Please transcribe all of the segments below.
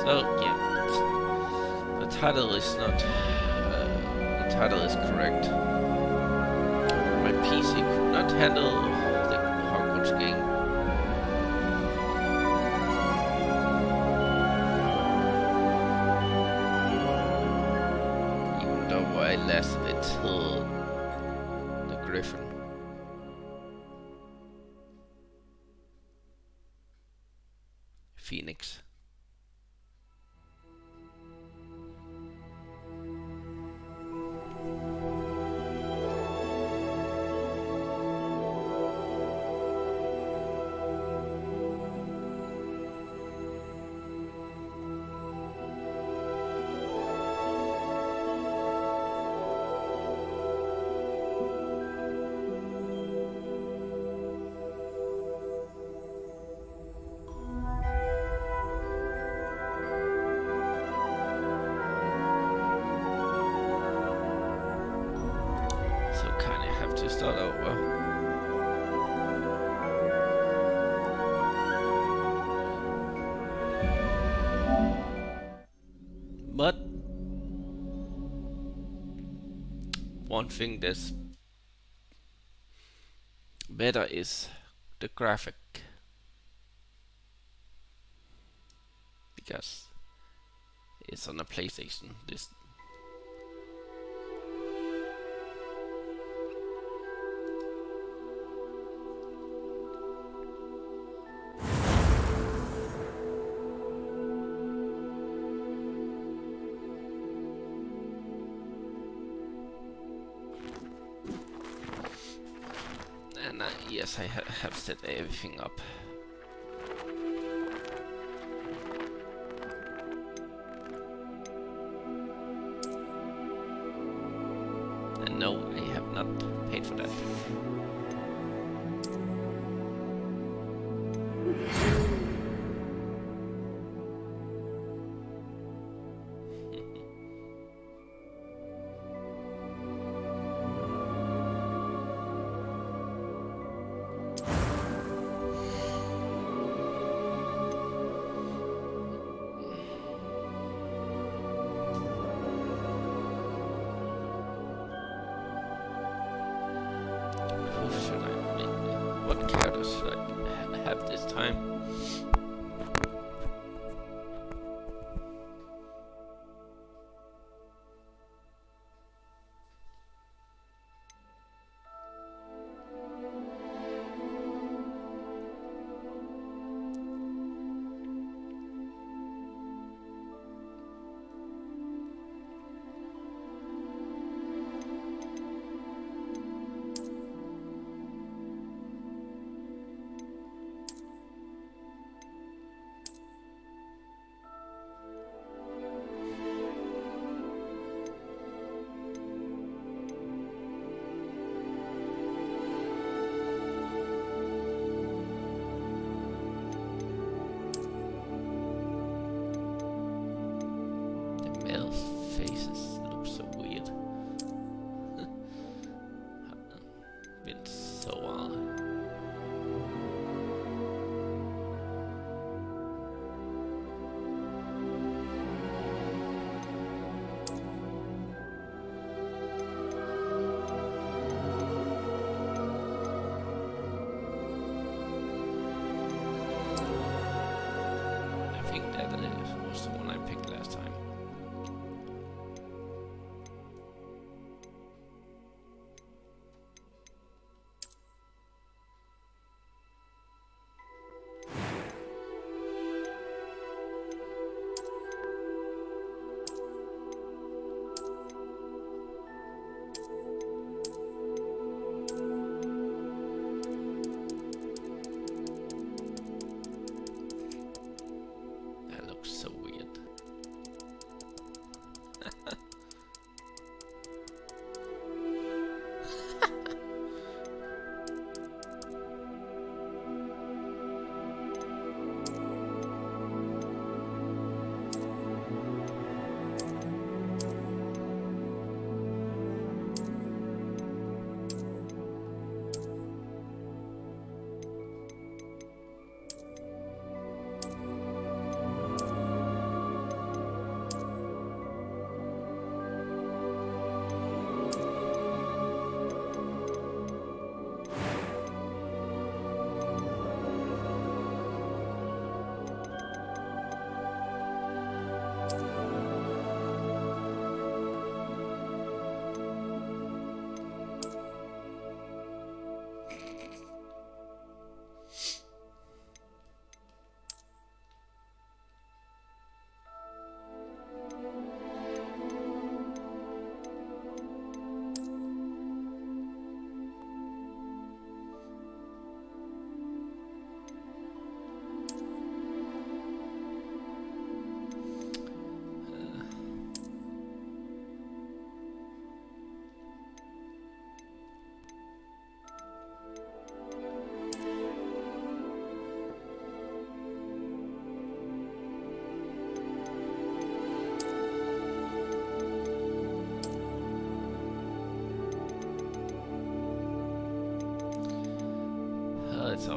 So yeah, the title is not. The title is correct. My PC could not handle the Hogwarts game. Even though I lasted it till the Griffin. Phoenix. So kinda have to start over. But one thing that's better is the graphic, because it's on a PlayStation. This and yes, I have set everything up. And no, I have not paid for that. Who should I make? What characters should I have this time?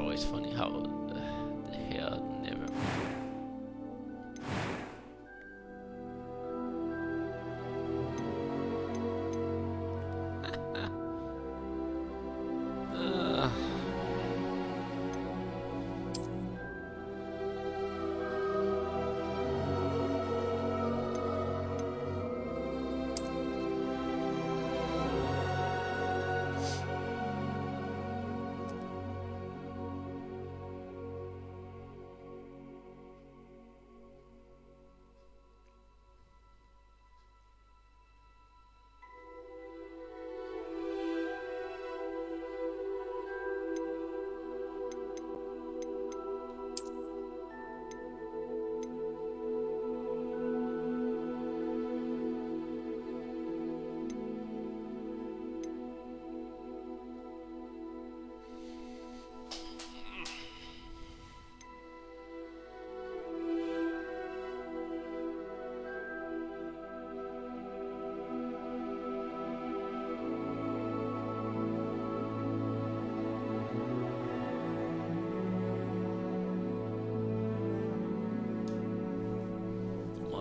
always funny how the hair never.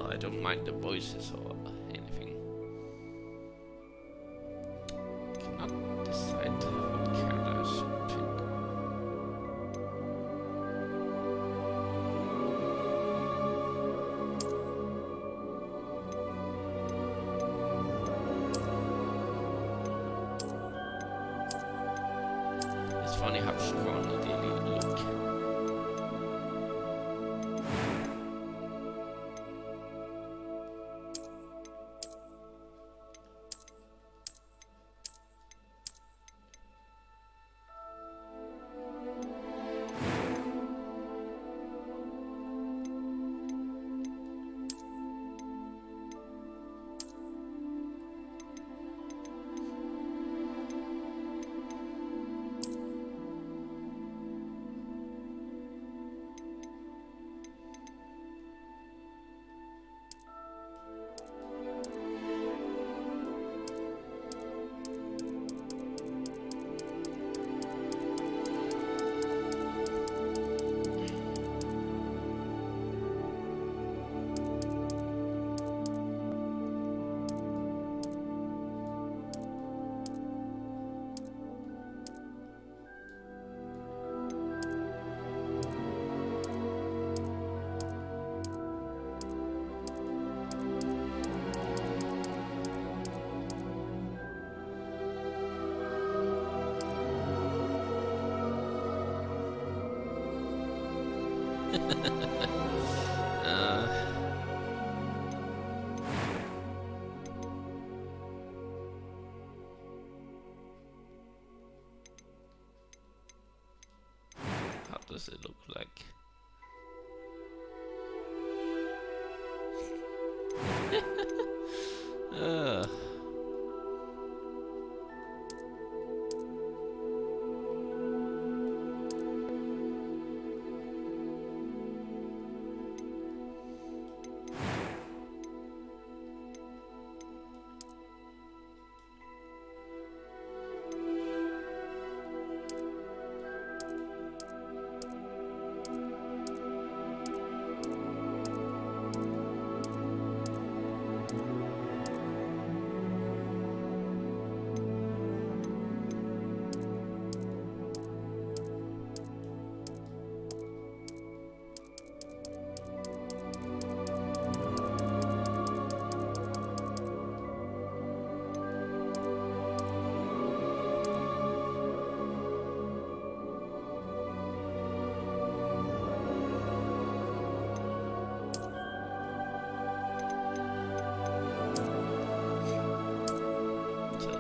I don't mind the voices or anything. Cannot decide what character I should pick. It's funny how strong they look. How does it look like?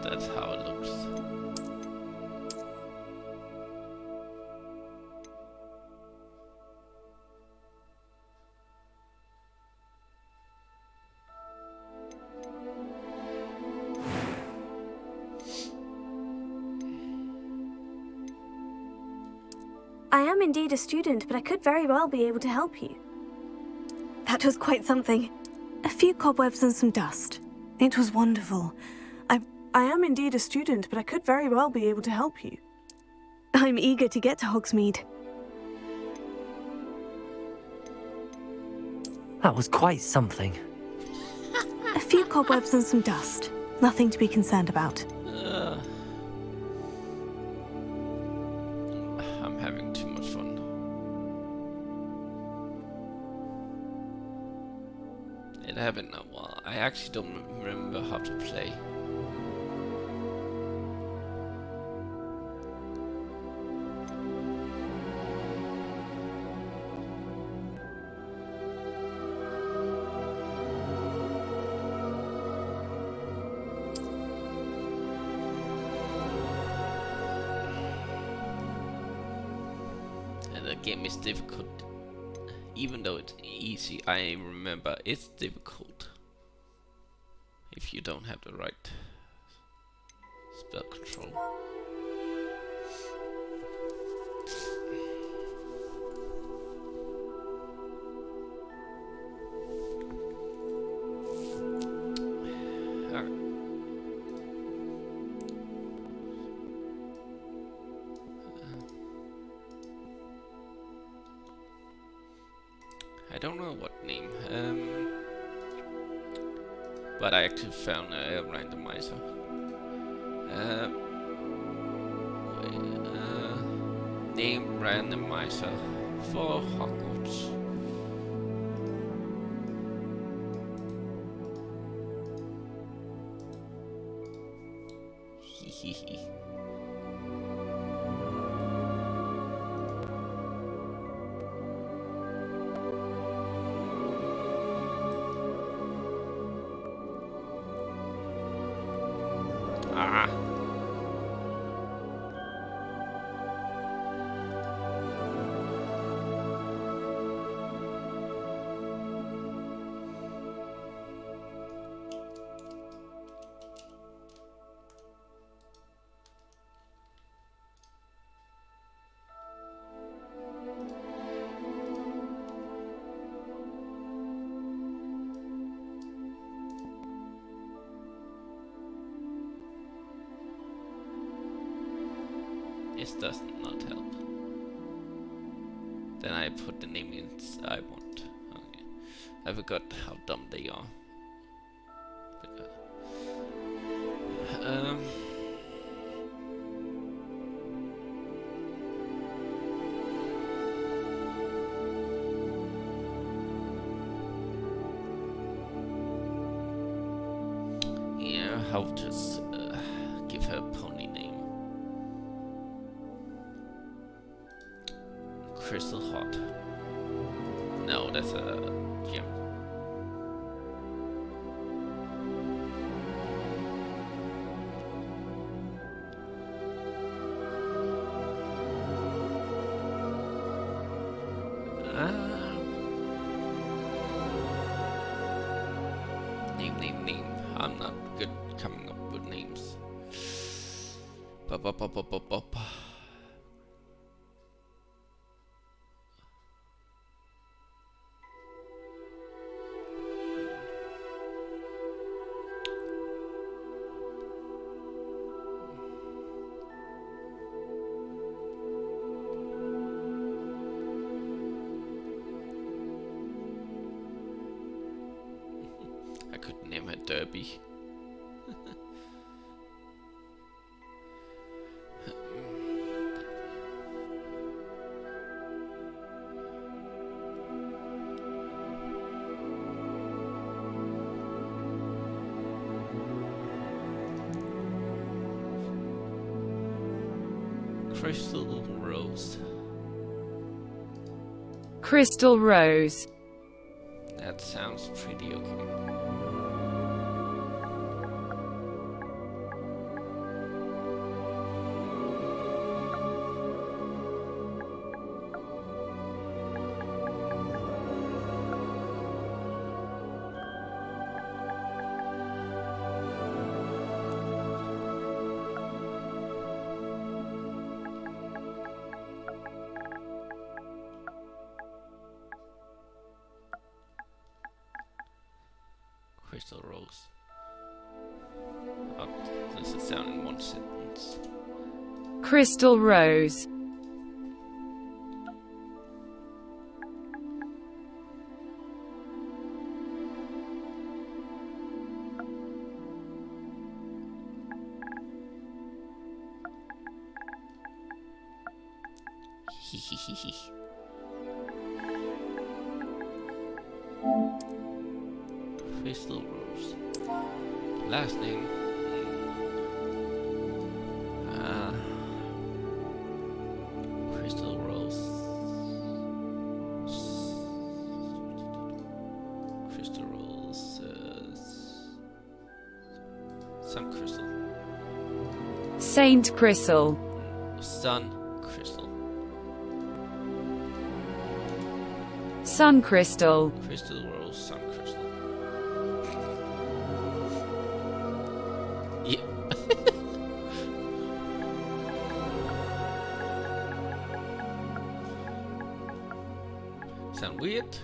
That's how it looks. I am indeed a student, but I could very well be able to help you. That was quite something. A few cobwebs and some dust. It was wonderful. I am indeed a student, but I could very well be able to help you. I'm eager to get to Hogsmeade. That was quite something. A few cobwebs and some dust. Nothing to be concerned about. I'm having too much fun. It happened a while. I actually don't remember how to play. And the game is difficult. Even though it's easy, I remember it's difficult if you don't have the right spell control. I don't know what name, but I actually found a randomizer. Name randomizer for Hogwarts. Hehehe. Ah. This does not help. Then I put the name in I want. Okay. I forgot how dumb they are. Yeah, how to give her a pony name. Crystal Hot. No, that's a gem. Name. I'm not good coming up with names. I could name her Derby. Crystal Rose. Crystal Rose. That sounds pretty okay. Crystal Rose. How does it sound in one sentence? Crystal Rose. Crystal Rose. Last name. Crystal Rose. Crystal Rose. Sun Crystal. Saint Crystal. Sun Crystal. Sun Crystal. Crystal Rose. Sun Crystal. Yep. Sound weird?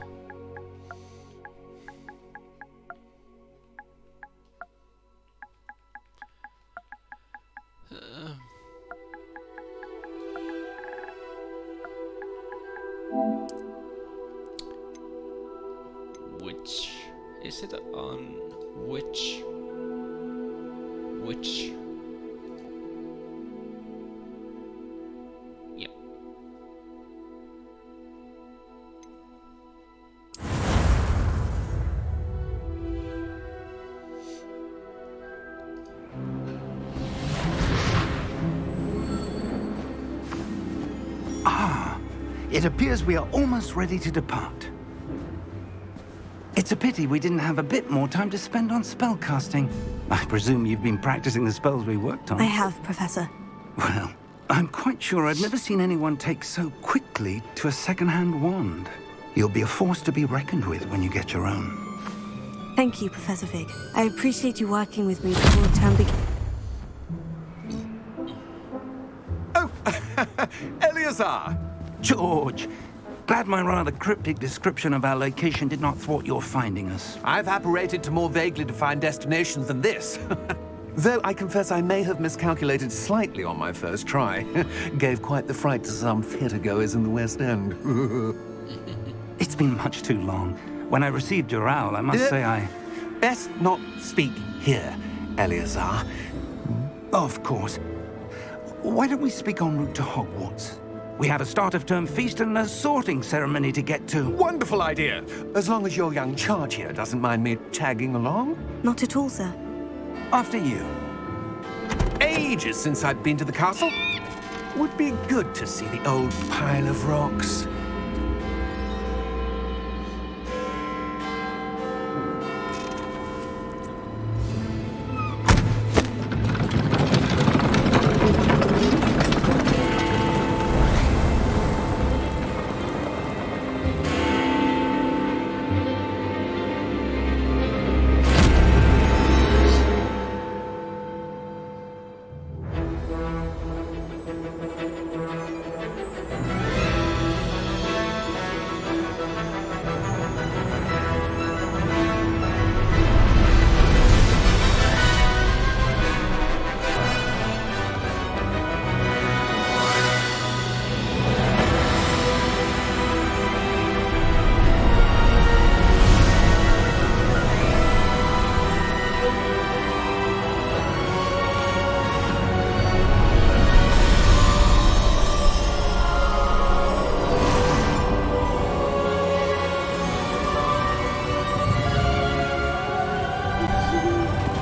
Which is it on which yep. It appears we are almost ready to depart. It's a pity we didn't have a bit more time to spend on spellcasting. I presume you've been practicing the spells we worked on. I have, Professor. Well, I'm quite sure I've never seen anyone take so quickly to a second-hand wand. You'll be a force to be reckoned with when you get your own. Thank you, Professor Fig. I appreciate you working with me before the term begins. Oh, Eleazar! George, glad my rather cryptic description of our location did not thwart your finding us. I've apparated to more vaguely defined destinations than this. Though I confess I may have miscalculated slightly on my first try. Gave quite the fright to some theatre-goers in the West End. It's been much too long. When I received your owl, I must say I... Best not speak here, Eleazar. Of course. Why don't we speak en route to Hogwarts? We have a start-of-term feast and a sorting ceremony to get to. Wonderful idea! As long as your young charge here doesn't mind me tagging along. Not at all, sir. After you. Ages since I've been to the castle. Would be good to see the old pile of rocks.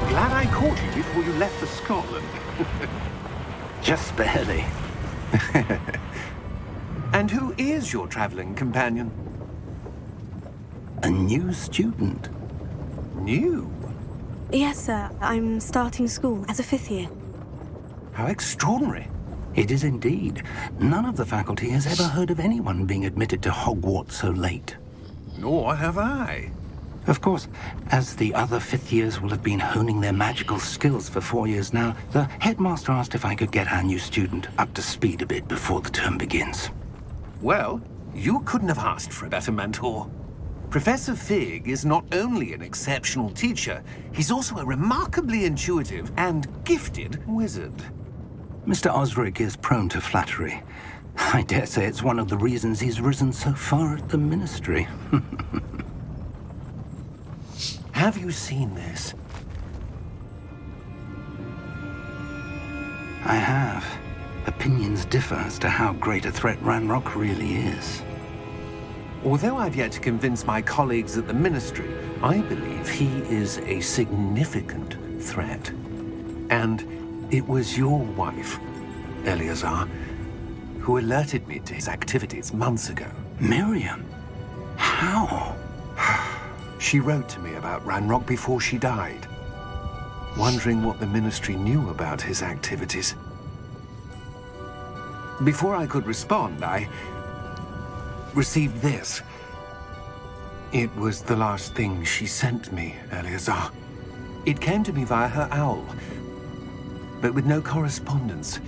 Glad I caught you before you left for Scotland. Just barely. And who is your traveling companion? A new student. New? Yes, sir. I'm starting school as a 5th year. How extraordinary. It is indeed. None of the faculty has ever heard of anyone being admitted to Hogwarts so late. Nor have I. Of course, as the other 5th years will have been honing their magical skills for 4 years now, the headmaster asked if I could get our new student up to speed a bit before the term begins. Well, you couldn't have asked for a better mentor. Professor Fig is not only an exceptional teacher, he's also a remarkably intuitive and gifted wizard. Mr. Osric is prone to flattery. I dare say it's one of the reasons he's risen so far at the ministry. Have you seen this? I have. Opinions differ as to how great a threat Ranrock really is. Although I've yet to convince my colleagues at the ministry, I believe he is a significant threat. And it was your wife, Eleazar, who alerted me to his activities months ago. Miriam? How? She wrote to me about Ranrock before she died, wondering what the Ministry knew about his activities. Before I could respond, I received this. It was the last thing she sent me, Eleazar. It came to me via her owl, but with no correspondence.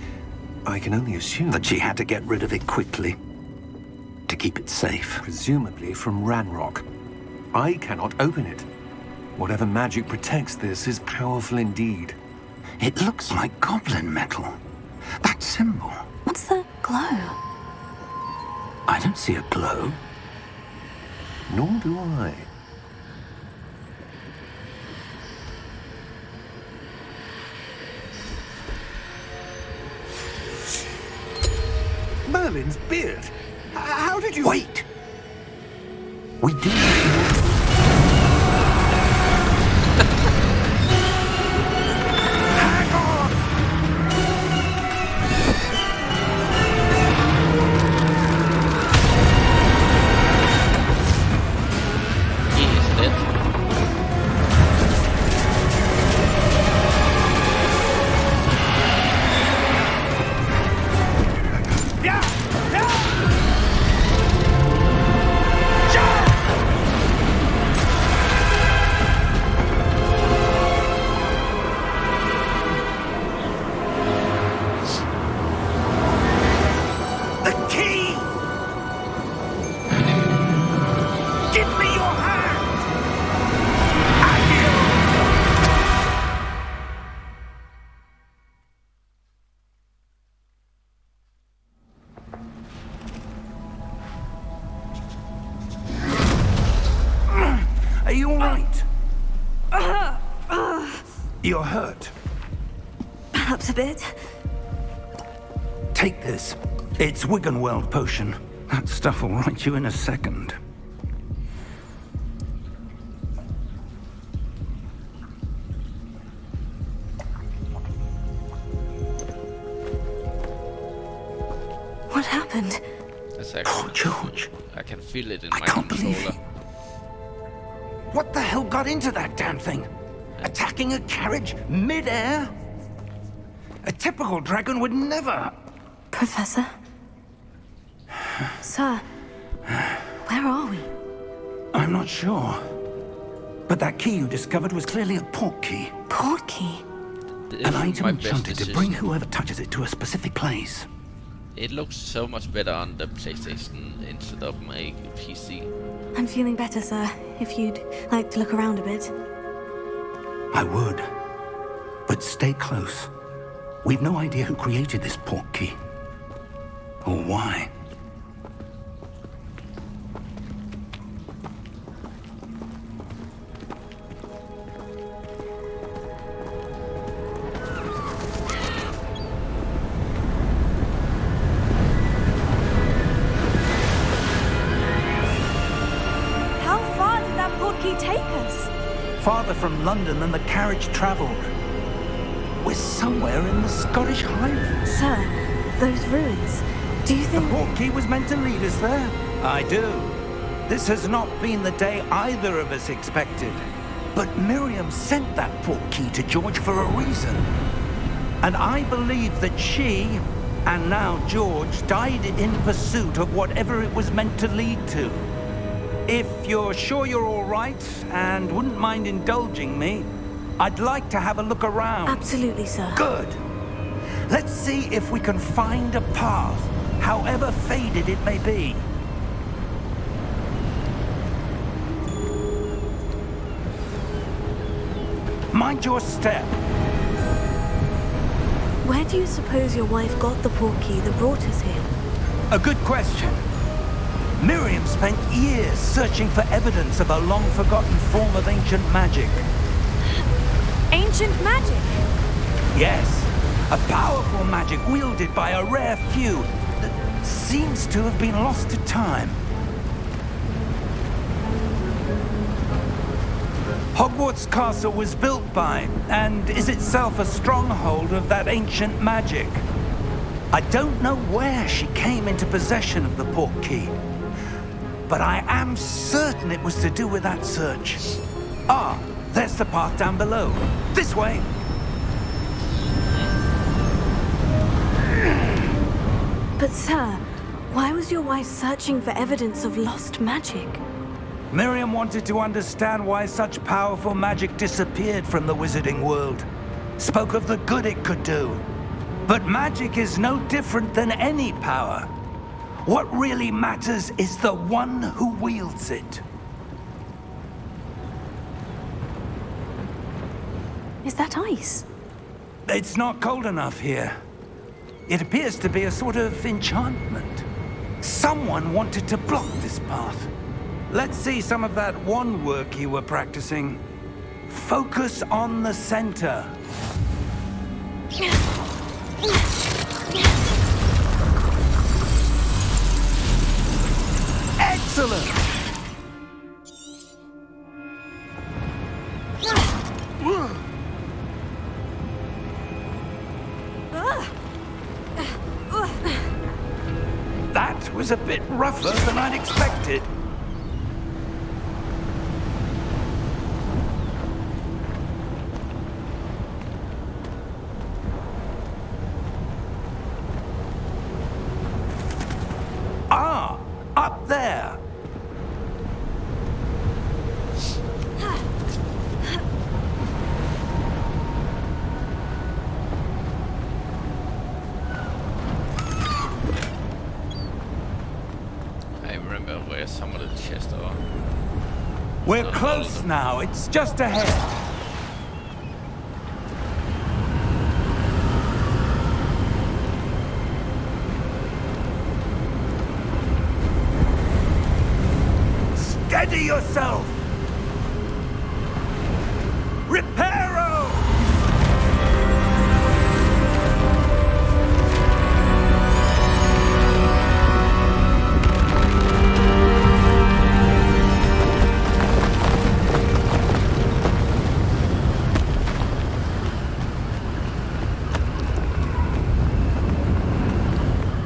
I can only assume That she had to get rid of it quickly to keep it safe. presumably from Ranrock. I cannot open it. Whatever magic protects this is powerful indeed. It looks like goblin metal. That symbol. What's the glow? I don't see a glow. Nor do I. Merlin's beard. How did you... Wait! We do... Hang on! He is dead. Yeah! Yeah! The key! Give me your hand! Are you all right? You're hurt. Perhaps a bit. Take this. It's Wiggenweld potion. That stuff will right you in a second. What happened? That's Poor actually... George. I can feel it in I my can't believe controller. What the hell got into that damn thing? Attacking a carriage mid-air? A typical dragon would never... Professor? Sir, where are we? I'm not sure. But that key you discovered was clearly a port key. Port key? An item My best enchanted to decision. bring whoever touches it to a specific place. It looks so much better on the PlayStation instead of my PC. I'm feeling better, sir. If you'd like to look around a bit. I would. But stay close. We've no idea who created this port key. Or why. How far did that port key take us? Farther from London than the carriage traveled. We're somewhere in the Scottish Highlands. Sir, those ruins. Do you The think... port key was meant to lead us there. I do. This has not been the day either of us expected. But Miriam sent that port key to George for a reason. And I believe that she, and now George, died in pursuit of whatever it was meant to lead to. If you're sure you're all right and wouldn't mind indulging me, I'd like to have a look around. Absolutely, sir. Good. Let's see if we can find a path, however faded it may be. Mind your step. Where do you suppose your wife got the port key that brought us here? A good question. Miriam spent years searching for evidence of a long-forgotten form of ancient magic. Ancient magic? Yes, a powerful magic wielded by a rare few that seems to have been lost to time. Hogwarts Castle was built by, and is itself a stronghold of that ancient magic. I don't know where she came into possession of the portkey, but I am certain it was to do with that search. Ah, there's the path down below. This way! But sir, why was your wife searching for evidence of lost magic? Miriam wanted to understand why such powerful magic disappeared from the wizarding world. Spoke of the good it could do. But magic is no different than any power. What really matters is the one who wields it. Is that ice? It's not cold enough here. It appears to be a sort of enchantment. Someone wanted to block this path. Let's see some of that wand work you were practicing. Focus on the center. Excellent! That was a bit rougher than I'd expected. Ah, up there. I remember where some of the chests are. We're Not all of close them. now. It's just ahead. Steady yourself! Reparo!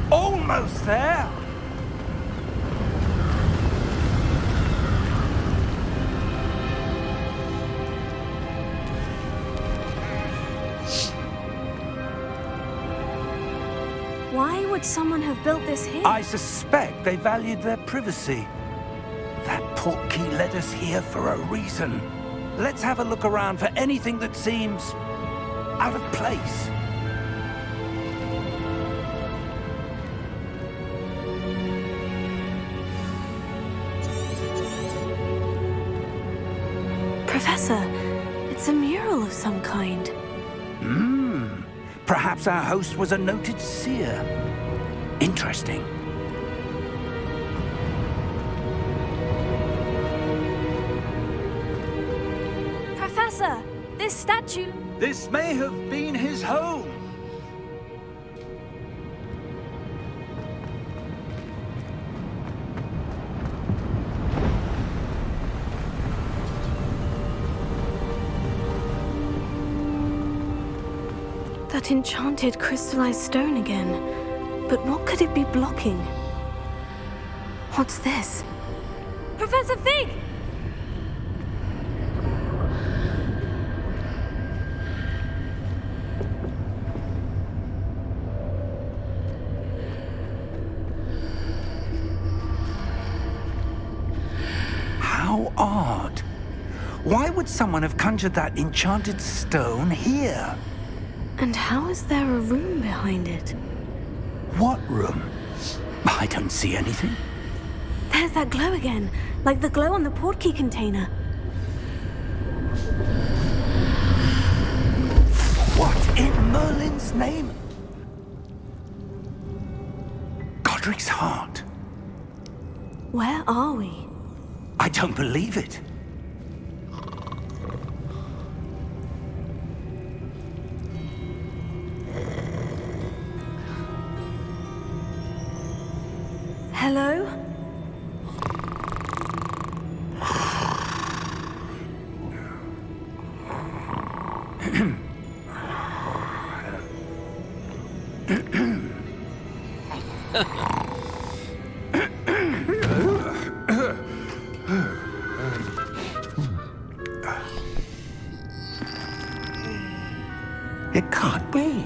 Almost there! Why would someone have built this here? I suspect they valued their privacy. That portkey led us here for a reason. Let's have a look around for anything that seems out of place. Professor, it's a mural of some kind. Perhaps our host was a noted seer. Interesting. Professor, this statue... This may have been his home. That enchanted crystallized stone again. But what could it be blocking? What's this? Professor Fig! How odd. Why would someone have conjured that enchanted stone here? And how is there a room behind it? What room? I don't see anything. There's that glow again, like the glow on the portkey container. What in Merlin's name? Godric's heart. Where are we? I don't believe it. Hello? It can't be.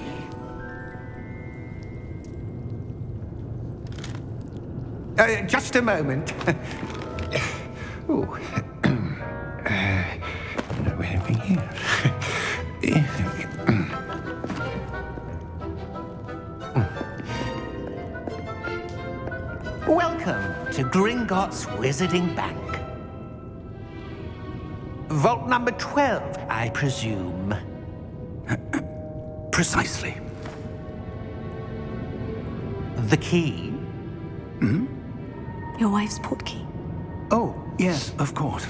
Just a moment. Ooh. Anything here? Welcome to Gringotts Wizarding Bank. Vault number 12, I presume. Precisely. The key? Your wife's portkey. Oh, yes, of course.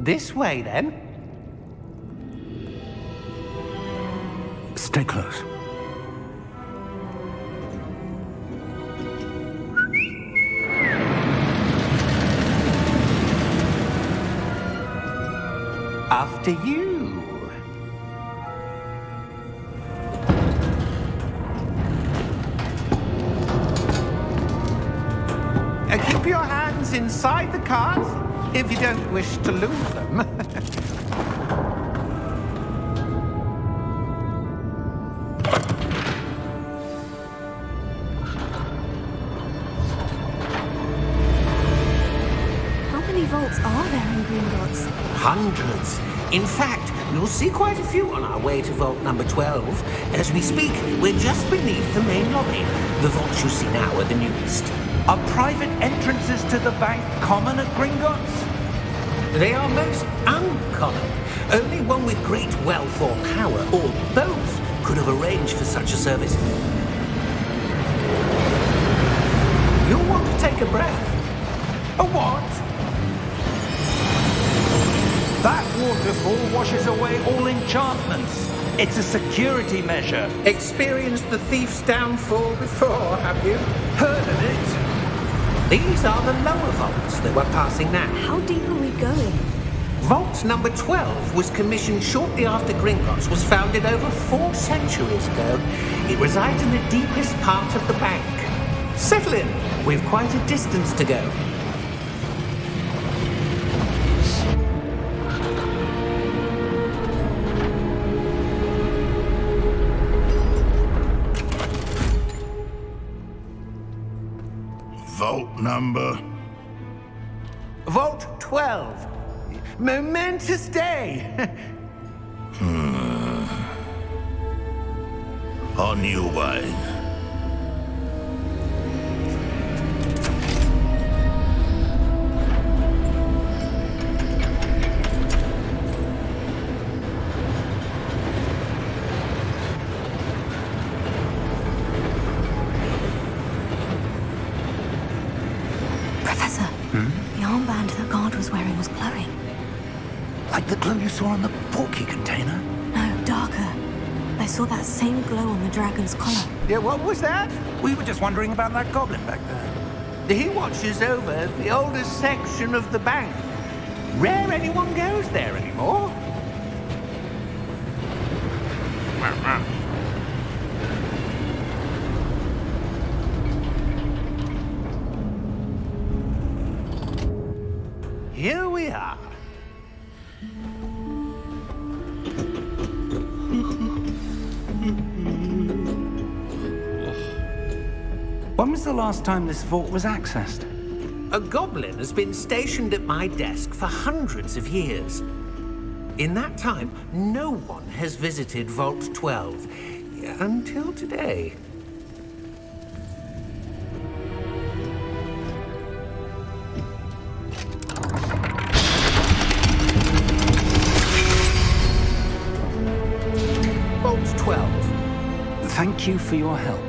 This way, then. Stay close. After you. Keep your hands inside the cart if you don't wish to lose them. How many vaults are there in Gringotts? Hundreds. In fact, you'll see quite a few on our way to vault number 12. As we speak, we're just beneath the main lobby. The vaults you see now are the newest. Are private entrances to the bank common at Gringotts? They are most uncommon. Only one with great wealth or power, or both, could have arranged for such a service. You'll want to take a breath. A what? That waterfall washes away all enchantments. It's a security measure. Experienced the thief's downfall before, have you? Heard of it? These are the lower vaults that we're passing now. How deep are we going? Vault number 12 was commissioned shortly after Gringotts was founded over 4 centuries ago. It resides in the deepest part of the bank. Settle in. We've quite a distance to go. Vault number? Vault 12. Momentous day. On your way. Professor, the armband the guard was wearing was glowing. Like the glow you saw on the portkey container? No, darker. I saw that same glow on the dragon's collar. Yeah, what was that? We were just wondering about that goblin back there. He watches over the oldest section of the bank. Rare anyone goes there anymore. Here we are. When was the last time this vault was accessed? A goblin has been stationed at my desk for hundreds of years. In that time, no one has visited Vault 12 until today. Vault 12. Thank you for your help.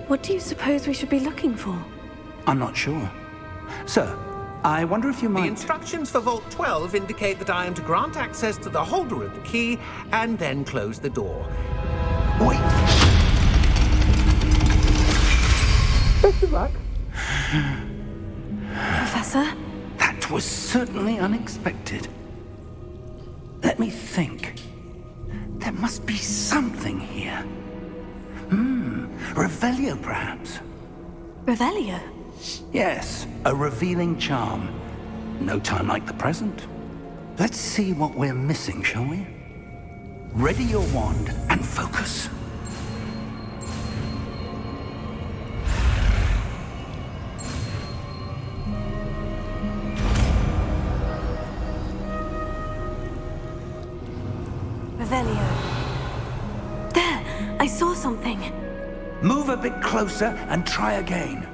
What do you suppose we should be looking for? I'm not sure. Sir, I wonder if you The might... instructions for Vault 12 indicate that I am to grant access to the holder of the key and then close the door. Wait! Best of luck. Professor? That That was certainly unexpected. Let me think. There must be something here. Revelio, perhaps? Revelio? Yes, a revealing charm. No time like the present. Let's see what we're missing, shall we? Ready your wand and focus. Revelio. There! I saw something. Move a bit closer and try again.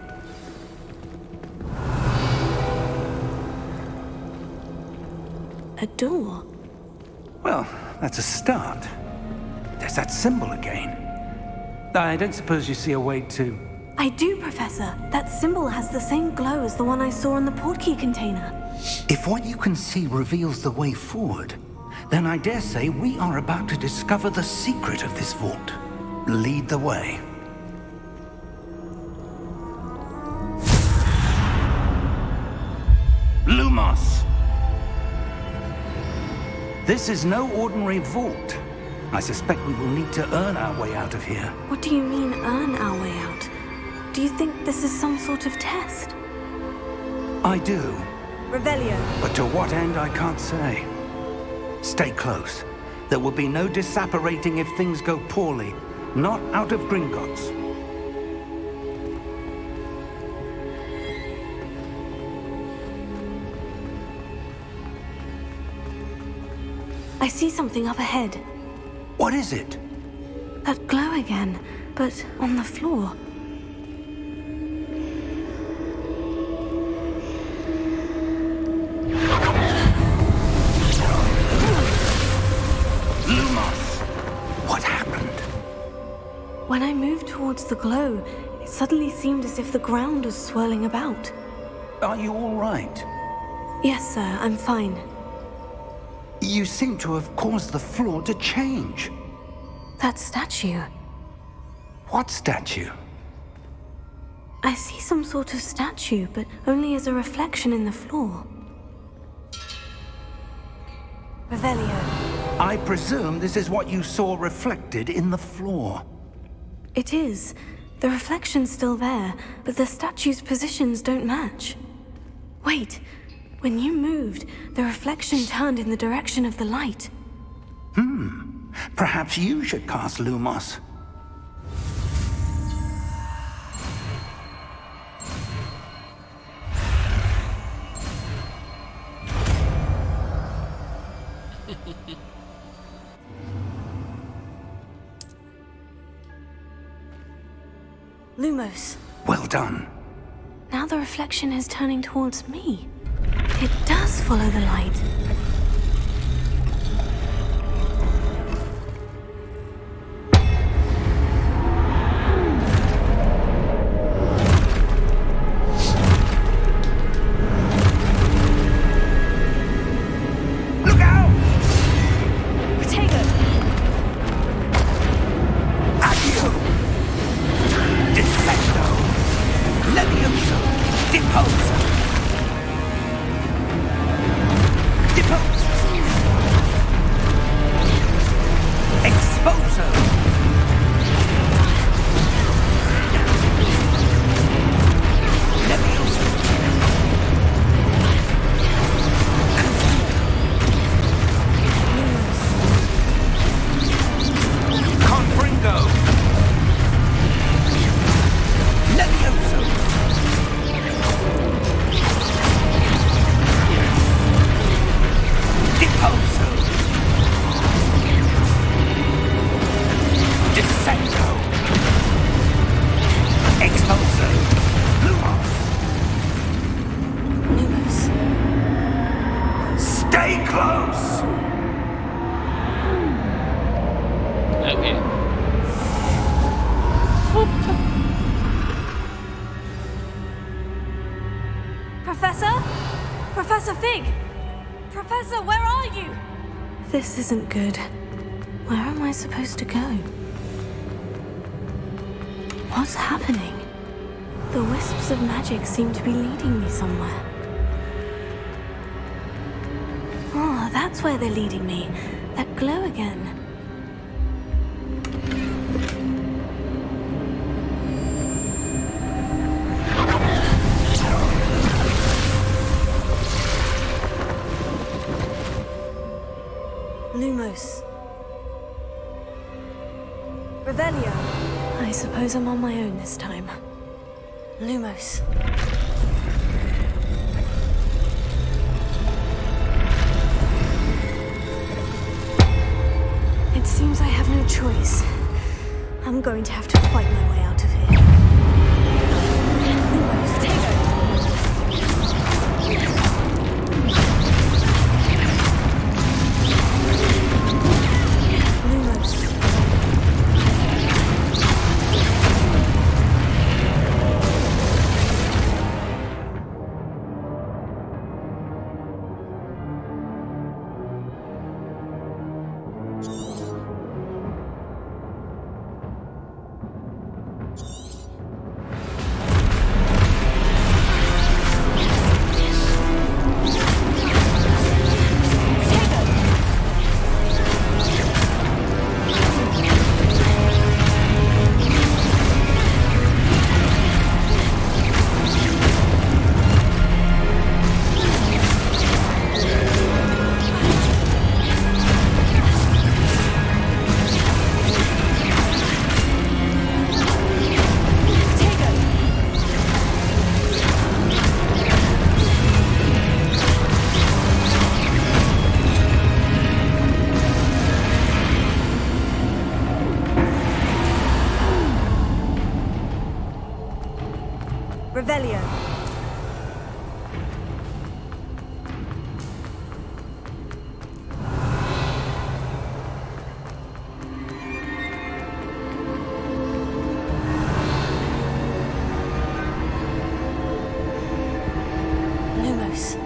A door. Well, that's a start. There's that symbol again. I don't suppose you see a way to... I do, Professor. That symbol has the same glow as the one I saw on the portkey container. If what you can see reveals the way forward, then I dare say we are about to discover the secret of this vault. Lead the way. Lumos! This is no ordinary vault. I suspect we will need to earn our way out of here. What do you mean, earn our way out? Do you think this is some sort of test? I do, Revelio. but to what end I can't say. Stay close. There will be no disapparating if things go poorly. Not out of Gringotts. I see something up ahead. What is it? That glow again, but on the floor. Lumos! What happened? When I moved towards the glow, it suddenly seemed as if the ground was swirling about. Are you all right? Yes, sir, I'm fine. You seem to have caused the floor to change. That statue. What statue? I see some sort of statue, but only as a reflection in the floor. Revelio. I presume this is what you saw reflected in the floor. It is. The reflection's still there, but the statue's positions don't match. Wait. When you moved, the reflection turned in the direction of the light. Perhaps you should cast Lumos. Lumos. Well done. Now the reflection is turning towards me. It does follow the light. Look out! Protego! Accio! Dissecto! Levioso! Deposo! Deposo! Exposo! Levioso! Confringo! Levioso! Deposo! Dissecto! Exposo! Lumos! Lumos. Stay close! Okay. Professor? Professor Fig! Professor, where are you? This isn't good. Where am I supposed to go? What's happening? The wisps of magic seem to be leading me somewhere. that's where they're leading me. That glow again. Lumos. Revelio. I suppose I'm on my own this time. Lumos. It seems I have no choice. I'm going to have to fight my way out of here. Lumos, take it! Revelio. Lumos.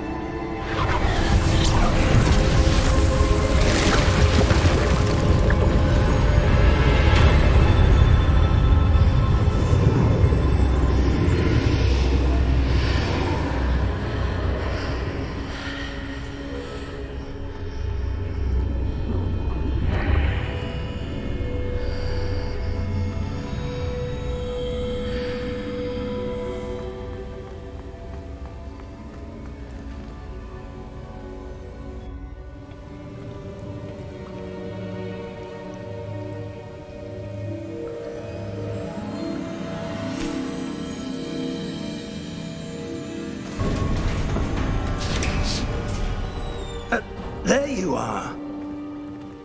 There you are.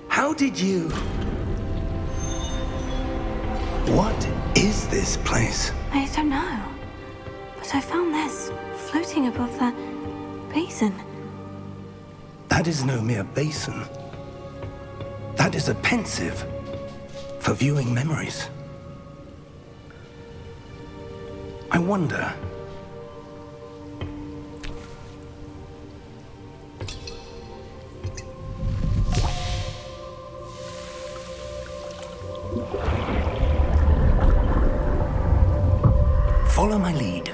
How did you... What is this place? I don't know. But I found this floating above that basin. That is no mere basin. That is a pensive for viewing memories. I wonder... Follow my lead.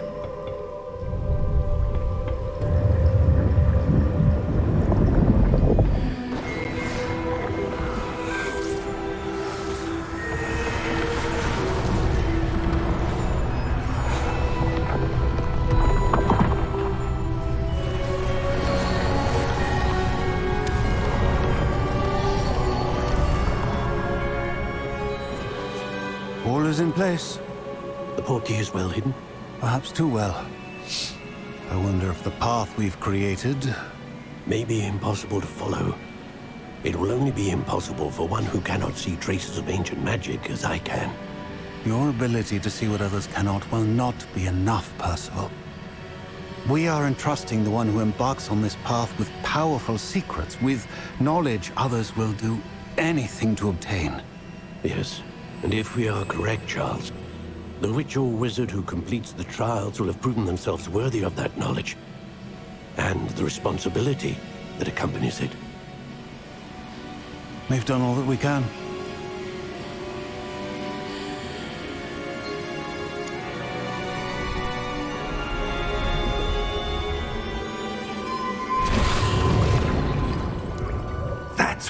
All is in place. The portkey is well hidden. Perhaps too well. I wonder if the path we've created... May be impossible to follow. It will only be impossible for one who cannot see traces of ancient magic as I can. Your ability to see what others cannot will not be enough, Percival. We are entrusting the one who embarks on this path with powerful secrets, with knowledge others will do anything to obtain. Yes, and if we are correct, Charles, the witch or wizard who completes the trials will have proven themselves worthy of that knowledge, and the responsibility that accompanies it. We've done all that we can.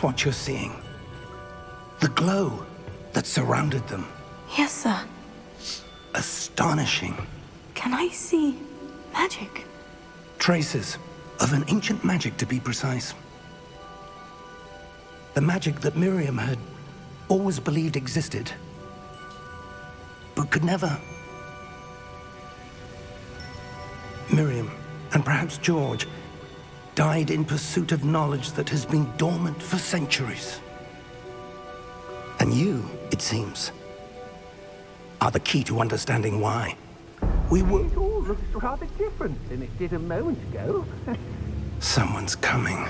That's what you're seeing. The glow that surrounded them. Yes, sir. Astonishing. Can I see magic? Traces of an ancient magic, to be precise. The magic that Miriam had always believed existed, but could never. Miriam, and perhaps George, died in pursuit of knowledge that has been dormant for centuries. And you, it seems, are the key to understanding why. We were... It all looks rather different than it did a moment ago. Someone's coming.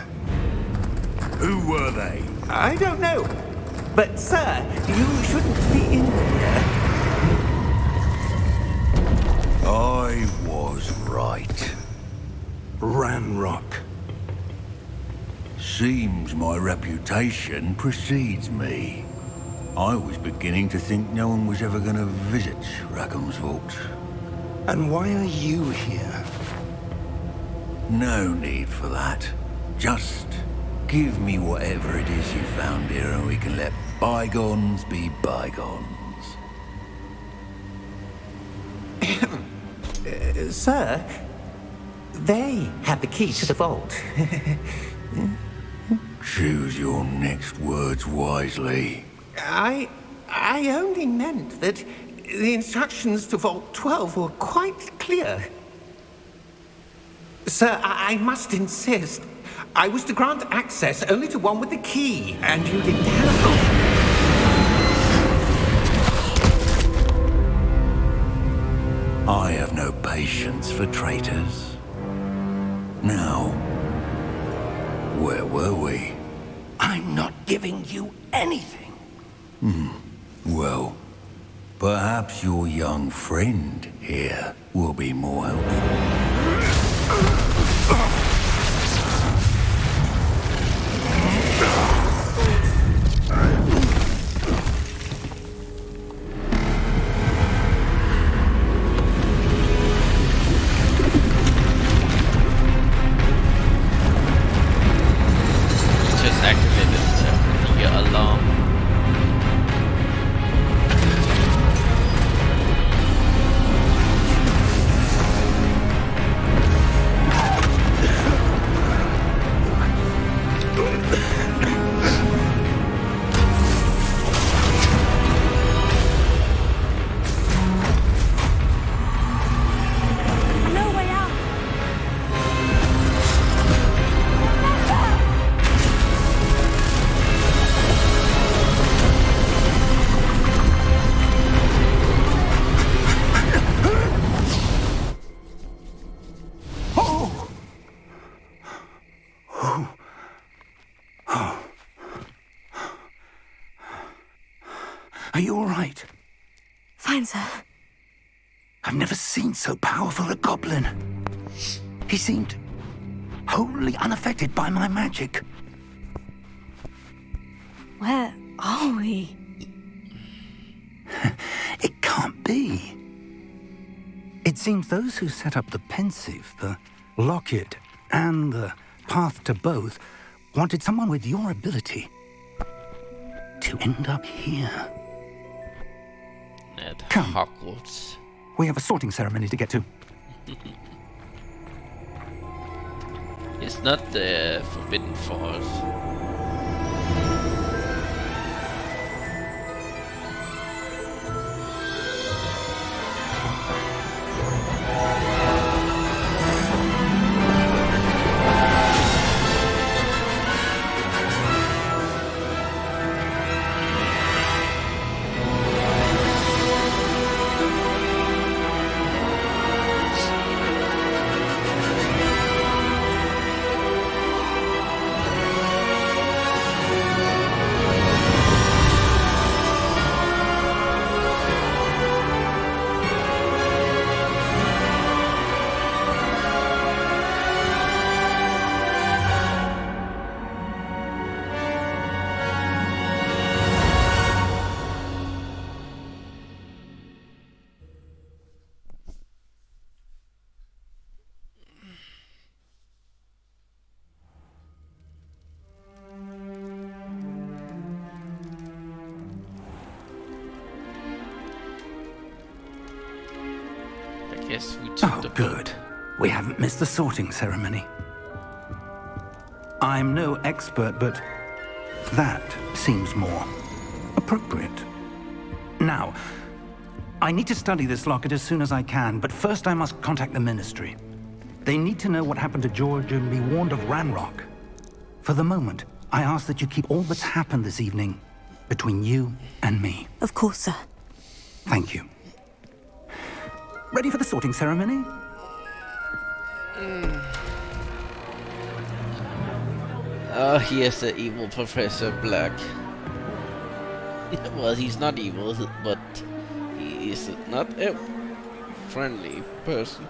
Who were they? I don't know. But, sir, you shouldn't be in here. I was right. Ranrock. Seems my reputation precedes me. I was beginning to think no one was ever going to visit Rackham's vault. And why are you here? No need for that. Just give me whatever it is you found here and we can let bygones be bygones. Sir, they had the key to the vault. Choose your next words wisely. I only meant that the instructions to Vault 12 were quite clear. Sir, I must insist. I was to grant access only to one with the key, and you didn't have... I have no patience for traitors. Now, where were we? I'm not giving you anything. Well, perhaps your young friend here will be more helpful. Just activated the alarm. No way out. Are you all right? Fine, sir. I've never seen so powerful a goblin. He seemed wholly unaffected by my magic. Where are we? It can't be. It seems those who set up the pensive, the locket, and the path to both wanted someone with your ability to end up here. At Come. Hogwarts. We have a sorting ceremony to get to. It's not the Forbidden Forest. Yes, we took Oh, the good. We haven't missed the sorting ceremony. I'm no expert, but that seems more appropriate. Now, I need to study this locket as soon as I can, but first I must contact the Ministry. They need to know what happened to George and be warned of Ranrock. For the moment, I ask that you keep all that's happened this evening between you and me. Of course, sir. Thank you. Ready for the sorting ceremony? Oh, here's the evil Professor Black. Well, he's not evil, but he is not a friendly person.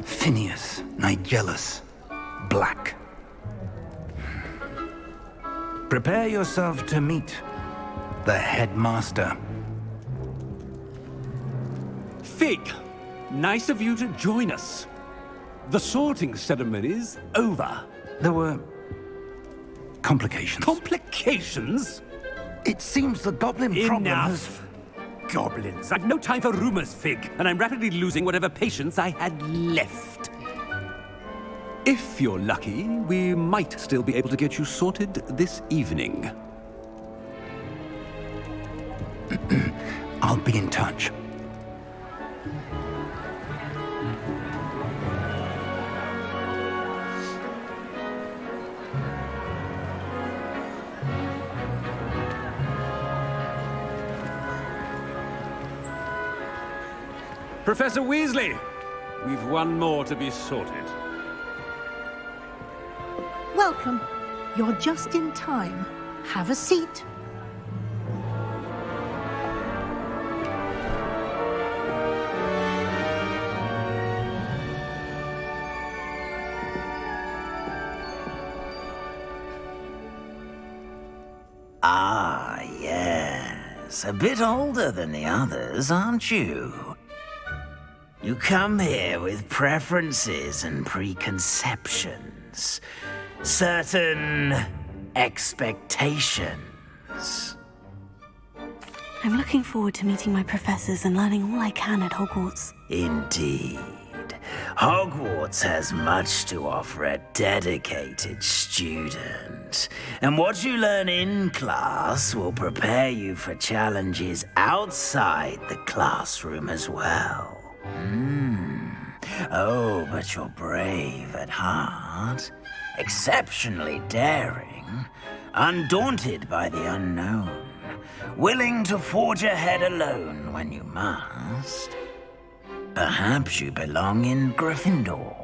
Phineas Nigellus Black. Prepare yourself to meet the headmaster. Fig, nice of you to join us. The sorting ceremony's over. There were complications. Complications? It seems the goblin problem has... Enough. Goblins. I've no time for rumors, Fig, and I'm rapidly losing whatever patience I had left. If you're lucky, we might still be able to get you sorted this evening. I'll be in touch. Professor Weasley, we've one more to be sorted. Welcome. You're just in time. Have a seat. Ah, yes. A bit older than the others, aren't you? You come here with preferences and preconceptions. Certain expectations. I'm looking forward to meeting my professors and learning all I can at Hogwarts. Indeed. Hogwarts has much to offer a dedicated student. And what you learn in class will prepare you for challenges outside the classroom as well. Oh, but you're brave at heart. Exceptionally daring. Undaunted by the unknown. Willing to forge ahead alone when you must. Perhaps you belong in Gryffindor.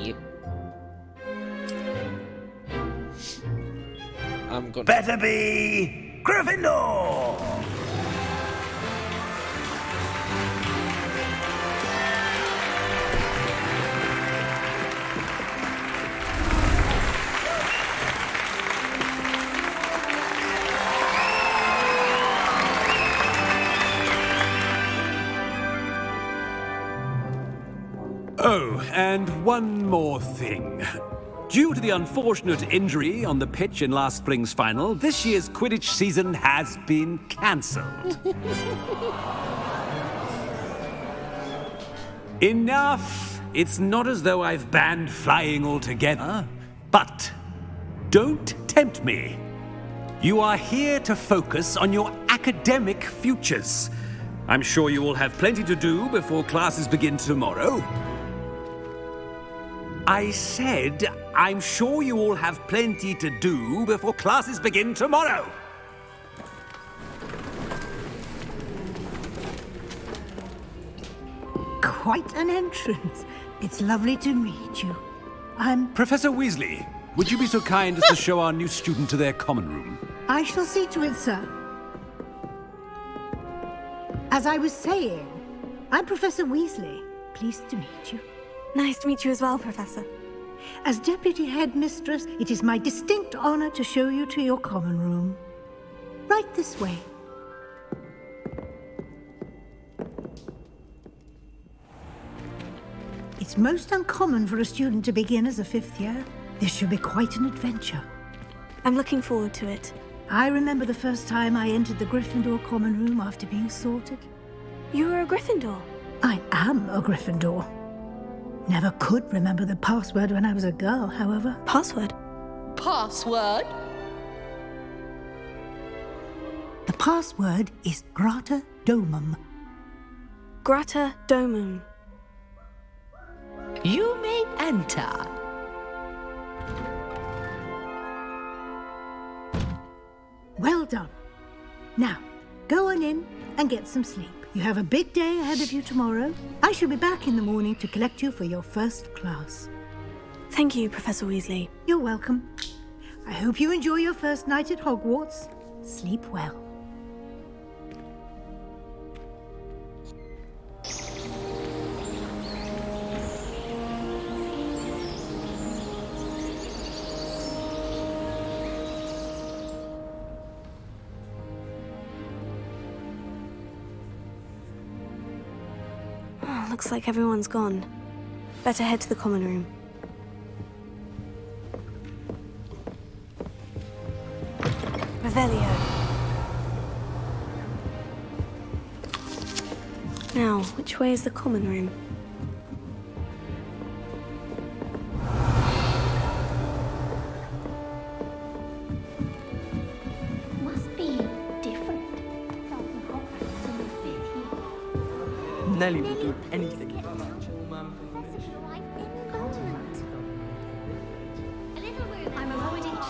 Yep. I'm gonna... Better be Gryffindor! Oh, and one more thing. Due to the unfortunate injury on the pitch in last spring's final, this year's Quidditch season has been cancelled. Enough! It's not as though I've banned flying altogether, but don't tempt me. You are here to focus on your academic futures. I'm sure you will have plenty to do before classes begin tomorrow. I said, I'm sure you all have plenty to do before classes begin tomorrow. Quite an entrance. It's lovely to meet you. I'm... Professor Weasley, would you be so kind as to show our new student to their common room? I shall see to it, sir. As I was saying, I'm Professor Weasley. Pleased to meet you. Nice to meet you as well, Professor. As Deputy Headmistress, it is my distinct honor to show you to your common room. Right this way. It's most uncommon for a student to begin as a 5th year. This should be quite an adventure. I'm looking forward to it. I remember the first time I entered the Gryffindor common room after being sorted. You were a Gryffindor? I am a Gryffindor. Never could remember the password when I was a girl, however. Password? Password? The password is Grata Domum. Grata Domum. You may enter. Well done. Now, go on in and get some sleep. You have a big day ahead of you tomorrow. I shall be back in the morning to collect you for your first class. Thank you, Professor Weasley. You're welcome. I hope you enjoy your first night at Hogwarts. Sleep well. Looks like everyone's gone. Better head to the common room. Revelio. Now, which way is the common room? Must be different. Nelly will do anything.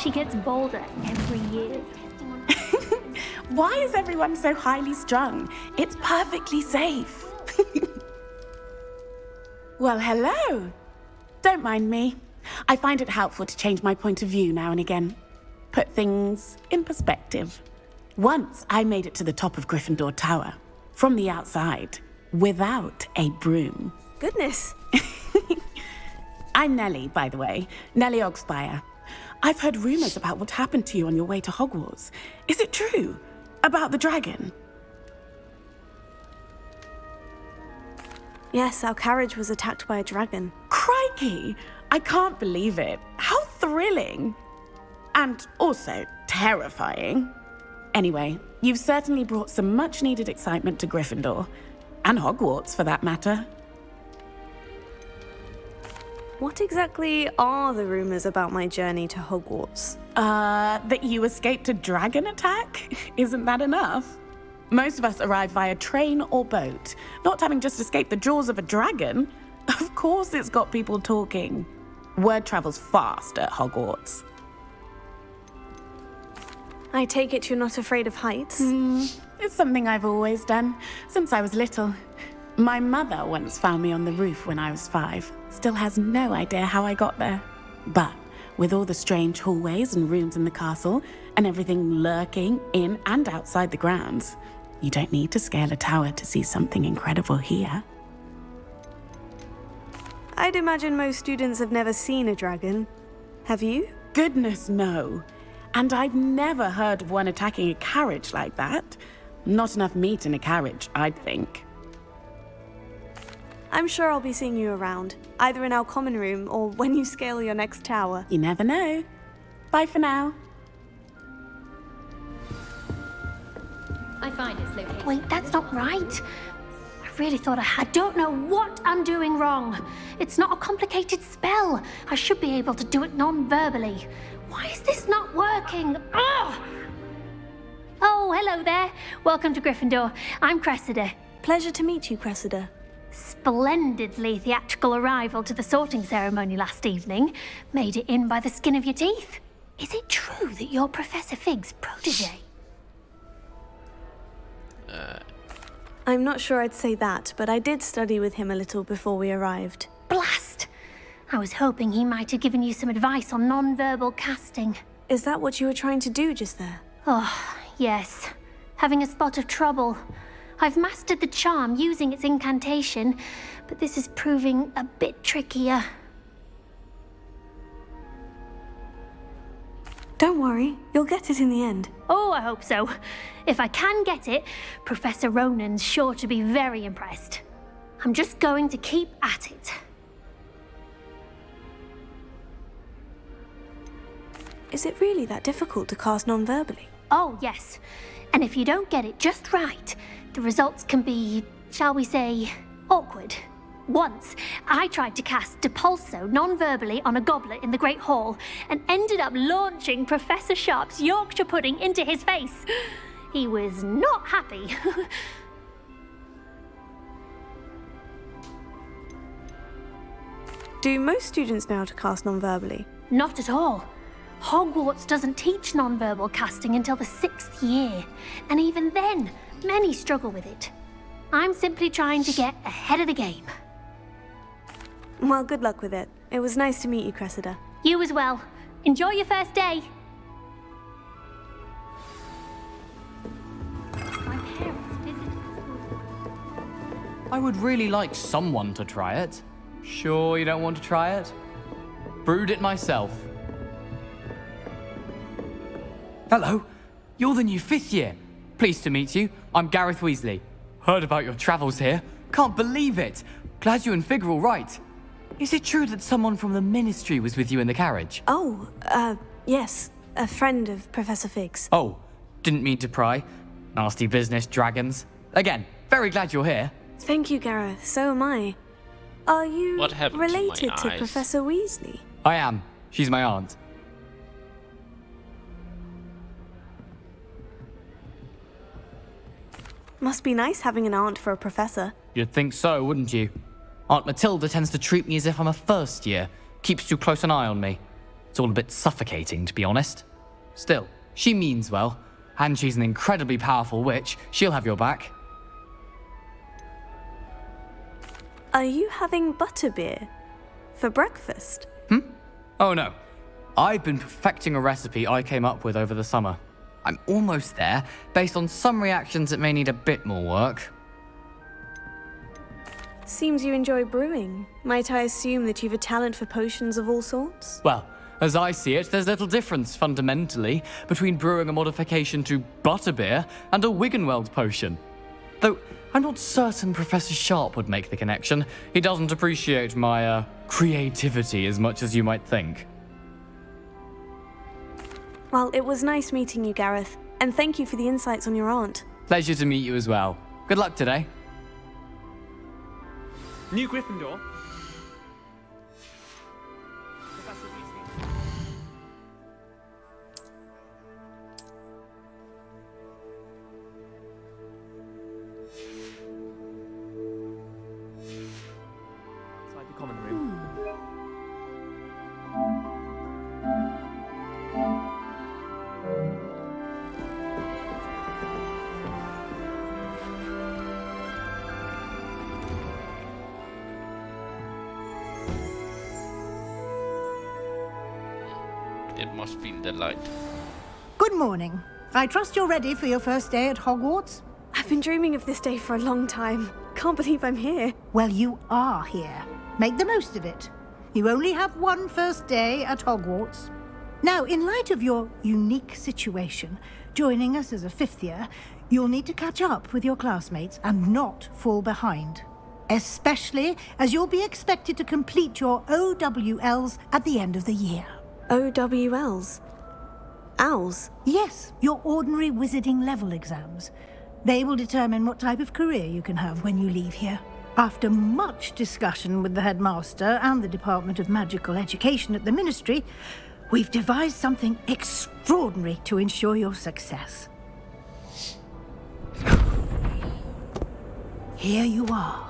She gets bolder every year. Why is everyone so highly strung? It's perfectly safe. Well, hello. Don't mind me. I find it helpful to change my point of view now and again. Put things in perspective. Once I made it to the top of Gryffindor Tower, from the outside, without a broom. Goodness. I'm Nellie, by the way. Nellie Ogspire. I've heard rumors about what happened to you on your way to Hogwarts. Is it true? About the dragon? Yes, our carriage was attacked by a dragon. Crikey! I can't believe it. How thrilling! And also terrifying. Anyway, you've certainly brought some much-needed excitement to Gryffindor. And Hogwarts, for that matter. What exactly are the rumors about my journey to Hogwarts? That you escaped a dragon attack? Isn't that enough? Most of us arrive via train or boat, not having just escaped the jaws of a dragon. Of course it's got people talking. Word travels fast at Hogwarts. I take it you're not afraid of heights? It's something I've always done, since I was little. My mother once found me on the roof when I was 5. Still has no idea how I got there. But with all the strange hallways and rooms in the castle, and everything lurking in and outside the grounds, you don't need to scale a tower to see something incredible here. I'd imagine most students have never seen a dragon. Have you? Goodness, no. And I've never heard of one attacking a carriage like that. Not enough meat in a carriage, I'd think. I'm sure I'll be seeing you around, either in our common room or when you scale your next tower. You never know. Bye for now. I find it's located. Wait, that's not right. I really thought I don't know what I'm doing wrong. It's not a complicated spell. I should be able to do it non-verbally. Why is this not working? Ugh! Oh, hello there. Welcome to Gryffindor. I'm Cressida. Pleasure to meet you, Cressida. Splendidly theatrical arrival to the sorting ceremony last evening. Made it in by the skin of your teeth. Is it true that you're Professor Fig's protege? I'm not sure I'd say that, but I did study with him a little before we arrived. Blast! I was hoping he might have given you some advice on non-verbal casting. Is that what you were trying to do just there? Oh, yes. Having a spot of trouble. I've mastered the charm using its incantation, but this is proving a bit trickier. Don't worry, you'll get it in the end. Oh, I hope so. If I can get it, Professor Ronan's sure to be very impressed. I'm just going to keep at it. is it really that difficult to cast non-verbally? Oh, yes. And if you don't get it just right, the results can be, shall we say, awkward. Once, I tried to cast Depulso non-verbally on a goblet in the Great Hall and ended up launching Professor Sharp's Yorkshire pudding into his face. He was not happy. Do most students know how to cast non-verbally? Not at all. Hogwarts doesn't teach non-verbal casting until the 6th year, and even then, many struggle with it. I'm simply trying to get ahead of the game. Well, good luck with it. It was nice to meet you, Cressida. You as well. Enjoy your first day. I would really like someone to try it. Sure you don't want to try it? Brewed it myself. Hello, you're the new 5th year. Pleased to meet you. I'm Gareth Weasley. Heard about your travels here. Can't believe it. Glad you and Fig are all right. Is it true that someone from the Ministry was with you in the carriage? Oh, yes. A friend of Professor Fig's. Oh, didn't mean to pry. Nasty business, dragons. Again, very glad you're here. Thank you, Gareth. So am I. Are you What happened to my related to eyes? Professor Weasley? I am. She's my aunt. Must be nice having an aunt for a professor. You'd think so, wouldn't you? Aunt Matilda tends to treat me as if I'm a first year. Keeps too close an eye on me. It's all a bit suffocating, to be honest. Still, she means well. And she's an incredibly powerful witch. She'll have your back. Are you having butterbeer for breakfast? Oh no. I've been perfecting a recipe I came up with over the summer. I'm almost there, based on some reactions that may need a bit more work. Seems you enjoy brewing. Might I assume that you've a talent for potions of all sorts? Well, as I see it, there's little difference, fundamentally, between brewing a modification to butterbeer and a Wiggenweld potion. Though, I'm not certain Professor Sharp would make the connection. He doesn't appreciate my, creativity as much as you might think. Well, it was nice meeting you, Gareth. And thank you for the insights on your aunt. Pleasure to meet you as well. Good luck today. New Gryffindor. Inside the common room. It must be the light. Good morning. I trust you're ready for your first day at Hogwarts? I've been dreaming of this day for a long time. Can't believe I'm here. Well, you are here. Make the most of it. You only have one first day at Hogwarts. Now, in light of your unique situation, joining us as a 5th year, you'll need to catch up with your classmates and not fall behind. Especially as you'll be expected to complete your OWLs at the end of the year. OWLs? Owls? Yes, your ordinary wizarding level exams. They will determine what type of career you can have when you leave here. After much discussion with the headmaster and the Department of Magical Education at the Ministry, we've devised something extraordinary to ensure your success. Here you are.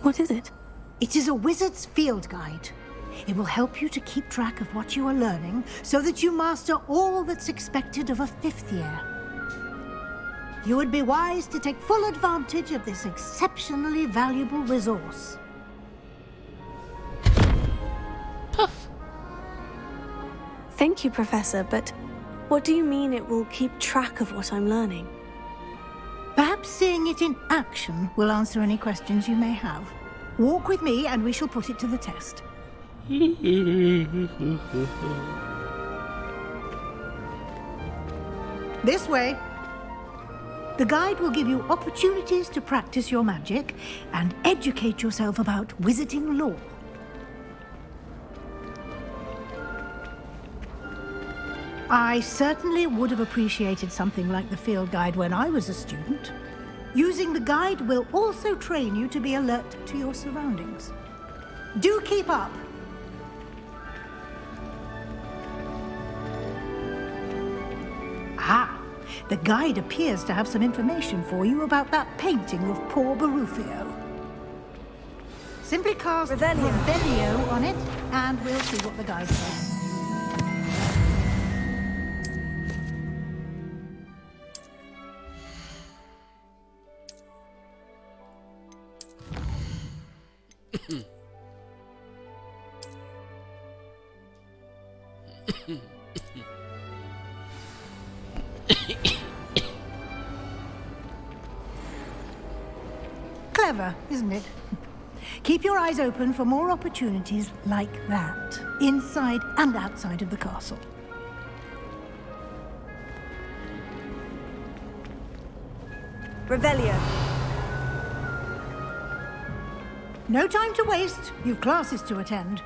What is it? It is a wizard's field guide. It will help you to keep track of what you are learning so that you master all that's expected of a 5th year. You would be wise to take full advantage of this exceptionally valuable resource. Thank you, Professor, but what do you mean it will keep track of what I'm learning? Perhaps seeing it in action will answer any questions you may have. Walk with me and we shall put it to the test. This way. The guide will give you opportunities to practice your magic and educate yourself about wizarding lore. I certainly would have appreciated something like the field guide when I was a student. Using the guide will also train you to be alert to your surroundings. Do keep up. Ah, the guide appears to have some information for you about that painting of poor Barufio. Simply cast Revelio on it, and we'll see what the guide says. Clever, isn't it? Keep your eyes open for more opportunities like that, inside and outside of the castle. Revelio. No time to waste. You've classes to attend.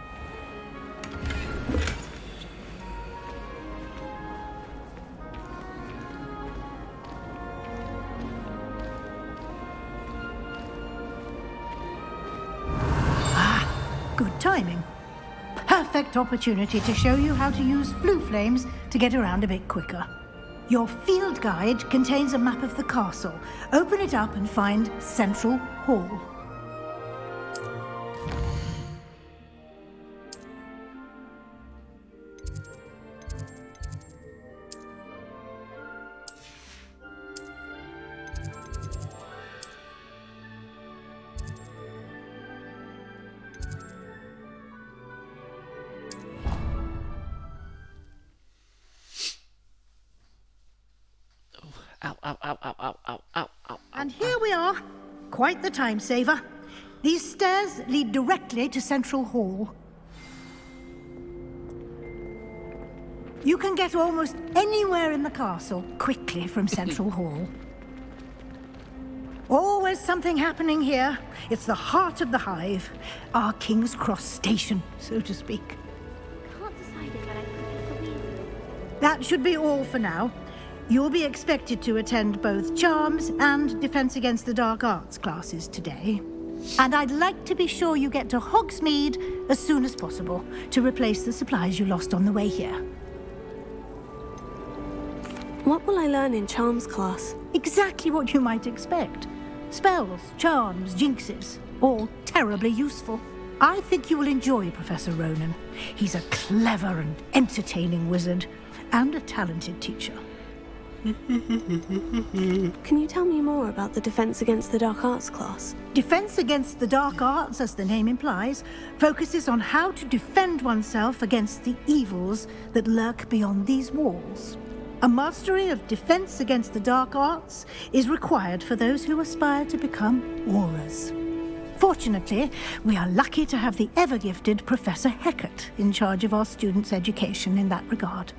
Good timing. Perfect opportunity to show you how to use flue flames to get around a bit quicker. Your field guide contains a map of the castle. Open it up and find Central Hall. Ow, ow, ow, ow, ow, ow, ow, ow. And here we are. Quite the time saver. These stairs lead directly to Central Hall. You can get almost anywhere in the castle quickly from Central Hall. Always something happening here. It's the heart of the hive. Our King's Cross station, so to speak. Can't decide if I could believe it. That should be all for now. You'll be expected to attend both Charms and Defense Against the Dark Arts classes today. And I'd like to be sure you get to Hogsmeade as soon as possible to replace the supplies you lost on the way here. What will I learn in Charms class? Exactly what you might expect. Spells, charms, jinxes, all terribly useful. I think you will enjoy Professor Ronan. He's a clever and entertaining wizard and a talented teacher. Can you tell me more about the Defense Against the Dark Arts class? Defense Against the Dark Arts, as the name implies, focuses on how to defend oneself against the evils that lurk beyond these walls. A mastery of Defense Against the Dark Arts is required for those who aspire to become Aurors. Fortunately, we are lucky to have the ever-gifted Professor Hecat in charge of our students' education in that regard.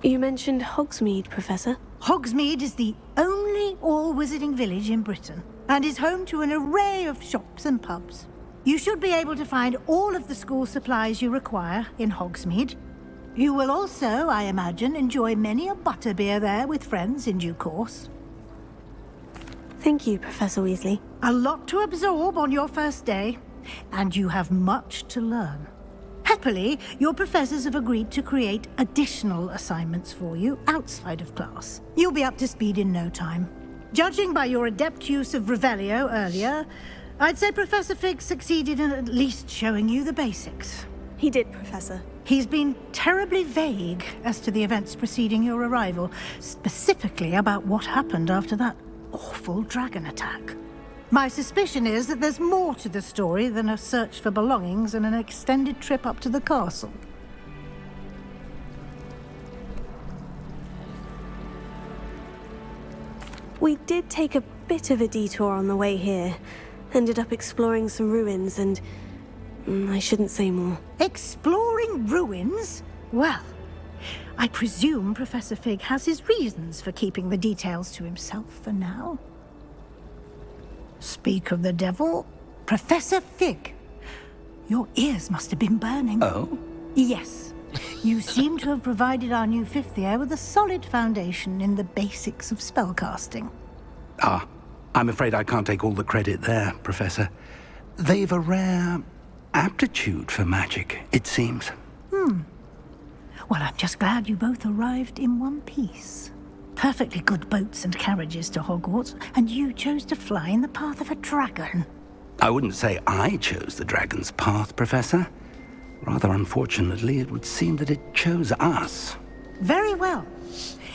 You mentioned Hogsmeade, Professor. Hogsmeade is the only all-wizarding village in Britain and is home to an array of shops and pubs. You should be able to find all of the school supplies you require in Hogsmeade. You will also, I imagine, enjoy many a butterbeer there with friends in due course. Thank you, Professor Weasley. A lot to absorb on your first day, and you have much to learn. Happily, your professors have agreed to create additional assignments for you outside of class. You'll be up to speed in no time. Judging by your adept use of Revelio earlier, I'd say Professor Fig succeeded in at least showing you the basics. He did, Professor. He's been terribly vague as to the events preceding your arrival, specifically about what happened after that awful dragon attack. My suspicion is that there's more to the story than a search for belongings and an extended trip up to the castle. We did take a bit of a detour on the way here. Ended up exploring some ruins and... I shouldn't say more. Exploring ruins? Well, I presume Professor Fig has his reasons for keeping the details to himself for now. Speak of the devil, Professor Fig. Your ears must have been burning. Oh? Yes. You seem to have provided our new fifth year with a solid foundation in the basics of spellcasting. Ah, I'm afraid I can't take all the credit there, Professor. They've a rare aptitude for magic, it seems. Well, I'm just glad you both arrived in one piece. Perfectly good boats and carriages to Hogwarts, and you chose to fly in the path of a dragon. I wouldn't say I chose the dragon's path, Professor. Rather unfortunately, it would seem that it chose us. Very well.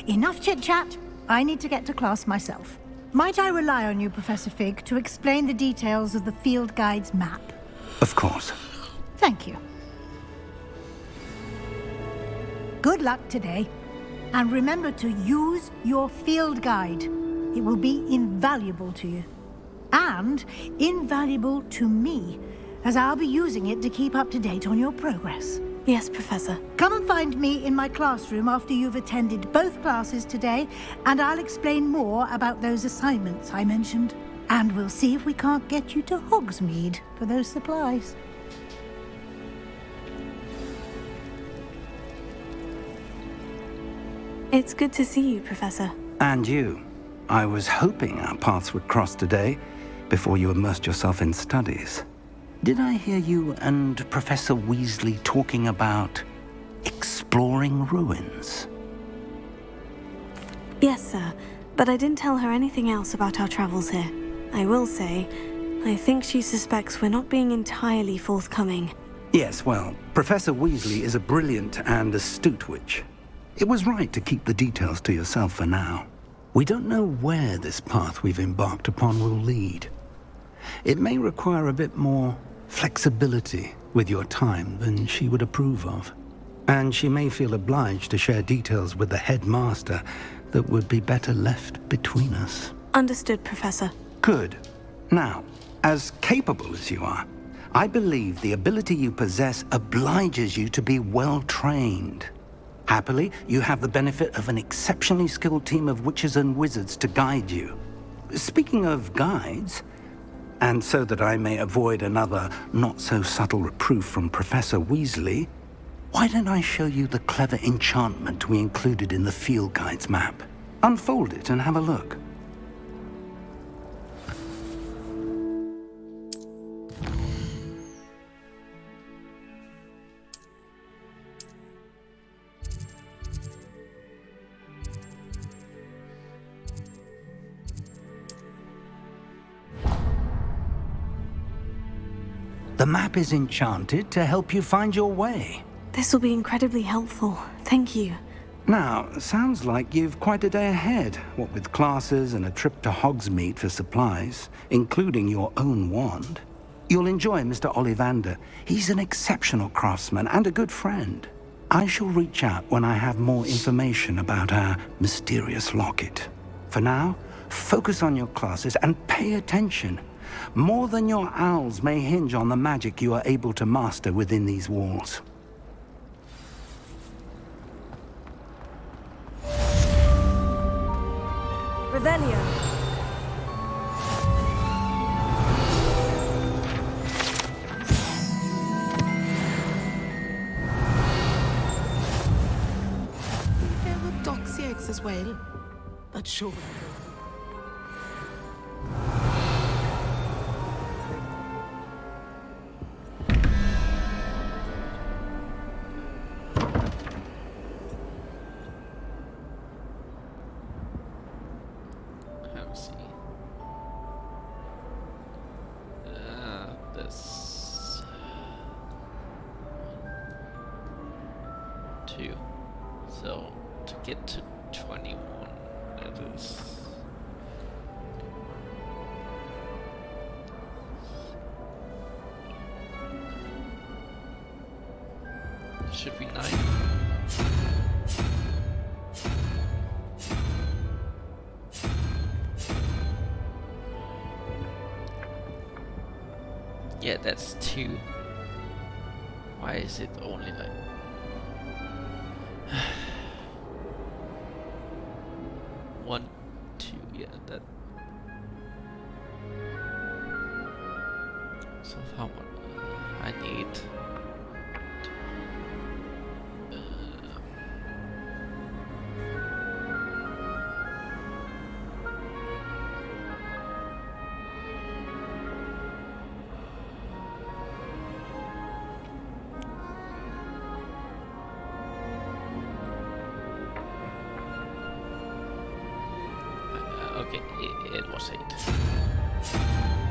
Enough chit-chat. I need to get to class myself. Might I rely on you, Professor Fig, to explain the details of the field guide's map? Of course. Thank you. Good luck today. And remember to use your field guide. It will be invaluable to you. And invaluable to me, as I'll be using it to keep up to date on your progress. Yes, Professor. Come and find me in my classroom after you've attended both classes today, and I'll explain more about those assignments I mentioned. And we'll see if we can't get you to Hogsmeade for those supplies. It's good to see you, Professor. And you. I was hoping our paths would cross today, before you immersed yourself in studies. Did I hear you and Professor Weasley talking about exploring ruins? Yes, sir. But I didn't tell her anything else about our travels here. I will say, I think she suspects we're not being entirely forthcoming. Yes, well, Professor Weasley is a brilliant and astute witch. It was right to keep the details to yourself for now. We don't know where this path we've embarked upon will lead. It may require a bit more flexibility with your time than she would approve of. And she may feel obliged to share details with the headmaster that would be better left between us. Understood, Professor. Good. Now, as capable as you are, I believe the ability you possess obliges you to be well trained. Happily, you have the benefit of an exceptionally skilled team of witches and wizards to guide you. Speaking of guides, and so that I may avoid another not-so-subtle reproof from Professor Weasley, why don't I show you the clever enchantment we included in the field guide's map? Unfold it and have a look. The map is enchanted to help you find your way. This will be incredibly helpful. Thank you. Now, sounds like you've quite a day ahead, what with classes and a trip to Hogsmeade for supplies, including your own wand. You'll enjoy Mr. Ollivander. He's an exceptional craftsman and a good friend. I shall reach out when I have more information about our mysterious locket. For now, focus on your classes and pay attention. More than your owls may hinge on the magic you are able to master within these walls. Revelio. There were doxy eggs as well, but sure. This 2. So to get to 21, that is should be 9. Yeah, that's 2. Why is it only like... 1, 2, yeah, that. So how much I need? Okay, it was 8.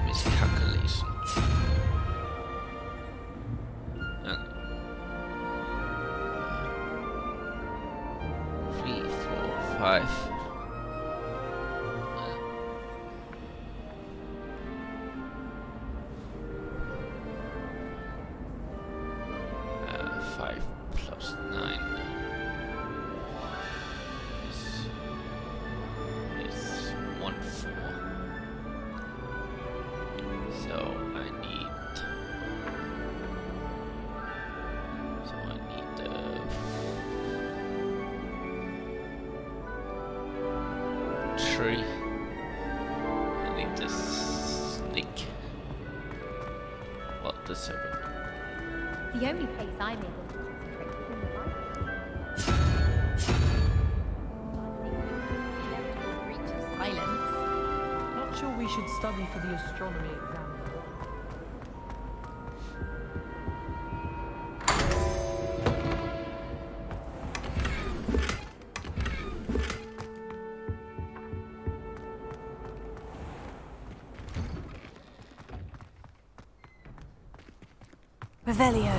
Miscalculation. And 3, 4, 5. 5 plus 9. Is 1, 4. So I need 3. I need the sneak. Well, the 7. The only place I'm able to concentrate is in the silence. Not sure we should study for the astronomy exam. Revelio.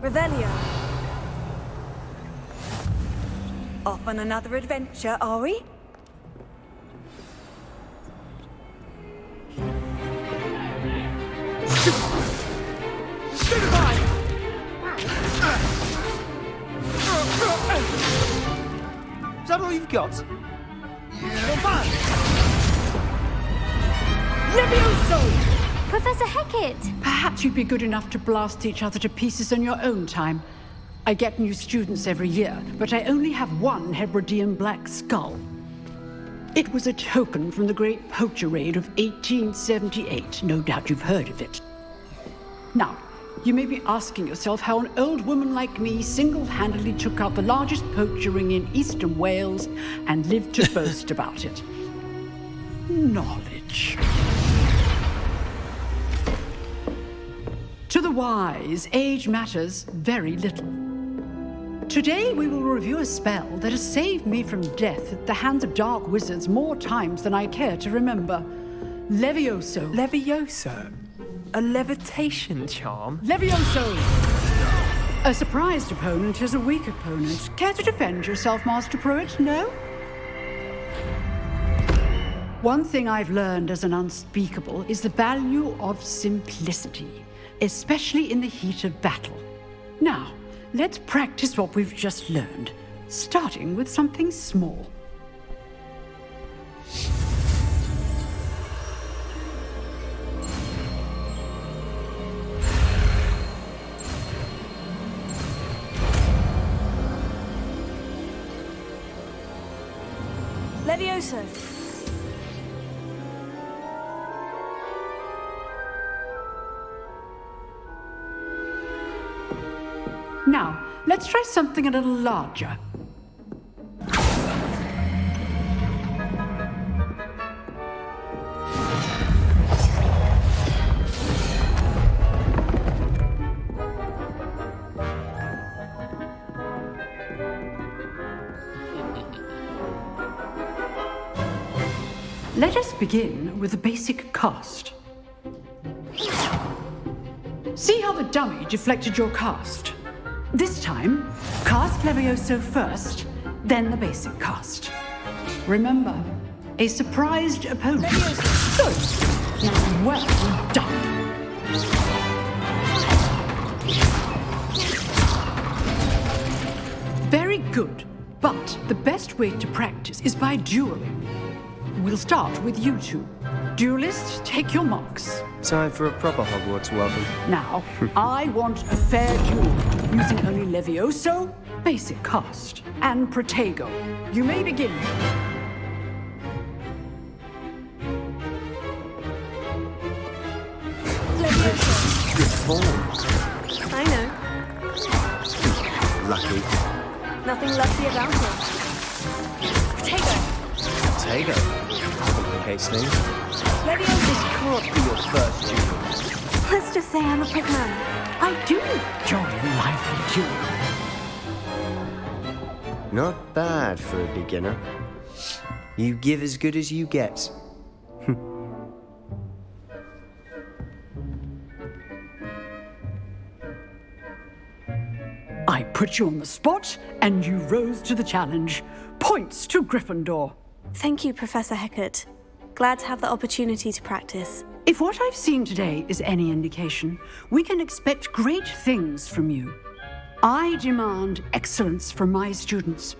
Revelio. Off on another adventure, are we? Is that all you've got? Levioso! Professor Hecat! Perhaps you'd be good enough to blast each other to pieces in your own time. I get new students every year, but I only have one Hebridean black skull. It was a token from the Great Poacher Raid of 1878. No doubt you've heard of it. Now, you may be asking yourself how an old woman like me single-handedly took out the largest poacher ring in eastern Wales and lived to boast about it. Knowledge. To the wise, age matters very little. Today we will review a spell that has saved me from death at the hands of dark wizards more times than I care to remember. Levioso. Levioso? A levitation charm? Levioso! A surprised opponent is a weak opponent. Care to defend yourself, Master Pruitt? No? One thing I've learned as an unspeakable is the value of simplicity, especially in the heat of battle. Now, let's practice what we've just learned, starting with something small. Levioso! Now, let's try something a little larger. Let us begin with the basic cast. See how the dummy deflected your cast? This time, cast Levioso first, then the basic cast. Remember, a surprised opponent. Good. Now, well done. Very good. But the best way to practice is by dueling. We'll start with you two. Duelists, take your marks. Time for a proper Hogwarts welcome. Now, I want a fair duel, using only Levioso, basic cast, and Protego. You may begin. Levioso. Good form. I know. Lucky. Nothing lucky about it. Potato. Complicates things. Levioso. This can't be your first duel. Let's just say I'm a quick man. I do enjoy a lively duel. Not bad for a beginner. You give as good as you get. I put you on the spot, and you rose to the challenge. Points to Gryffindor. Thank you, Professor Hecat. Glad to have the opportunity to practice. If what I've seen today is any indication, we can expect great things from you. I demand excellence from my students.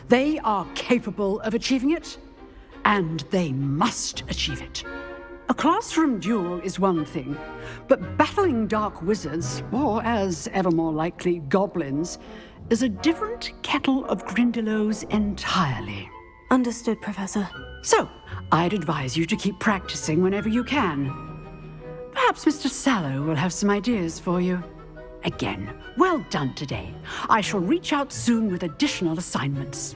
They are capable of achieving it, and they must achieve it. A classroom duel is one thing, but battling dark wizards, or as ever more likely, goblins, is a different kettle of Grindylows entirely. Understood, Professor. So, I'd advise you to keep practicing whenever you can. Perhaps Mr. Sallow will have some ideas for you. Again, well done today. I shall reach out soon with additional assignments.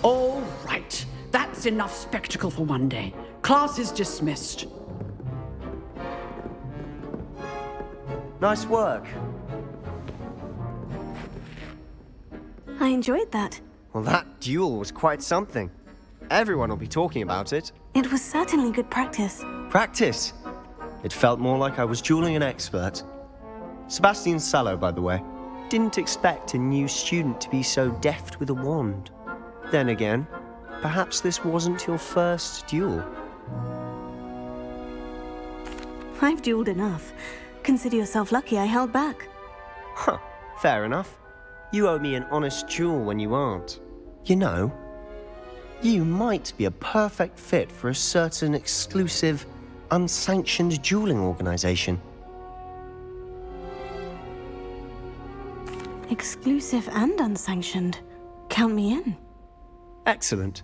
All right. That's enough spectacle for one day. Class is dismissed. Nice work. I enjoyed that. Well, that duel was quite something. Everyone will be talking about it. It was certainly good practice. Practice? It felt more like I was dueling an expert. Sebastian Sallow, by the way. Didn't expect a new student to be so deft with a wand. Then again, perhaps this wasn't your first duel. I've dueled enough. Consider yourself lucky I held back. Huh, fair enough. You owe me an honest duel when you aren't. You know, you might be a perfect fit for a certain exclusive, unsanctioned dueling organization. Exclusive and unsanctioned. Count me in. Excellent.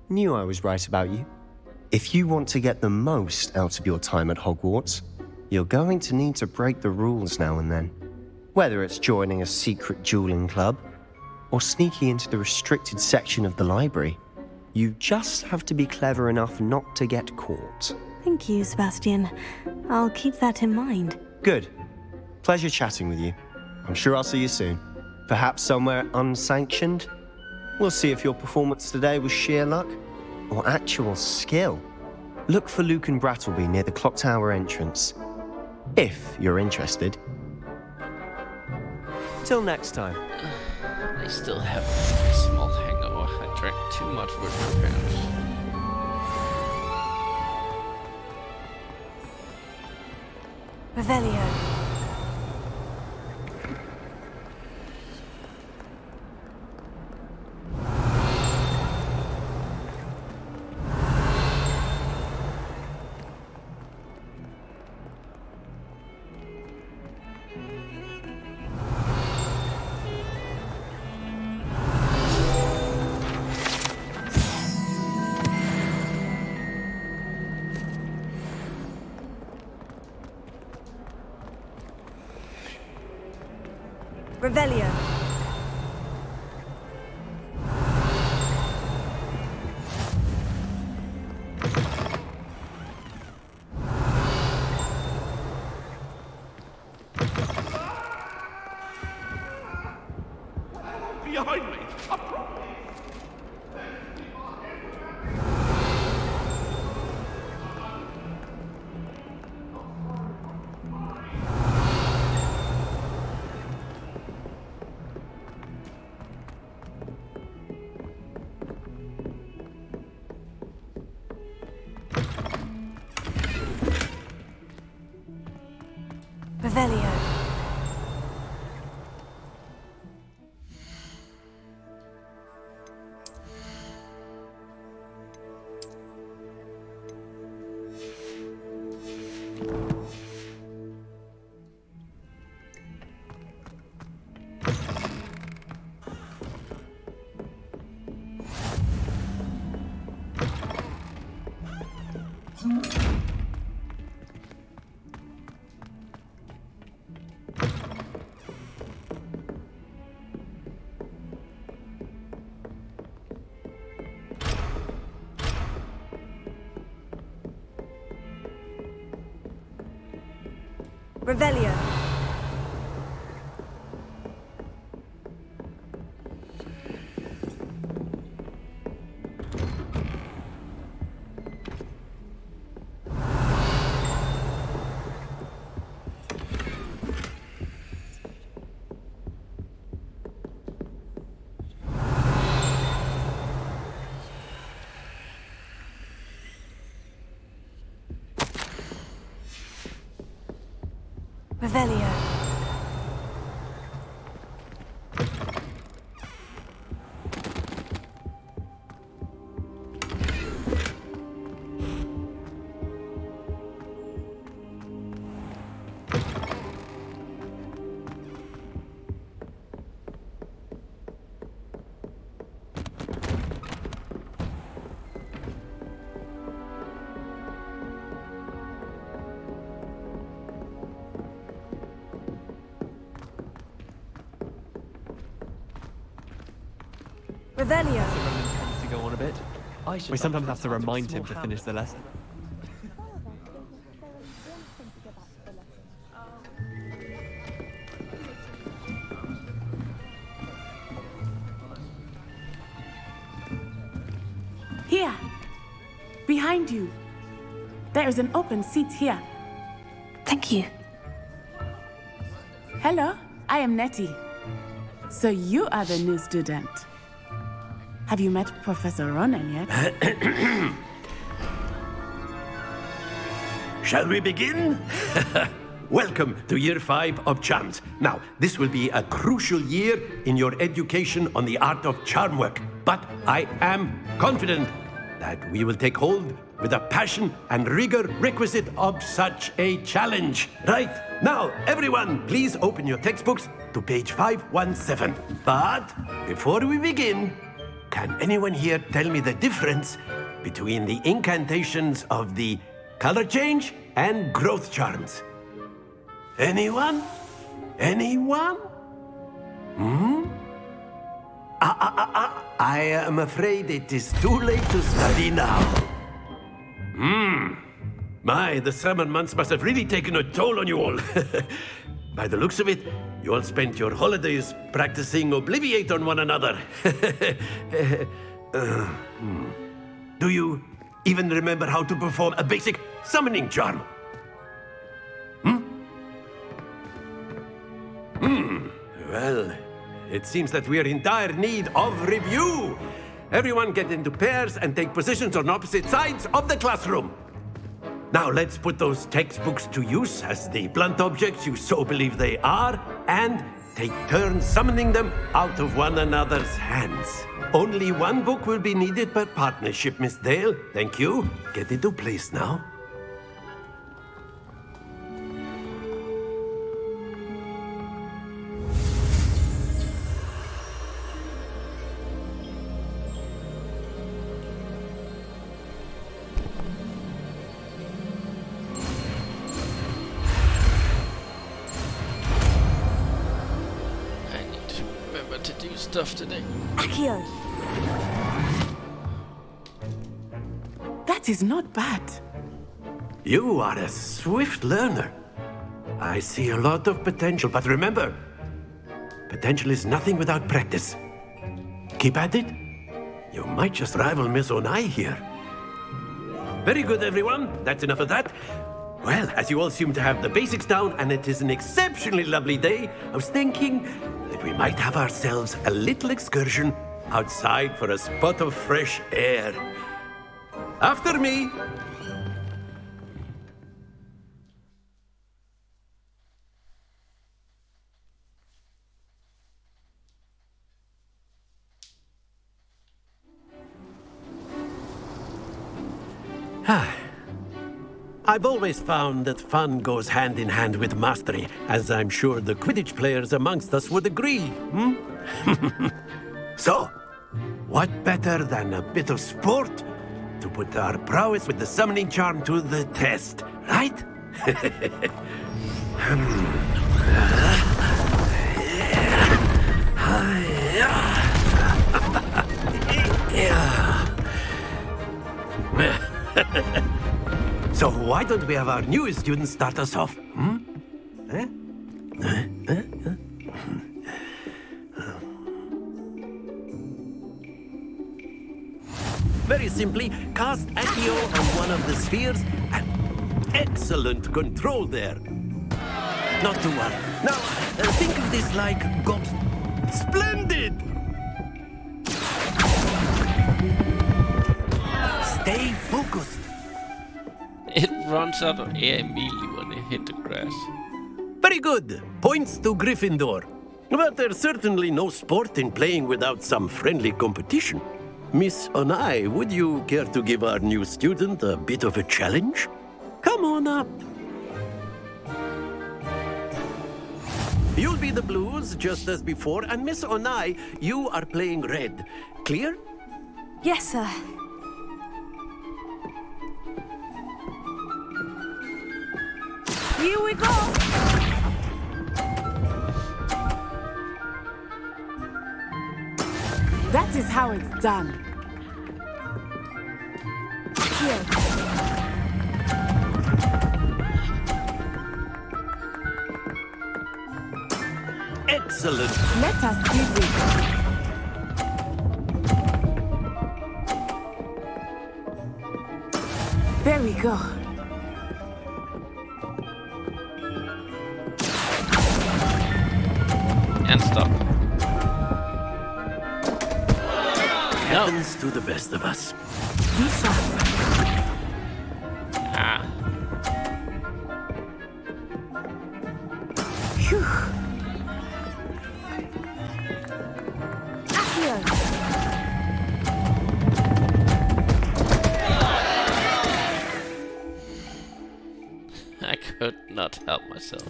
Knew I was right about you. If you want to get the most out of your time at Hogwarts, you're going to need to break the rules now and then. Whether it's joining a secret dueling club, or sneaking into the restricted section of the library, you just have to be clever enough not to get caught. Thank you, Sebastian. I'll keep that in mind. Good. Pleasure chatting with you. I'm sure I'll see you soon. Perhaps somewhere unsanctioned? We'll see if your performance today was sheer luck or actual skill. Look for Luke and Brattleby near the clock tower entrance, if you're interested. Till next time. I still have a small hangover. I drank too much with my parents. Revelio. Revelio. Behind me! Revelio. Revelio. Revelio. Revelio. Tends to go on a bit. We sometimes have to remind him to finish the lesson. Here. Behind you. There is an open seat here. Thank you. Hello, I am Nettie. So you are the new student. Have you met Professor Ronan yet? Shall we begin? Welcome to Year 5 of Charms. Now, this will be a crucial year in your education on the art of charm work. But I am confident that we will take hold with the passion and rigor requisite of such a challenge. Right, now, everyone, please open your textbooks to page 517. But before we begin, can anyone here tell me the difference between the incantations of the color change and growth charms? Anyone? Anyone? I am afraid it is too late to study now. My, the summer months must have really taken a toll on you all. By the looks of it, you all spent your holidays practicing Obliviate on one another. Do you even remember how to perform a basic summoning charm? Well, it seems that we are in dire need of review. Everyone get into pairs and take positions on opposite sides of the classroom. Now let's put those textbooks to use as the blunt objects you so believe they are, and take turns summoning them out of one another's hands. Only one book will be needed per partnership, Miss Dale. Thank you. Get into place now. do stuff today. Accio! That is not bad. You are a swift learner. I see a lot of potential, but remember, potential is nothing without practice. Keep at it. You might just rival Miss Onai here. Very good, everyone. That's enough of that. Well, as you all seem to have the basics down, and it is an exceptionally lovely day, I was thinking that we might have ourselves a little excursion outside for a spot of fresh air. After me. I've always found that fun goes hand in hand with mastery, as I'm sure the Quidditch players amongst us would agree. So, what better than a bit of sport to put our prowess with the summoning charm to the test, right? So why don't we have our newest student start us off? Very simply, cast Accio on one of the spheres and excellent control there. Not to worry. Now, think of this like God. Splendid! Stay focused. It runs out of air immediately when it hit the grass. Very good. Points to Gryffindor. But there's certainly no sport in playing without some friendly competition. Miss Onai, would you care to give our new student a bit of a challenge? Come on up. You'll be the blues, just as before, and Miss Onai, you are playing red. Clear? Yes, sir. Here we go! That is how it's done. Here. Excellent. Let us see this. There we go. And stop. Happens to the best of us. Ah. Phew. I could not help myself.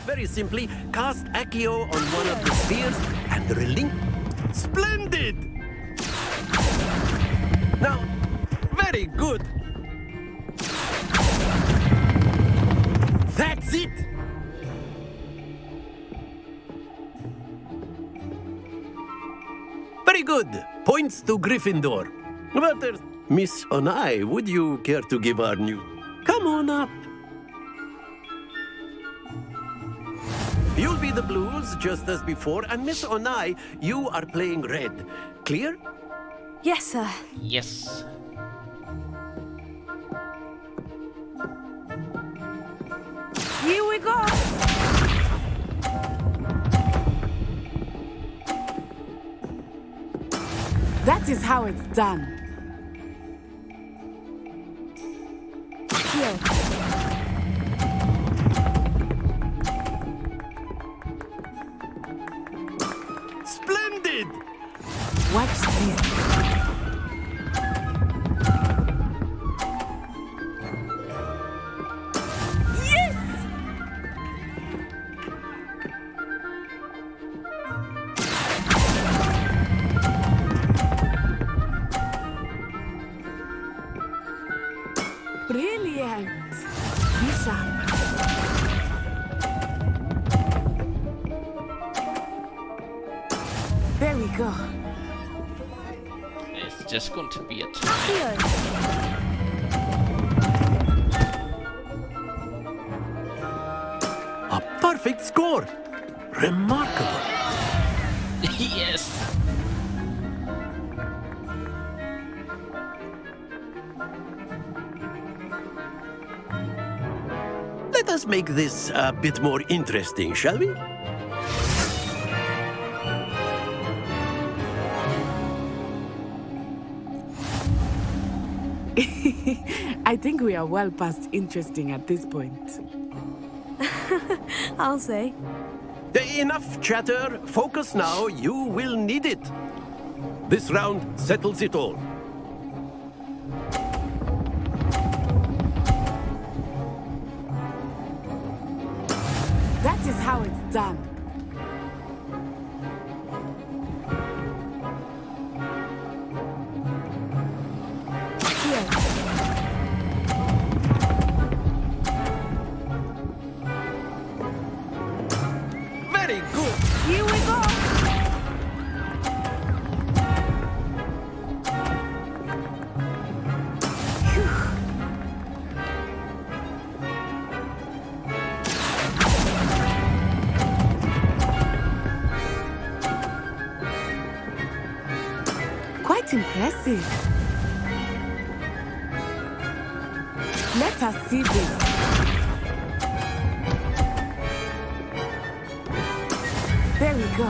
Very simply, cast Accio on one of the spheres and relinquish. Splendid! Now, very good. That's it! Very good. Points to Gryffindor. But there's Miss Onai, would you care to give our new... Come on up. You'll be the blues, just as before, and Miss Onai, you are playing red. Clear? Yes, sir. Yes. Here we go! That is how it's done. Here. Splendid! Watch this. Yes! brilliant! Lisa. There we go. It's just going to be a time. A perfect score! Remarkable! Yes! Let us make this a bit more interesting, shall we? I think we are well past interesting at this point. I'll say. Enough chatter. Focus now. You will need it. This round settles it all. That is how it's done. Very good. Here we go. Quite impressive. Let us see this. There we go.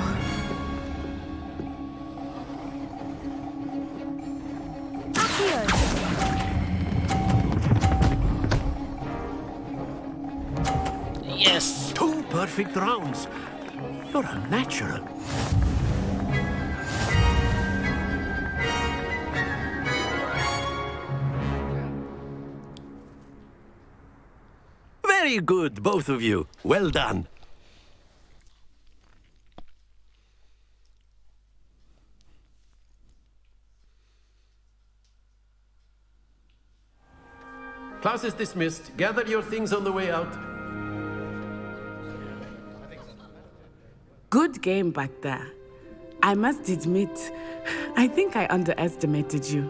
Yes! 2 perfect rounds. You're a natural. Very good, both of you. Well done. Class is dismissed. Gather your things on the way out. Good game back there. I must admit, I think I underestimated you.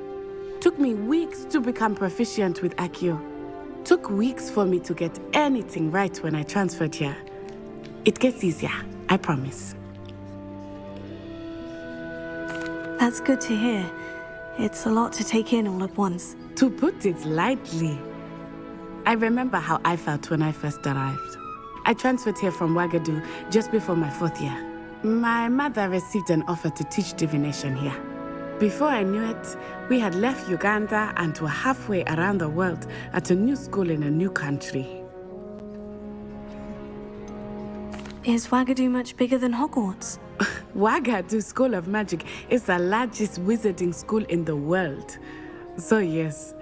Took me weeks to become proficient with Accio. Took weeks for me to get anything right when I transferred here. It gets easier, I promise. That's good to hear. It's a lot to take in all at once. To put it lightly, I remember how I felt when I first arrived. I transferred here from Wagadu just before my 4th year. My mother received an offer to teach divination here. Before I knew it, we had left Uganda and were halfway around the world at a new school in a new country. Is Wagadu much bigger than Hogwarts? Wagadu School of Magic is the largest wizarding school in the world. So yes,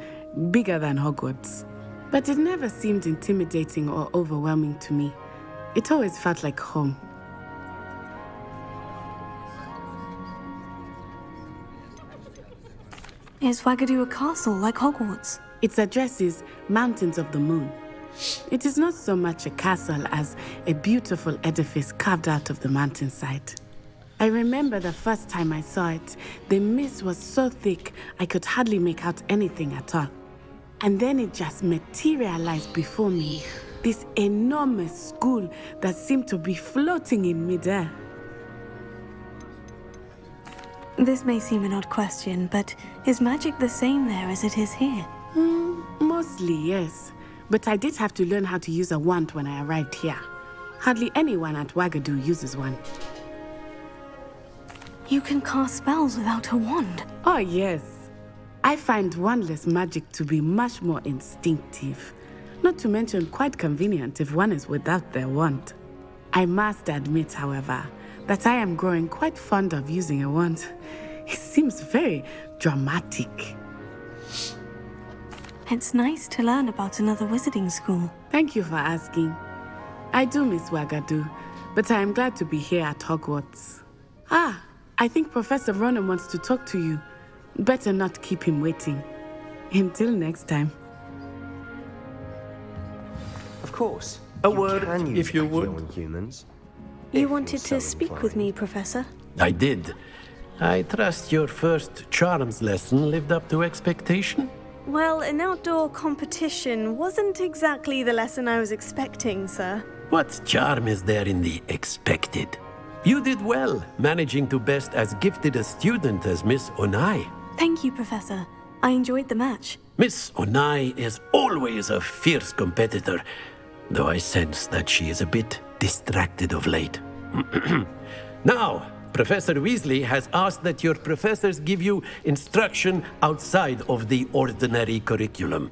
bigger than Hogwarts. But it never seemed intimidating or overwhelming to me. It always felt like home. Is Wagadu a castle like Hogwarts? Its address is Mountains of the Moon. It is not so much a castle as a beautiful edifice carved out of the mountainside. I remember the first time I saw it, the mist was so thick I could hardly make out anything at all. And then it just materialized before me, this enormous school that seemed to be floating in midair. This may seem an odd question, but is magic the same there as it is here? Mostly, yes. But I did have to learn how to use a wand when I arrived here. Hardly anyone at Wagadu uses one. You can cast spells without a wand? Oh, yes. I find wandless magic to be much more instinctive. Not to mention quite convenient if one is without their wand. I must admit, however, that I am growing quite fond of using a wand. It seems very dramatic. It's nice to learn about another wizarding school. Thank you for asking. I do miss Wagadu, but I am glad to be here at Hogwarts. Ah, I think Professor Ronan wants to talk to you. Better not keep him waiting. Until next time. course. A word, if you would. On humans. You wanted to speak with me, Professor? I did. I trust your first charms lesson lived up to expectation? Well, an outdoor competition wasn't exactly the lesson I was expecting, sir. What charm is there in the expected? You did well, managing to best as gifted a student as Miss Onai. Thank you, Professor. I enjoyed the match. Miss Onai is always a fierce competitor, though I sense that she is a bit distracted of late. Now, Professor Weasley has asked that your professors give you instruction outside of the ordinary curriculum.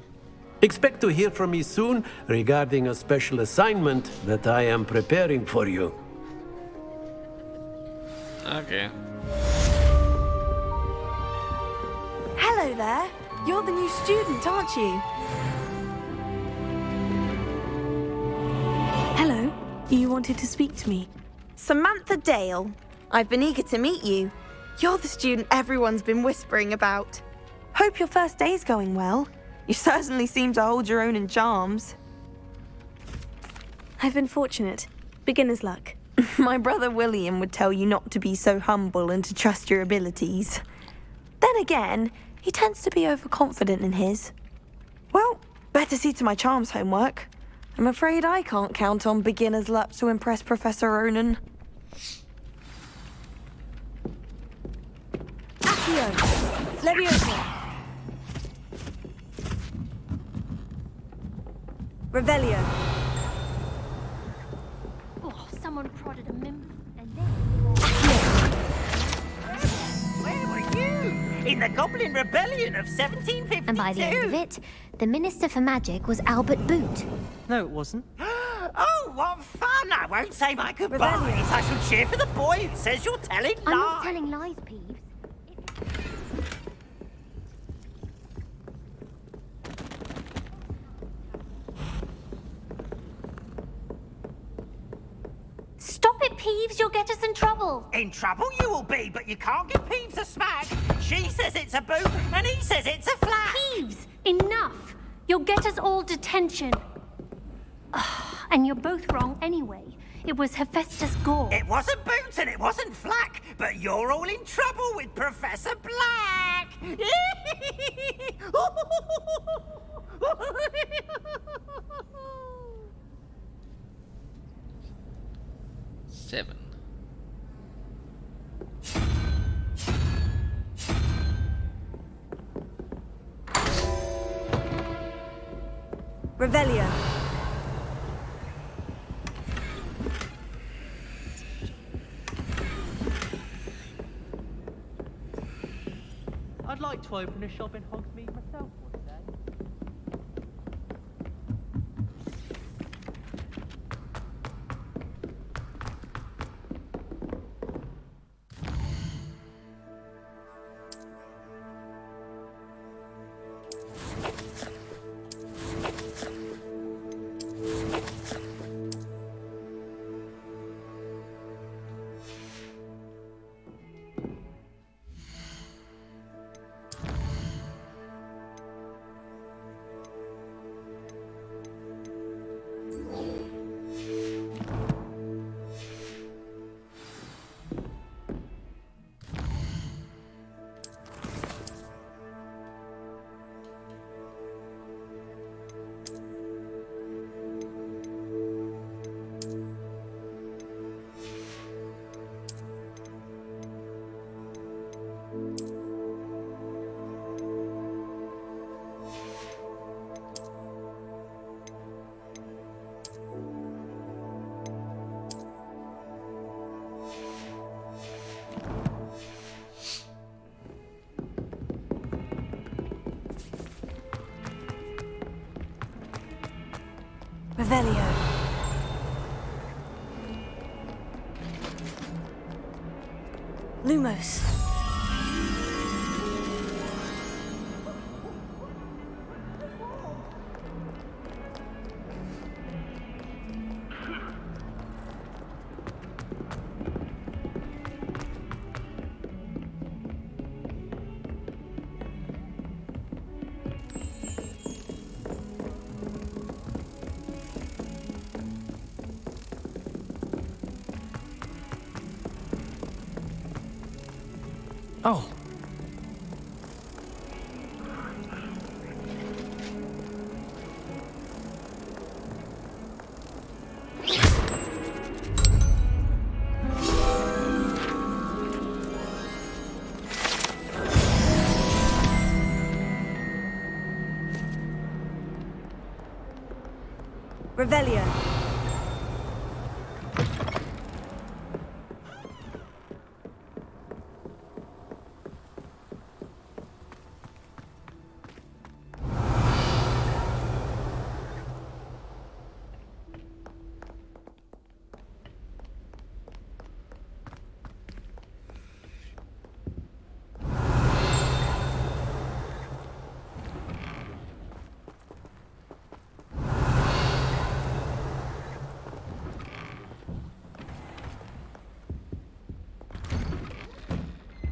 Expect to hear from me soon regarding a special assignment that I am preparing for you. Okay. Hello there. You're the new student, aren't you? Hello. You wanted to speak to me. Samantha Dale. I've been eager to meet you. You're the student everyone's been whispering about. Hope your first day's going well. You certainly seem to hold your own in charms. I've been fortunate. Beginner's luck. My brother William would tell you not to be so humble and to trust your abilities. Then again, he tends to be overconfident in his. Well, better see to my charms homework. I'm afraid I can't count on beginner's luck to impress Professor Ronan. Accio! Leviosa! Revelio! Oh, someone prodded a mim and then... Where were you? In the Goblin Rebellion of 1752? And by the end of it, the Minister for Magic was Albert Boot. No, it wasn't. Oh, what fun! I won't say my goodbyes. I shall cheer for the boy who says you're telling lies. I'm not telling lies, Peeves. Stop it, Peeves! You'll get us in trouble! In trouble you will be, but you can't give Peeves a smack. She says it's a boot, and he says it's a flat. Peeves! Enough! You'll get us all detention. And you're both wrong anyway. It was Hephaestus Gore. It wasn't Boot and it wasn't Flack, but you're all in trouble with Professor Black. 7. Revelio. I'd like to open a shop in Hogsmeade myself one day. Revelio. Lumos. Oh. Revelio.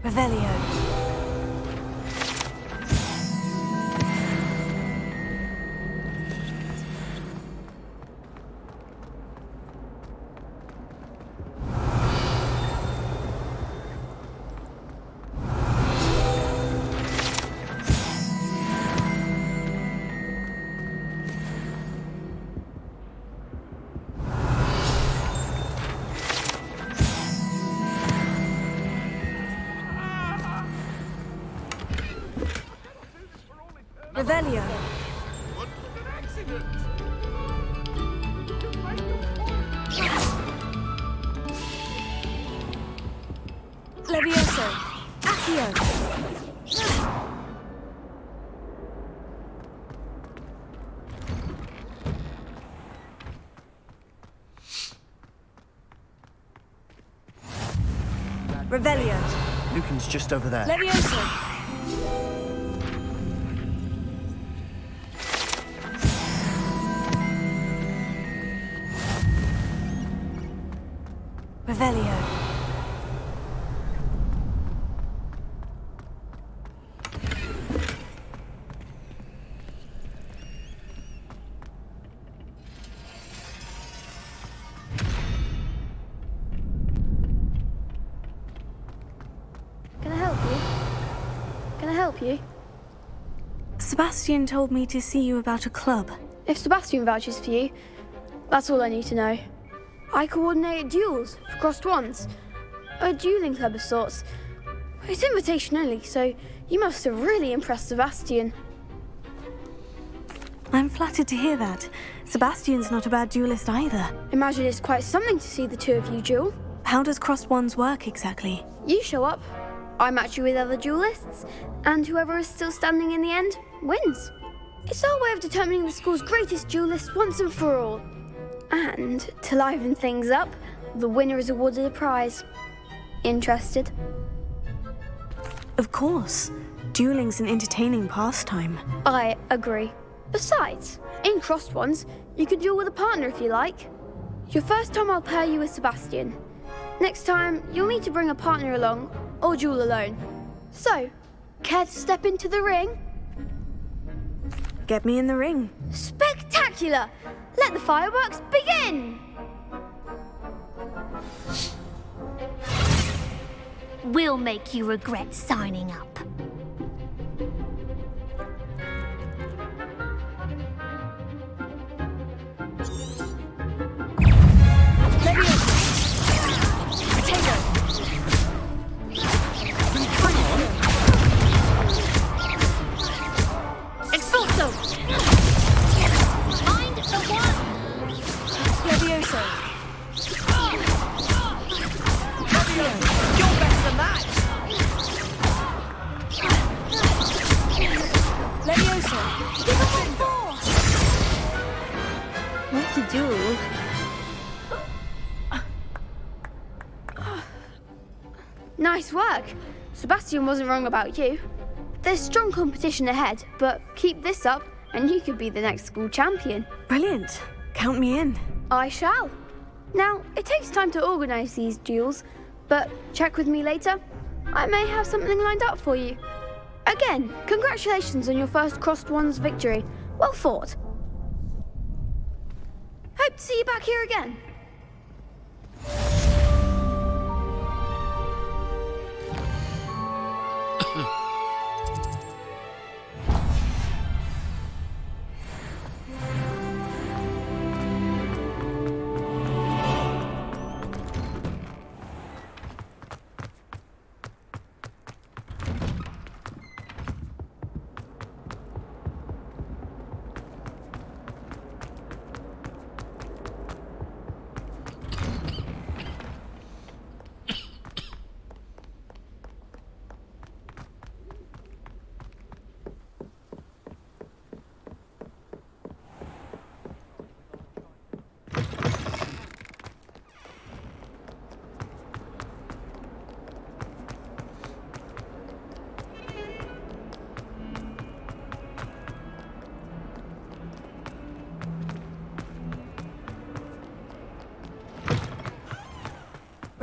Revelio. Revelio. Levioso. Accio. Revelio. Lucan's just over there. Levioso. Revelio. Can I help you? Can I help you? Sebastian told me to see you about a club. If Sebastian vouches for you, that's all I need to know. I coordinate duels for crossed wands. A dueling club of sorts. It's invitation only, so you must have really impressed Sebastian. I'm flattered to hear that. Sebastian's not a bad duelist either. Imagine it's quite something to see the two of you duel. How does crossed wands work exactly? You show up, I match you with other duelists, and whoever is still standing in the end wins. It's our way of determining the school's greatest duelist once and for all. And to liven things up, the winner is awarded a prize. Interested? Of course. Dueling's an entertaining pastime. I agree. Besides, in crossed ones, you can duel with a partner if you like. Your first time I'll pair you with Sebastian. Next time, you'll need to bring a partner along, or duel alone. So, care to step into the ring? Get me in the ring. Spectacular! Let the fireworks begin! We'll make you regret signing up. Expulso! Find the one! Levioso. You're better than that! Levioso. Give us a four! What to do? Nice work. Sebastian wasn't wrong about you. There's strong competition ahead, but keep this up and you could be the next school champion. Brilliant. Count me in. I shall. Now, it takes time to organise these duels, but check with me later. I may have something lined up for you. Again, congratulations on your first crossed wands victory. Well fought. Hope to see you back here again.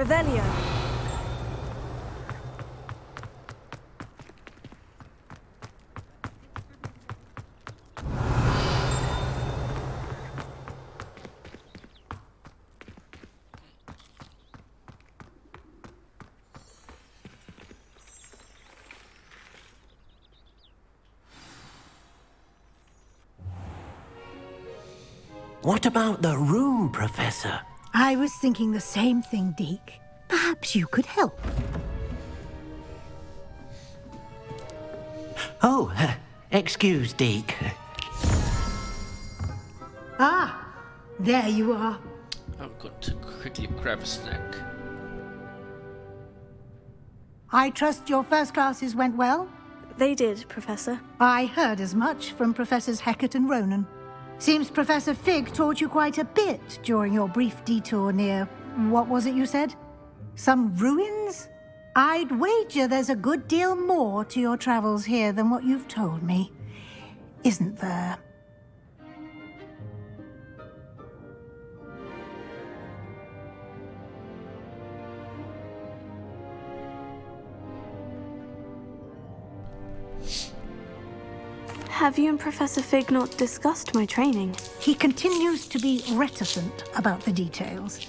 Revelio. What about the room, Professor? I was thinking the same thing, Deke. Perhaps you could help. Oh, excuse, Deke. Ah, there you are. I'm going to quickly grab a snack. I trust your first classes went well? They did, Professor. I heard as much from Professors Hecat and Ronan. Seems Professor Fig taught you quite a bit during your brief detour near... what was it you said? Some ruins? I'd wager there's a good deal more to your travels here than what you've told me. Isn't there? Have you and Professor Fig not discussed my training? He continues to be reticent about the details,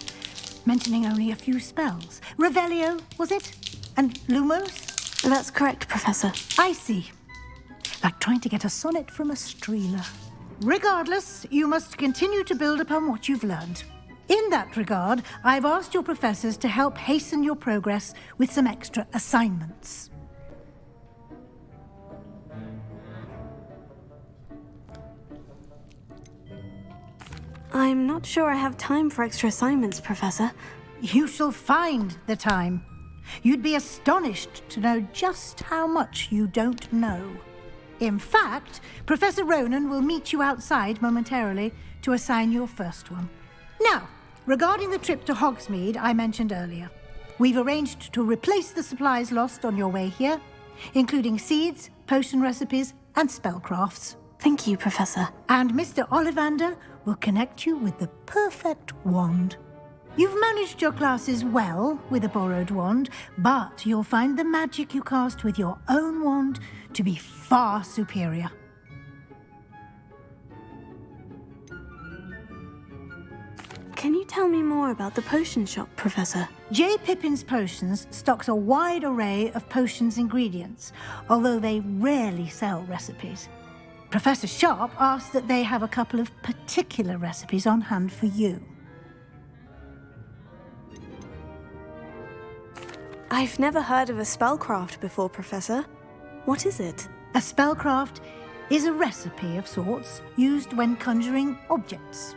mentioning only a few spells. Revelio, was it? And Lumos? That's correct, Professor. I see. Like trying to get a sonnet from a streeler. Regardless, you must continue to build upon what you've learned. In that regard, I've asked your professors to help hasten your progress with some extra assignments. I'm not sure I have time for extra assignments, Professor. You shall find the time. You'd be astonished to know just how much you don't know. In fact, Professor Ronan will meet you outside momentarily to assign your first one. Now, regarding the trip to Hogsmeade I mentioned earlier, we've arranged to replace the supplies lost on your way here, including seeds, potion recipes, and spellcrafts. Thank you, Professor. And Mr. Ollivander will connect you with the perfect wand. You've managed your classes well with a borrowed wand, but you'll find the magic you cast with your own wand to be far superior. Can you tell me more about the potion shop, Professor? J. Pippin's Potions stocks a wide array of potions ingredients, although they rarely sell recipes. Professor Sharp asked that they have a couple of particular recipes on hand for you. I've never heard of a spellcraft before, Professor. What is it? A spellcraft is a recipe of sorts used when conjuring objects.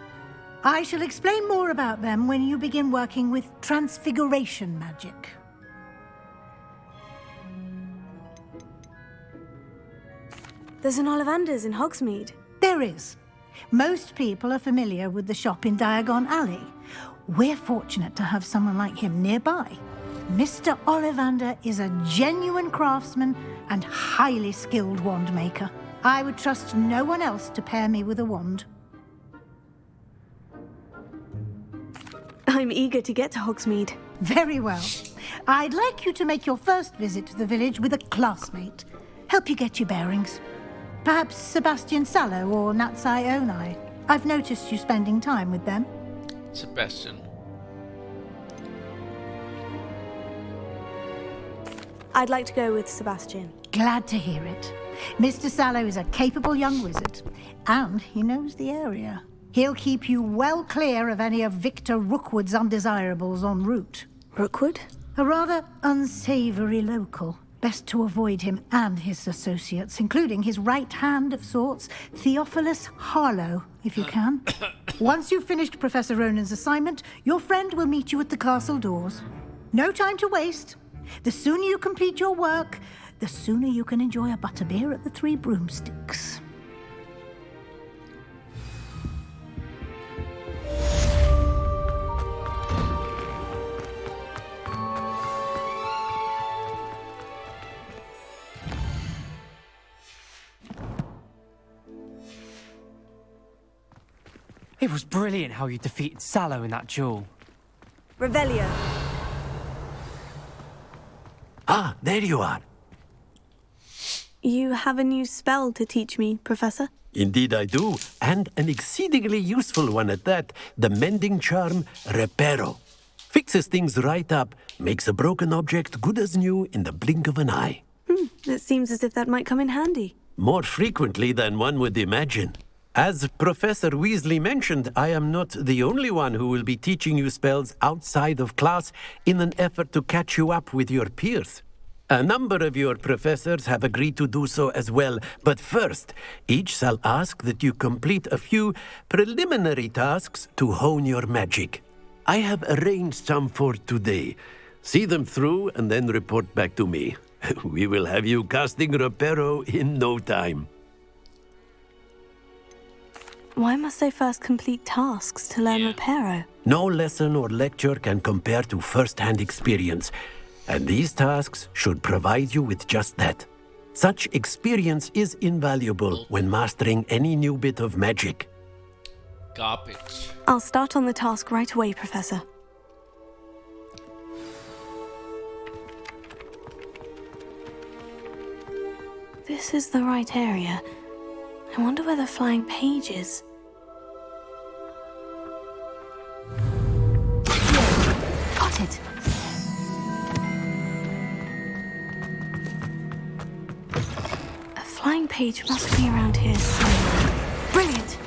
I shall explain more about them when you begin working with transfiguration magic. There's an Ollivander's in Hogsmeade. There is. Most people are familiar with the shop in Diagon Alley. We're fortunate to have someone like him nearby. Mr. Ollivander is a genuine craftsman and highly skilled wand maker. I would trust no one else to pair me with a wand. I'm eager to get to Hogsmeade. Very well. I'd like you to make your first visit to the village with a classmate. Help you get your bearings. Perhaps Sebastian Sallow or Natsai Onai. I've noticed you spending time with them. Sebastian. I'd like to go with Sebastian. Glad to hear it. Mr. Sallow is a capable young wizard, and he knows the area. He'll keep you well clear of any of Victor Rookwood's undesirables en route. Rookwood? A rather unsavory local. Best to avoid him and his associates, including his right hand of sorts, Theophilus Harlow, if you can. Once you've finished Professor Ronan's assignment, your friend will meet you at the castle doors. No time to waste. The sooner you complete your work, the sooner you can enjoy a butterbeer at the Three Broomsticks. It was brilliant how you defeated Sallow in that duel. Revelio. Ah, there you are. You have a new spell to teach me, Professor? Indeed I do, and an exceedingly useful one at that. The mending charm, Reparo. Fixes things right up, makes a broken object good as new in the blink of an eye. It seems as if that might come in handy. More frequently than one would imagine. As Professor Weasley mentioned, I am not the only one who will be teaching you spells outside of class in an effort to catch you up with your peers. A number of your professors have agreed to do so as well, but first, each shall ask that you complete a few preliminary tasks to hone your magic. I have arranged some for today. See them through and then report back to me. We will have you casting Reparo in no time. Why must I first complete tasks to learn Reparo? No lesson or lecture can compare to first-hand experience, and these tasks should provide you with just that. Such experience is invaluable when mastering any new bit of magic. Garbage. I'll start on the task right away, Professor. This is the right area. I wonder where the flying page is. Got it. A flying page must be around here somewhere. Brilliant!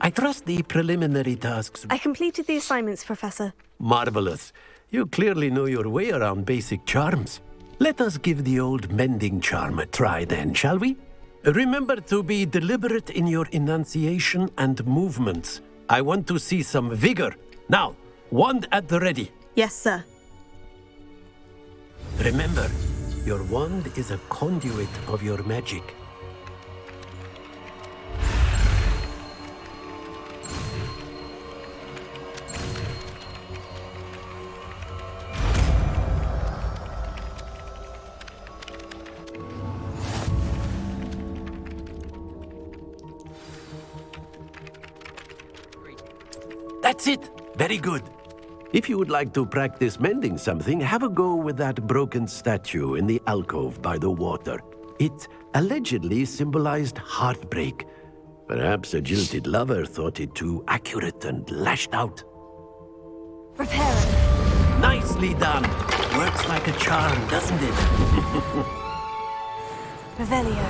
I trust the preliminary tasks. I completed the assignments, Professor. Marvelous. You clearly know your way around basic charms. Let us give the old mending charm a try then, shall we? Remember to be deliberate in your enunciation and movements. I want to see some vigor. Now, wand at the ready. Yes, sir. Remember, your wand is a conduit of your magic. That's it! Very good. If you would like to practice mending something, have a go with that broken statue in the alcove by the water. It allegedly symbolized heartbreak. Perhaps a jilted lover thought it too accurate and lashed out. Reparo. Nicely done. Works like a charm, doesn't it? Revelio.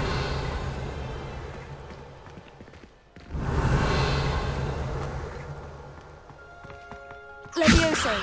Levioso.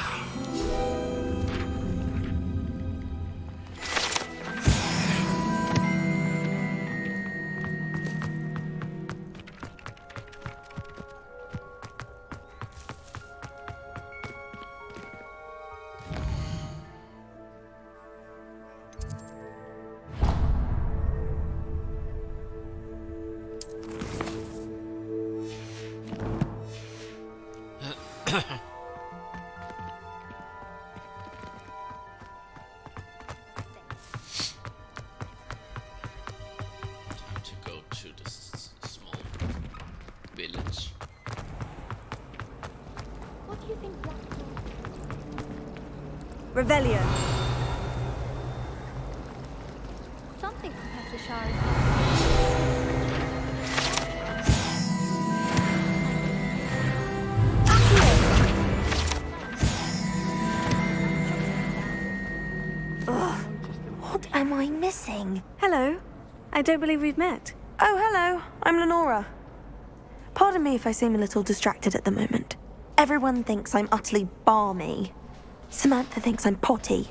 Village. What do you think? Revelio. Something, Professor Shari. Ugh, what am I missing? Hello. I don't believe we've met. Oh, hello. I'm Lenora. Pardon me if I seem a little distracted at the moment. Everyone thinks I'm utterly balmy. Samantha thinks I'm potty.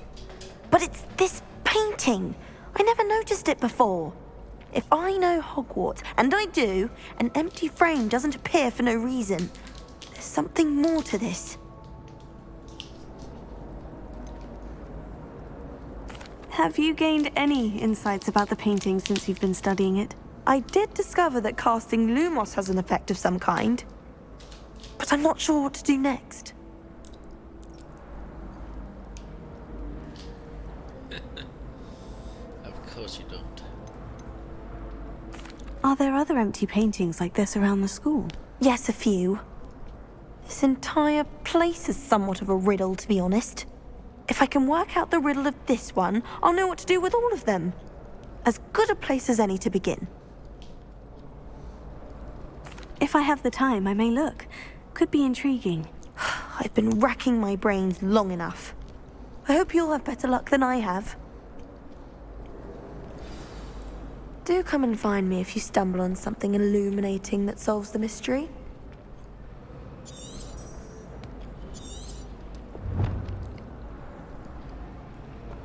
But it's this painting. I never noticed it before. If I know Hogwarts, and I do, an empty frame doesn't appear for no reason. There's something more to this. Have you gained any insights about the painting since you've been studying it? I did discover that casting Lumos has an effect of some kind, but I'm not sure what to do next. Of course you don't. Are there other empty paintings like this around the school? Yes, a few. This entire place is somewhat of a riddle, to be honest. If I can work out the riddle of this one, I'll know what to do with all of them. As good a place as any to begin. If I have the time, I may look. Could be intriguing. I've been racking my brains long enough. I hope you'll have better luck than I have. Do come and find me if you stumble on something illuminating that solves the mystery.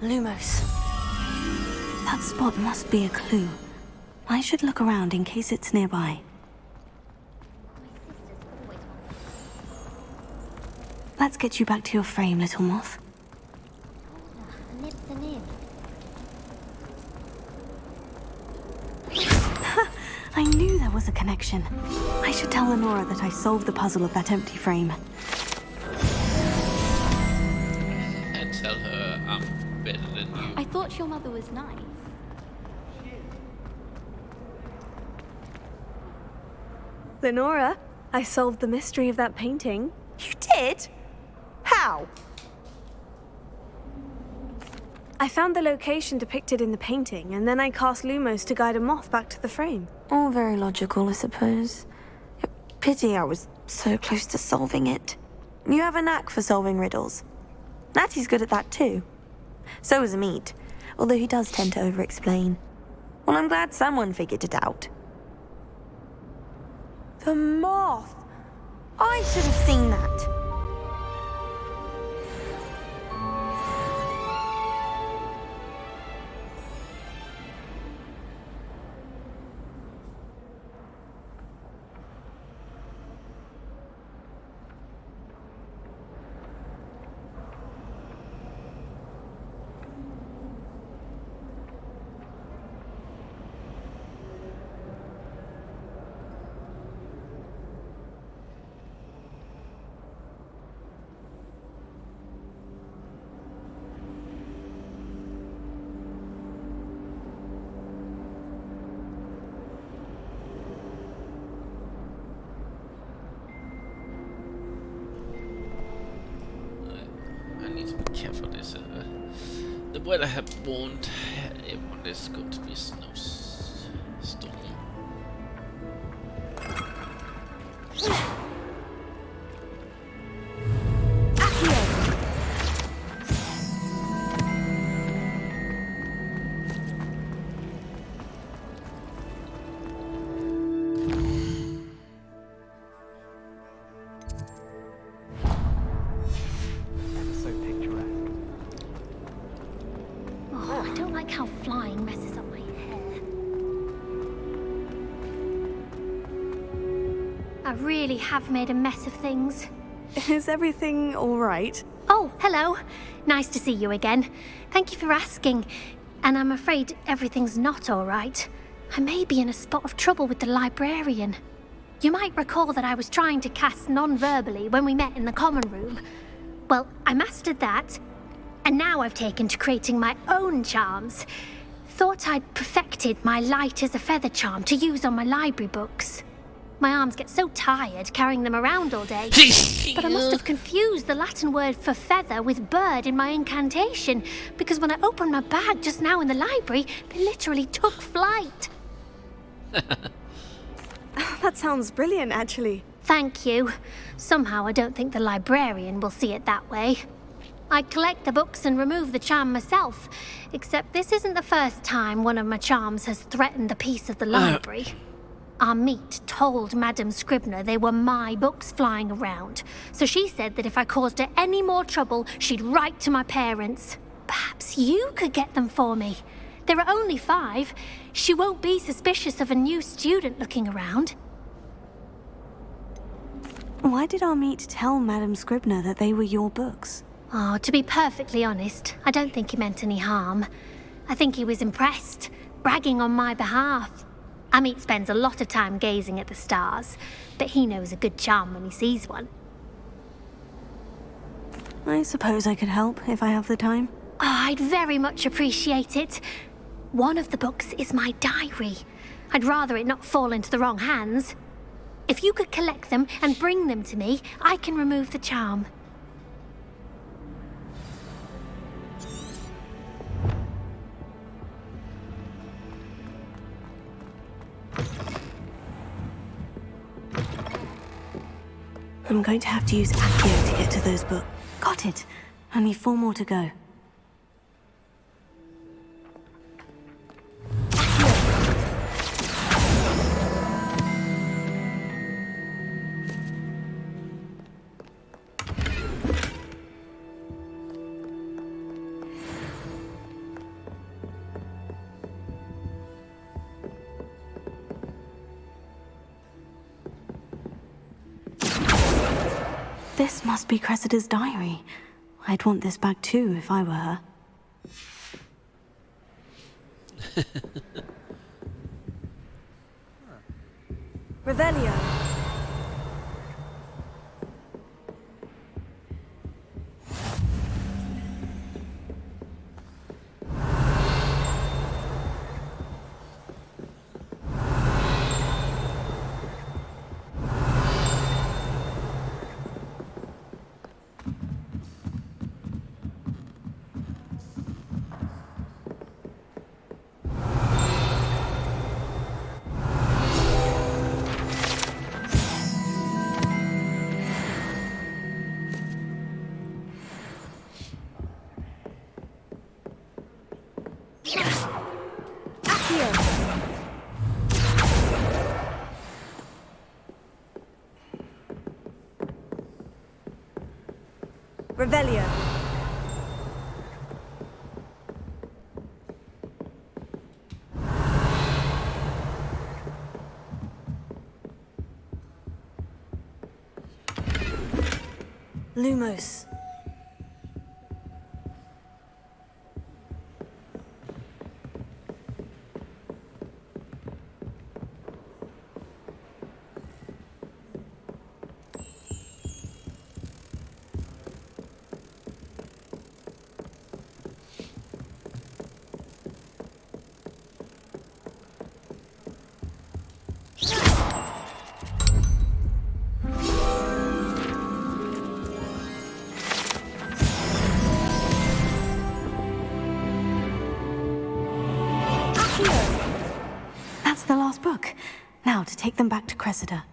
Lumos. That spot must be a clue. I should look around in case it's nearby. Let's get you back to your frame, little moth. I knew there was a connection. I should tell Lenora that I solved the puzzle of that empty frame. And tell her I'm better than you. I thought your mother was nice. Lenora, I solved the mystery of that painting. You did? How? I found the location depicted in the painting, and then I cast Lumos to guide a moth back to the frame. All very logical, I suppose. Pity I was so close to solving it. You have a knack for solving riddles. Natty's good at that too. So is Amit, although he does tend to over-explain. Well, I'm glad someone figured it out. The moth! I should have seen that. Careful, this the weather had warned everyone there's going to be a snowstorm. Have made a mess of things. Is everything all right? Oh, hello. Nice to see you again. Thank you for asking. And I'm afraid everything's not all right. I may be in a spot of trouble with the librarian. You might recall that I was trying to cast non-verbally when we met in the common room. Well, I mastered that, and now I've taken to creating my own charms. Thought I'd perfected my light as a feather charm to use on my library books. My arms get so tired carrying them around all day. But I must have confused the Latin word for feather with bird in my incantation, because when I opened my bag just now in the library, they literally took flight. That sounds brilliant, actually. Thank you. Somehow I don't think the librarian will see it that way. I collect the books and remove the charm myself, except this isn't the first time one of my charms has threatened the peace of the library. Amit told Madame Scribner they were my books flying around, so she said that if I caused her any more trouble, she'd write to my parents. Perhaps you could get them for me. There are only 5. She won't be suspicious of a new student looking around. Why did Amit tell Madame Scribner that they were your books? Oh, to be perfectly honest, I don't think he meant any harm. I think he was impressed, bragging on my behalf. Amit spends a lot of time gazing at the stars, but he knows a good charm when he sees one. I suppose I could help if I have the time. Oh, I'd very much appreciate it. One of the books is my diary. I'd rather it not fall into the wrong hands. If you could collect them and bring them to me, I can remove the charm. I'm going to have to use Accio to get to those books. Got it. Only 4 more to go. This must be Cressida's diary. I'd want this back too if I were her. Revelio. Revelio. Lumos. That's the last book. Now to take them back to Cressida.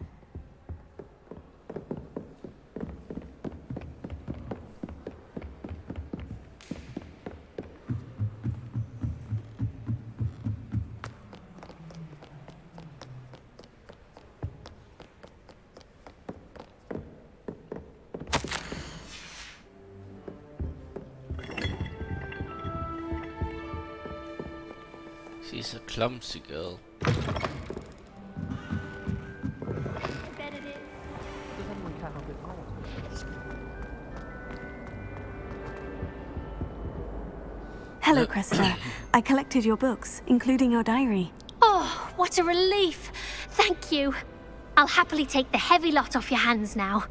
She's a clumsy girl. Hello, Cressida. I collected your books, including your diary. Oh, what a relief. Thank you. I'll happily take the heavy lot off your hands now.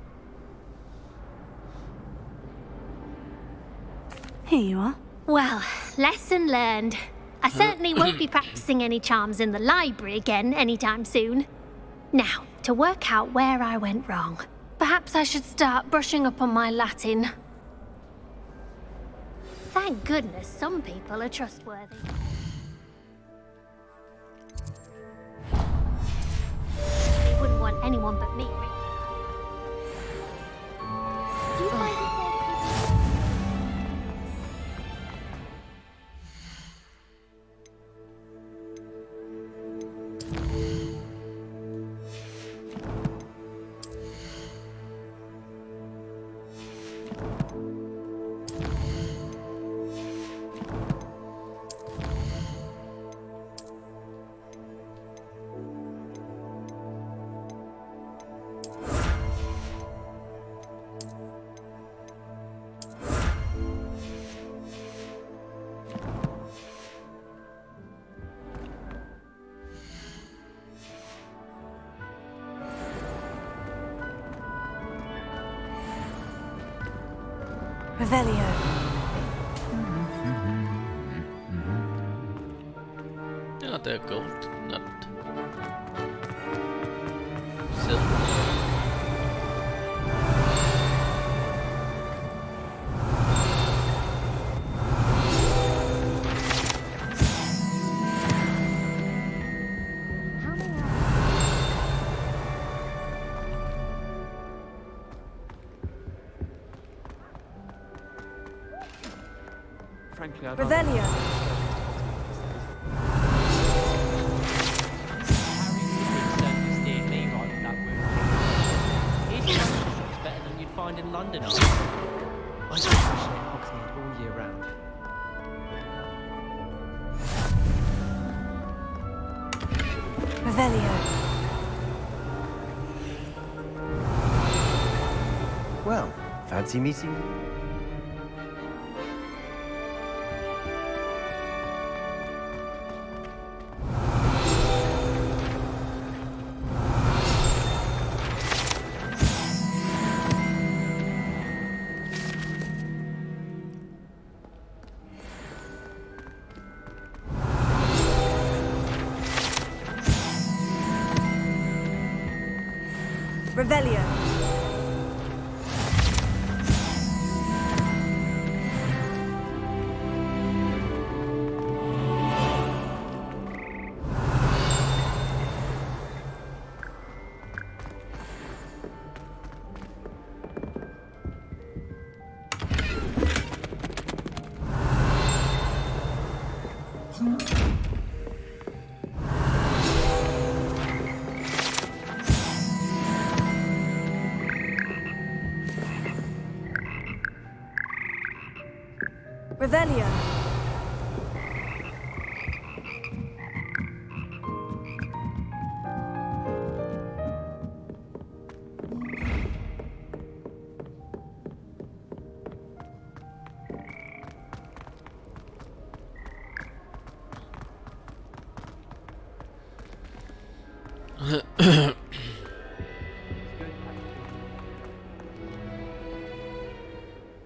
Here you are. Well, lesson learned. I certainly won't be practicing any charms in the library again anytime soon. Now, to work out where I went wrong. Perhaps I should start brushing up on my Latin. Thank goodness some people are trustworthy. They wouldn't want anyone but me. Do you find Revelio. Yeah, they're gold, not silver. frankly, I'd Revelio. steered me right with that wound. His shop's better than you'd find in London. I especially at Hogsmeade all year round. Revelio. Well, fancy meeting you? Revelio. Revelio.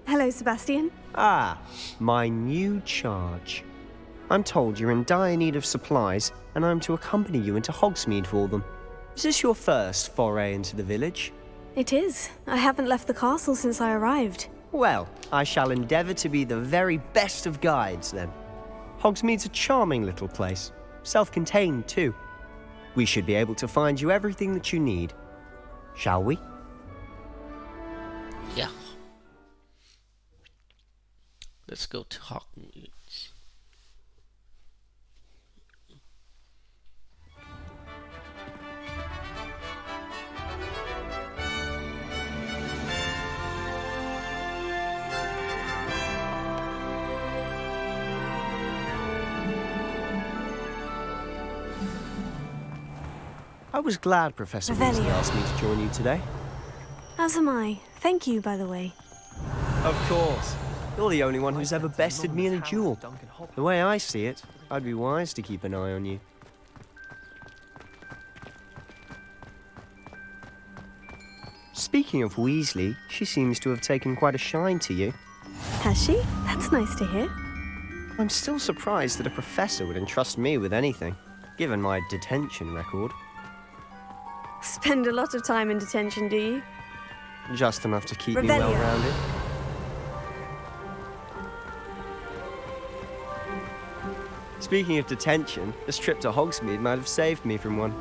Hello, Sebastian. Ah, my new charge. I'm told you're in dire need of supplies, and I'm to accompany you into Hogsmeade for them. Is this your first foray into the village? It is. I haven't left the castle since I arrived. Well, I shall endeavour to be the very best of guides, then. Hogsmeade's a charming little place, self-contained too. We should be able to find you everything that you need. Shall we? Yeah. Let's go to Hogwarts. I was glad Professor Weasley asked me to join you today. As am I. Thank you, by the way. Of course. You're the only one who's ever bested me in a duel. The way I see it, I'd be wise to keep an eye on you. Speaking of Weasley, she seems to have taken quite a shine to you. Has she? That's nice to hear. I'm still surprised that a professor would entrust me with anything, given my detention record. Spend a lot of time in detention, do you? Just enough to keep me Revelio. well-rounded. Speaking of detention, this trip to Hogsmeade might have saved me from one.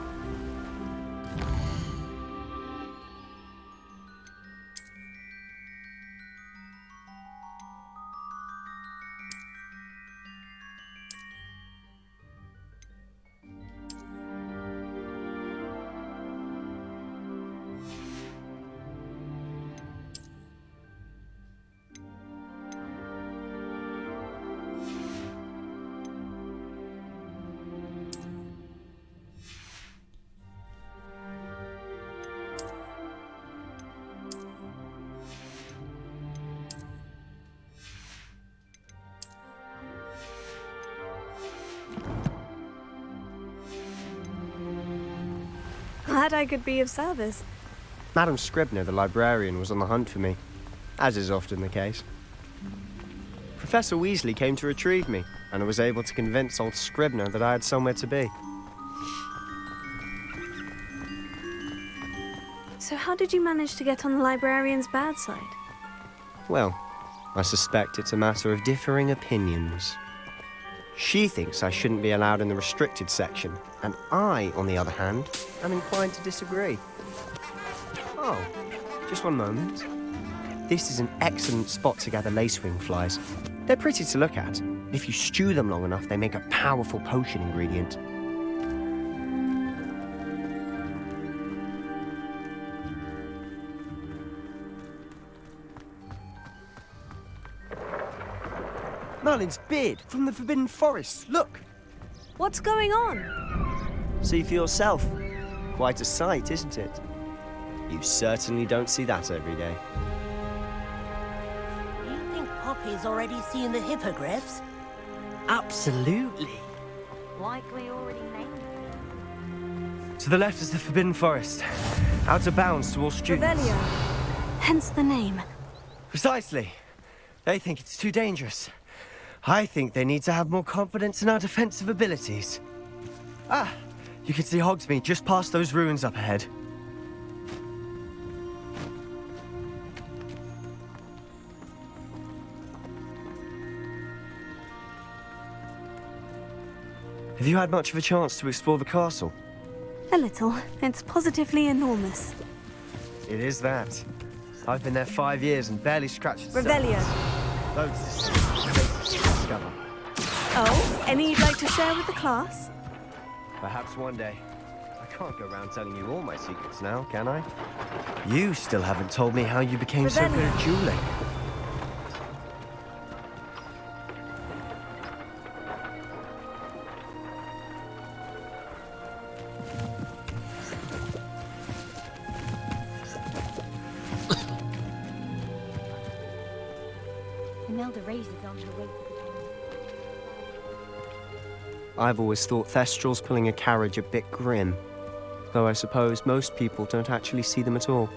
Glad I could be of service. Madam Scribner, the librarian, was on the hunt for me, as is often the case. Professor Weasley came to retrieve me, and I was able to convince old Scribner that I had somewhere to be. So how did you manage to get on the librarian's bad side? Well, I suspect it's a matter of differing opinions. She thinks I shouldn't be allowed in the restricted section, and I, on the other hand, am inclined to disagree. Oh, just one moment. This is an excellent spot to gather lacewing flies. They're pretty to look at, If you stew them long enough, they make a powerful potion ingredient. Merlin's beard from the Forbidden Forest. Look! What's going on? See for yourself. Quite a sight, isn't it? You certainly don't see that every day. Do you think Poppy's already seen the hippogriffs? Absolutely. Likely already named. To the left is the Forbidden Forest. Out of bounds to all students. Revelio. Hence the name. Precisely. They think it's too dangerous. I think they need to have more confidence in our defensive abilities. Ah, you can see Hogsmeade just past those ruins up ahead. Have you had much of a chance to explore the castle? A little. It's positively enormous. It is that. I've been there 5 years and barely scratched the Revelio. surface. Loads to see, places to discover. Oh, any you'd like to share with the class? Perhaps one day. I can't go around telling you all my secrets now, can I? You still haven't told me how you became so good at dueling. Imelda raises on her way to the I've always thought Thestral's pulling a carriage a bit grim. Though I suppose most people don't actually see them at all.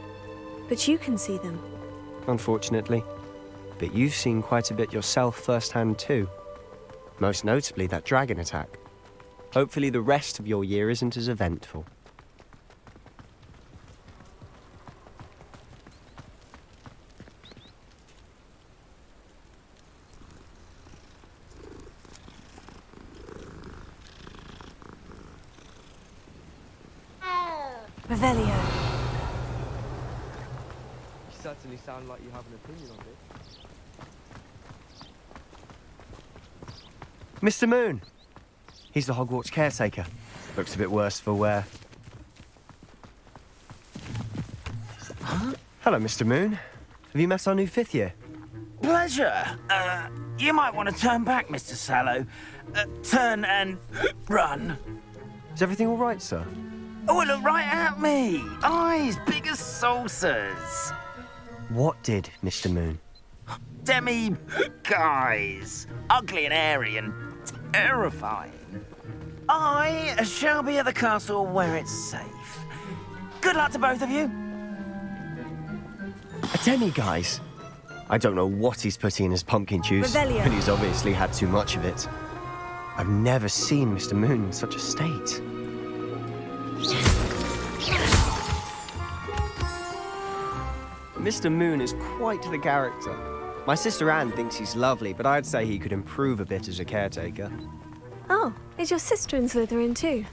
But you can see them. Unfortunately. But you've seen quite a bit yourself firsthand too. Most notably that dragon attack. Hopefully the rest of your year isn't as eventful. Revelio. You certainly sound like you have an opinion on it. Mr. Moon! He's the Hogwarts caretaker. Looks a bit worse for wear. Huh? Hello, Mr. Moon. Have you met our new 5th year? Pleasure. You might want to turn back, Mr. Sallow. Turn and run. Is everything all right, sir? Oh, look right at me. Eyes big as saucers. What did, Mr. Moon? Demi guys. Ugly and airy and terrifying. I shall be at the castle where it's safe. Good luck to both of you. A demi-guise? I don't know what he's putting in his pumpkin juice, Revelio. but he's obviously had too much of it. I've never seen Mr. Moon in such a state. Mr. Moon is quite the character. My sister Anne thinks he's lovely, but I'd say he could improve a bit as a caretaker. Oh, is your sister in Slytherin too?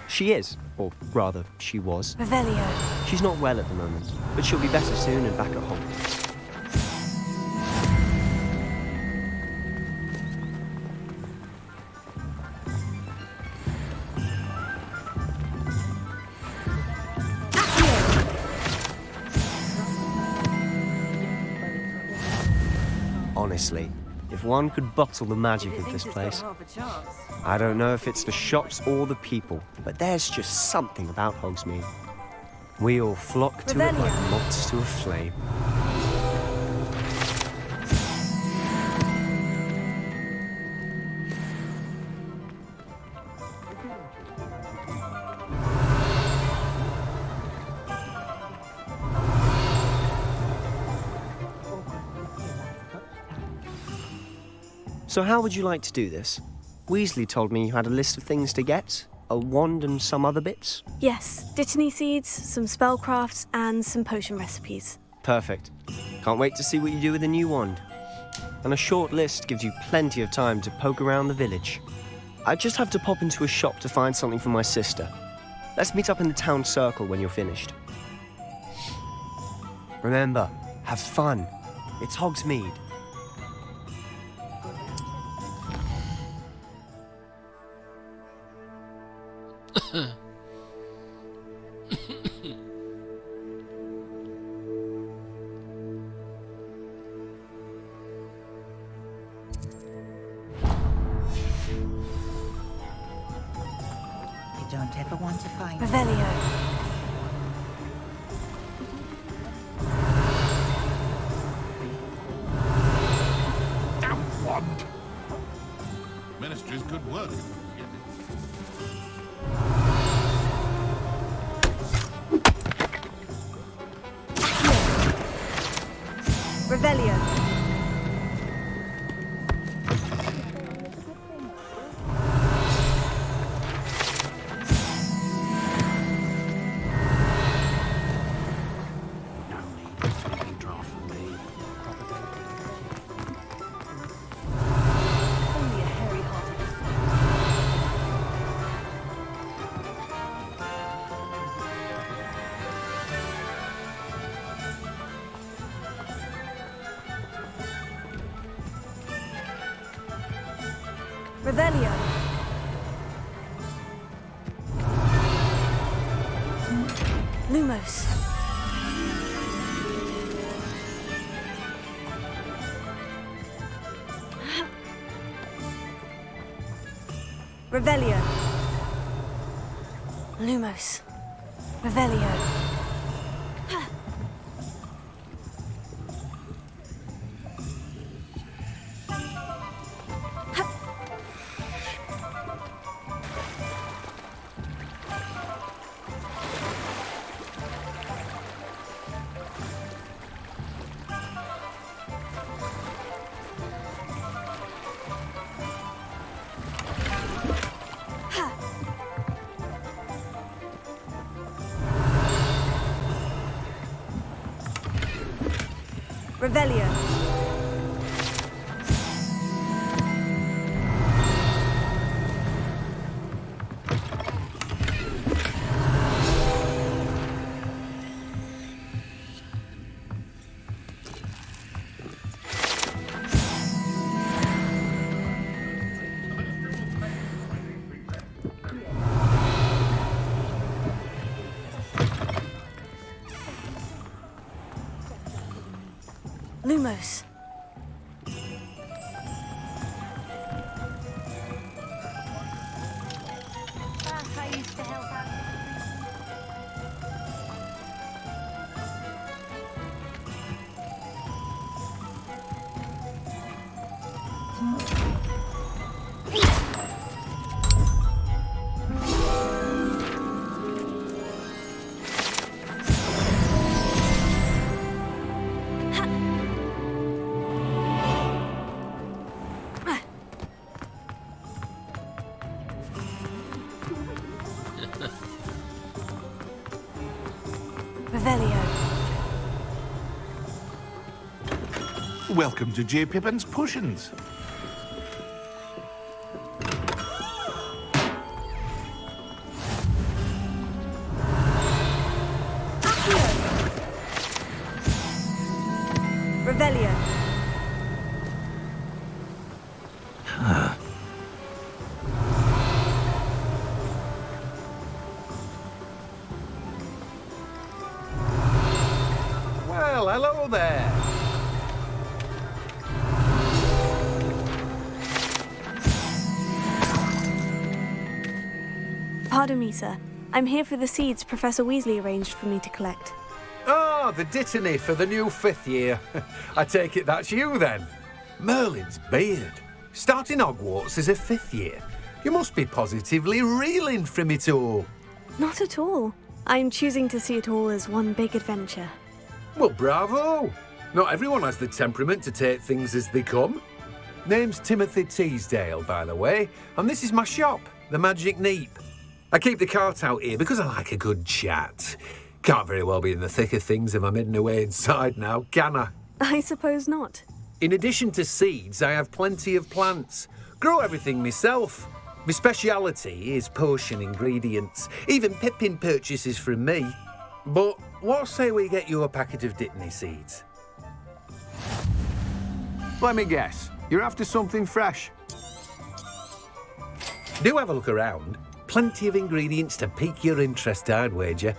She is, or rather, she was. Revelio. She's not well at the moment, but she'll be better soon and back at Hogwarts. Honestly, if one could bottle the magic of this place. I don't know if it's the shops or the people, but there's just something about Hogsmeade. We all flock to it like moths to a flame. So how would you like to do this? Weasley told me you had a list of things to get, a wand and some other bits. Yes, dittany seeds, some spellcrafts, and some potion recipes. Perfect. Can't wait to see what you do with the new wand. And a short list gives you plenty of time to poke around the village. I just have to pop into a shop to find something for my sister. Let's meet up in the town circle when you're finished. Remember, have fun. It's Hogsmeade. I don't ever want to find Revelio. Damn wand! Ministry's good work. Revelio. Revelio. Lumos. Revelio. Lumos. Revelio. Revelio. Lumos. I used to help out. Revelio. Welcome to J. Pippin's Potions. Revelio. Well, hello there. Pardon me, sir. I'm here for the seeds Professor Weasley arranged for me to collect. Oh, the dittany for the new 5th year. I take it that's you then. Merlin's beard. Starting Hogwarts as a 5th year. You must be positively reeling from it all. Not at all. I'm choosing to see it all as one big adventure. Well, bravo. Not everyone has the temperament to take things as they come. Name's Timothy Teasdale, by the way, and this is my shop, the Magic Neep. I keep the cart out here because I like a good chat. Can't very well be in the thick of things if I'm hidden away inside now, can I? I suppose not. In addition to seeds, I have plenty of plants. Grow everything myself. My speciality is potion ingredients. Even Pippin purchases from me. But what say we get you a packet of Dittany seeds? Let me guess. You're after something fresh. Do have a look around. plenty of ingredients to pique your interest, I'd wager.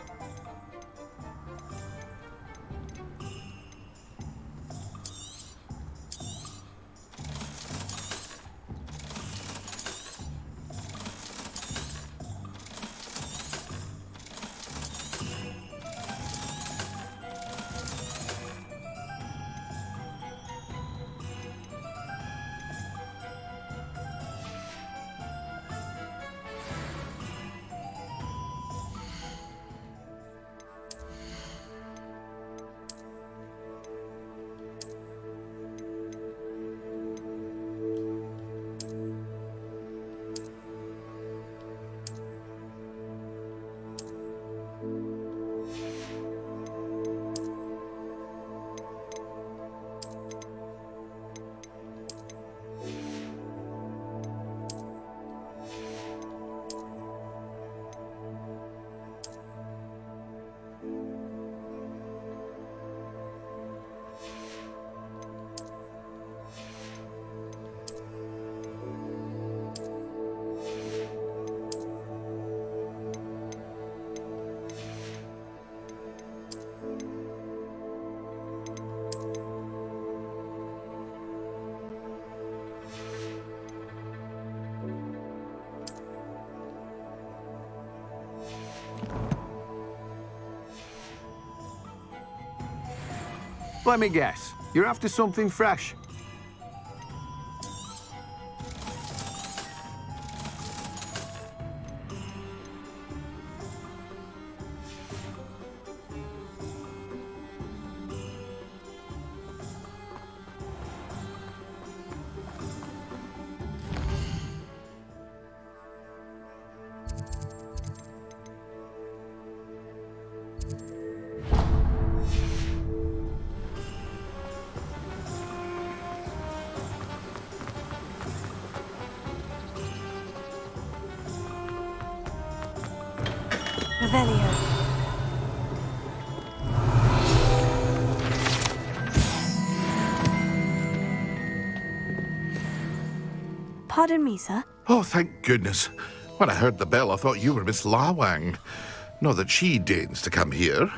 Let me guess. You're after something fresh. Revelio. Pardon me, sir. Oh, thank goodness. When I heard the bell, I thought you were Miss Lawang. Not that she deigns to come here.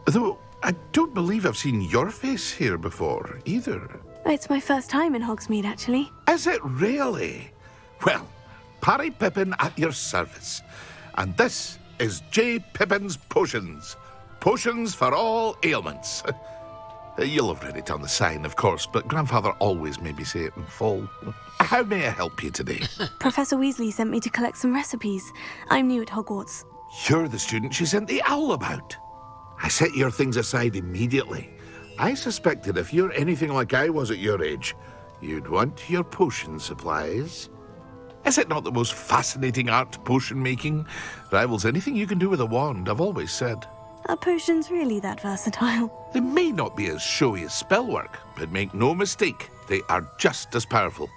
Though I don't believe I've seen your face here before, either. It's my first time in Hogsmeade, actually. Is it really? Well, Parry Pippin at your service. And this is J. Pippin's Potions. Potions for all ailments. You'll have read it on the sign, of course, but Grandfather always made me say it in full. How may I help you today? Professor Weasley sent me to collect some recipes. I'm new at Hogwarts. You're the student she sent the owl about. I set your things aside immediately. I suspected if you're anything like I was at your age, you'd want your potion supplies. Is it not the most fascinating art, potion making? Rivals anything you can do with a wand, I've always said. Are potions really that versatile? They may not be as showy as spellwork, but make no mistake, they are just as powerful.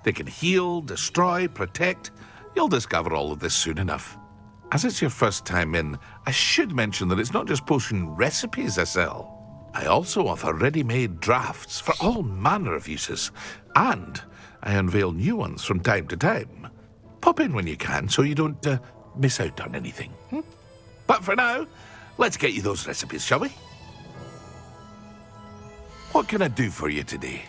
They can heal, destroy, protect. You'll discover all of this soon enough. As it's your first time in, I should mention that it's not just potion recipes I sell. I also offer ready-made drafts for all manner of uses, and I unveil new ones from time to time. Pop in when you can so you don't miss out on anything. But for now, let's get you those recipes, shall we? What can I do for you today?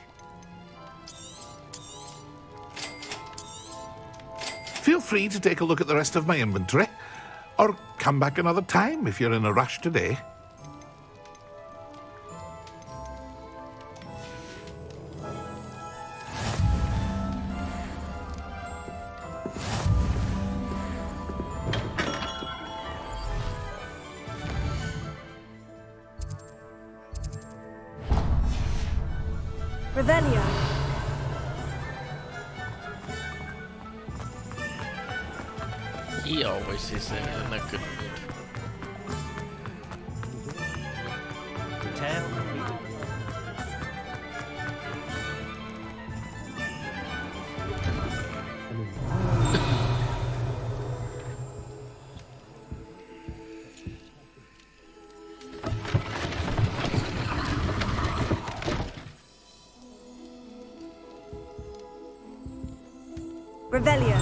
Feel free to take a look at the rest of my inventory, or come back another time if you're in a rush today. Revelio. He always is in a good mood. Revelio.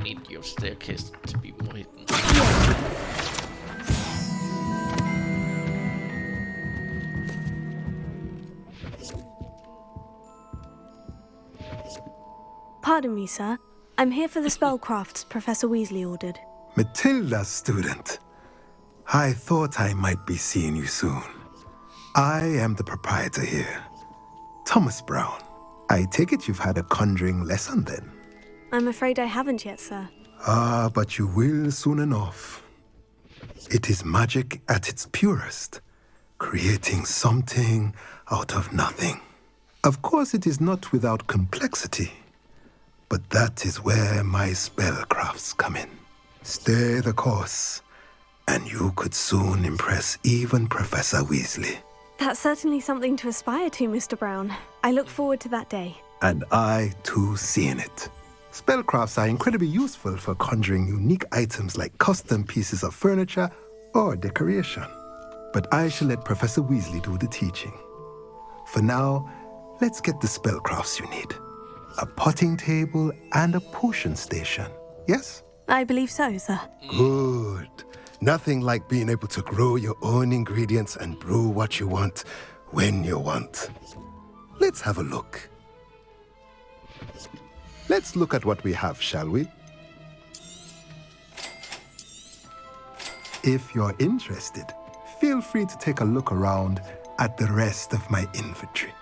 need your staircase to be more hidden. Pardon me, sir. I'm here for the spellcrafts Professor Weasley ordered. Matilda's student. I thought I might be seeing you soon. I am the proprietor here, Thomas Brown. I take it you've had a conjuring lesson then? I'm afraid I haven't yet, sir. Ah, but you will soon enough. It is magic at its purest, creating something out of nothing. Of course, it is not without complexity, but that is where my spellcrafts come in. Stay the course, and you could soon impress even Professor Weasley. That's certainly something to aspire to, Mr. Brown. I look forward to that day. And I, too, seeing it. Spellcrafts are incredibly useful for conjuring unique items like custom pieces of furniture or decoration. But I shall let Professor Weasley do the teaching. For now, let's get the spellcrafts you need. A potting table and a potion station, yes? I believe so, sir. Good. Nothing like being able to grow your own ingredients and brew what you want when you want. Let's have a look. Let's look at what we have, shall we? If you're interested, feel free to take a look around at the rest of my inventory.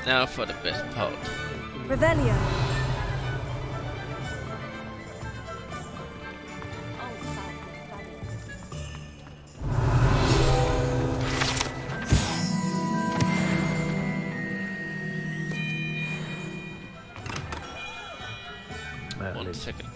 Now for the best part. Revelio. One second.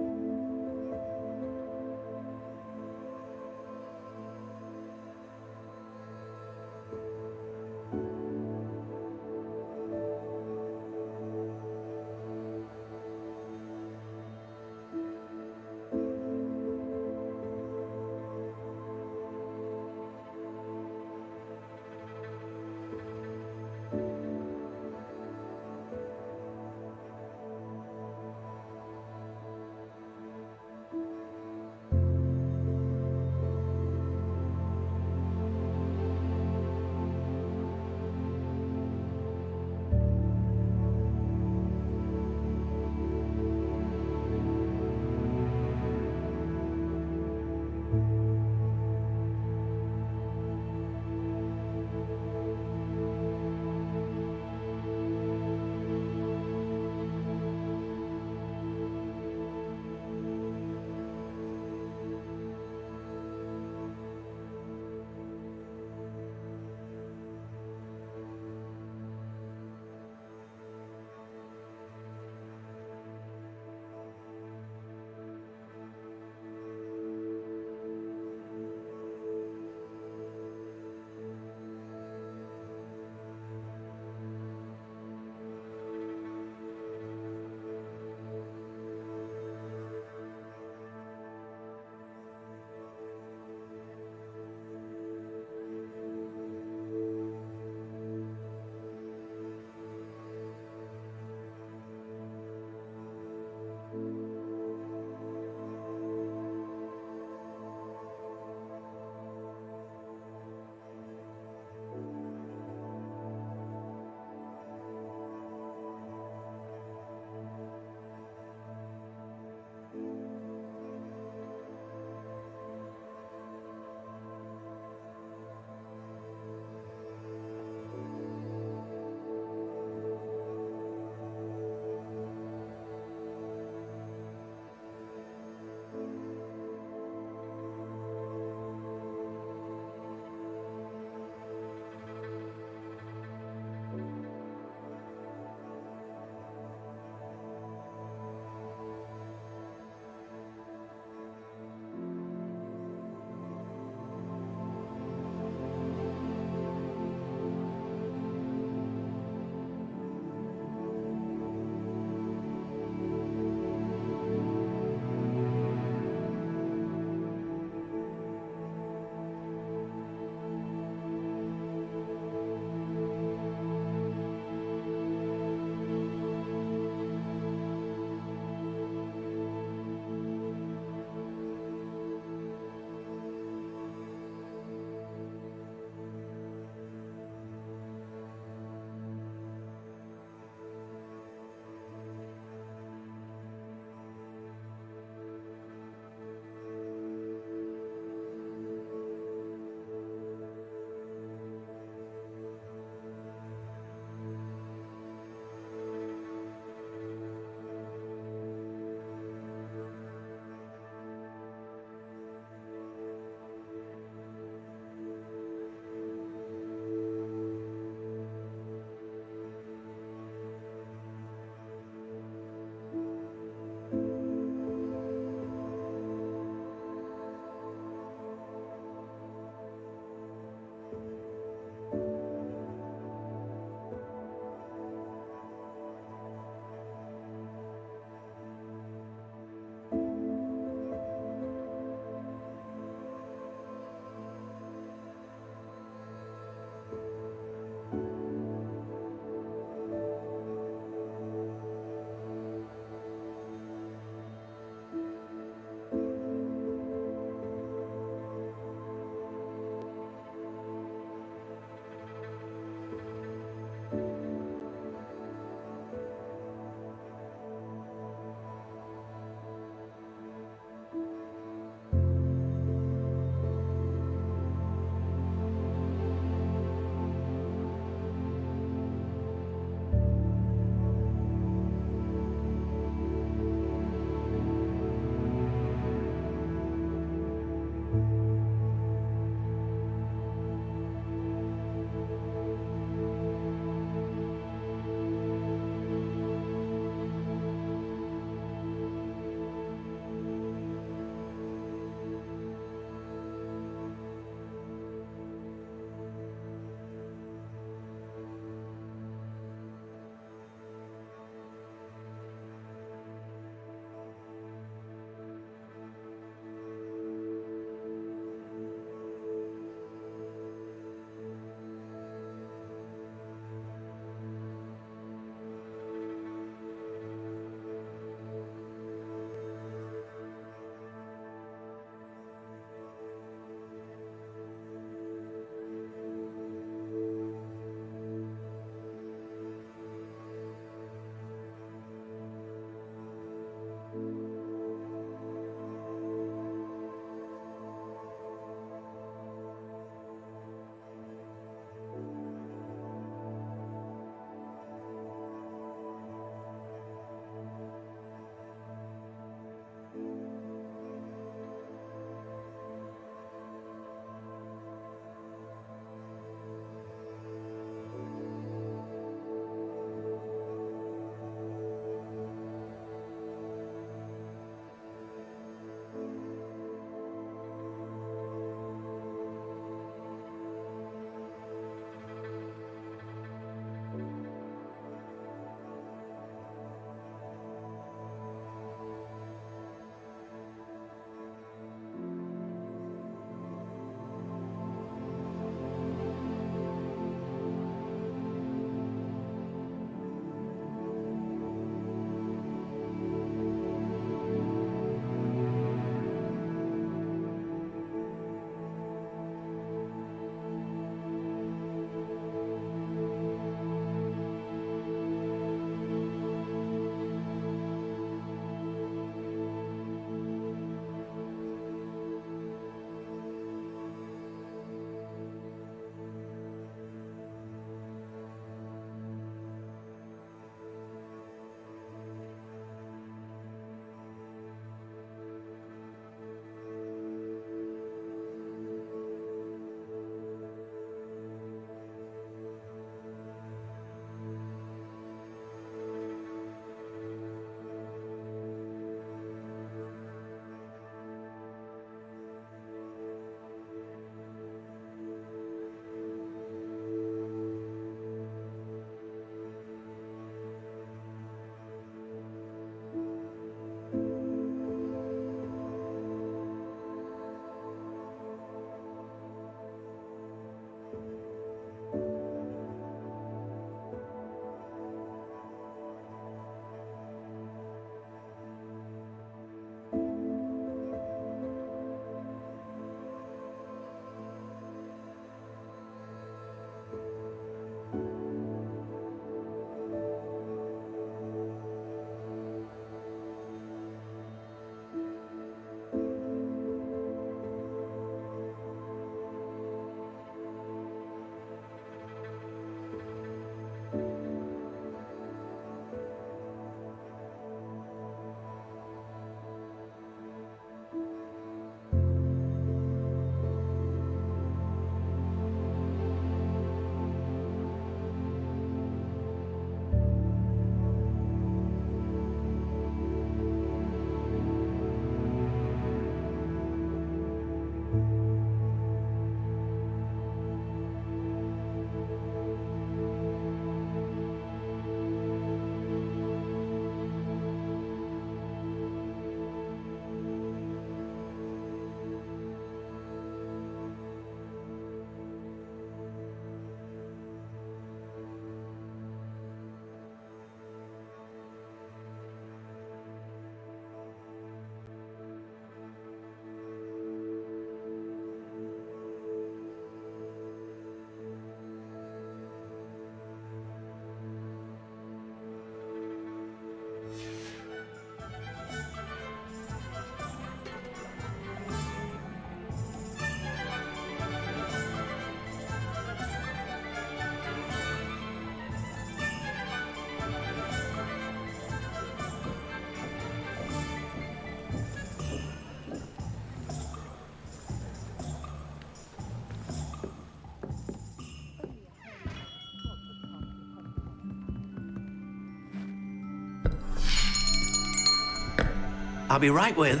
I'll be right with...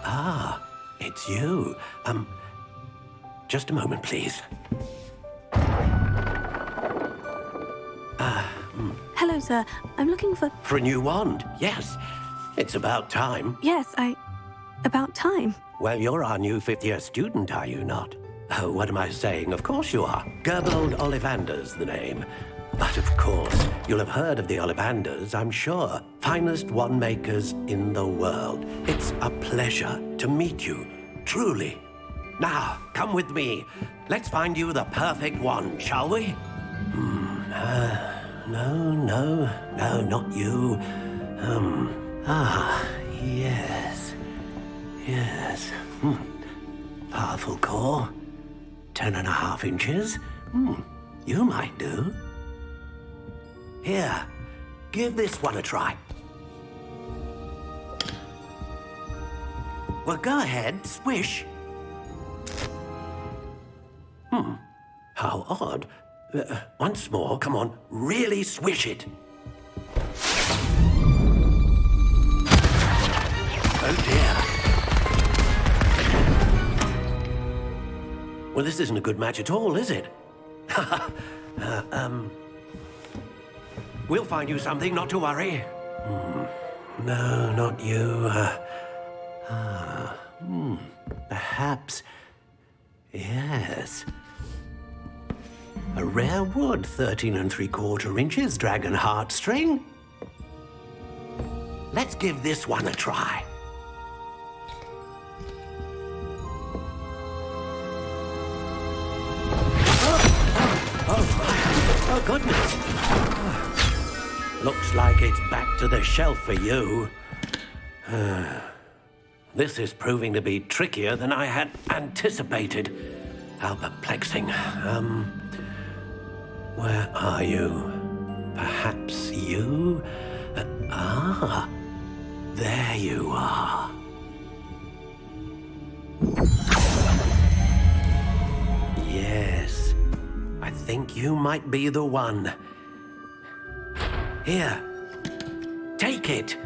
Ah, it's you. Just a moment, please. Hello, sir. I'm looking for... For a new wand, yes. It's about time. Yes, about time. Well, you're our new fifth-year student, are you not? Oh, what am I saying? Of course you are. Gerbold Ollivander's the name. But of course, you'll have heard of the Ollivanders, I'm sure. Finest wand makers in the world. It's a pleasure to meet you, truly. Now, come with me. Let's find you the perfect wand, shall we? No, not you. Yes. Powerful core. 10.5 inches. You might do. Here, give this one a try. Well, go ahead, swish. How odd. Once more, come on, really swish it. Oh dear. Well, this isn't a good match at all, is it? We'll find you something, not to worry. No, not you. Perhaps. Yes. A rare wood, 13 3/4 inches, dragon heartstring. Let's give this one a try. Oh, goodness. Looks like it's back to the shelf for you. This is proving to be trickier than I had anticipated. How perplexing. Where are you? Perhaps you? There you are. Yes, I think you might be the one. Here, take it.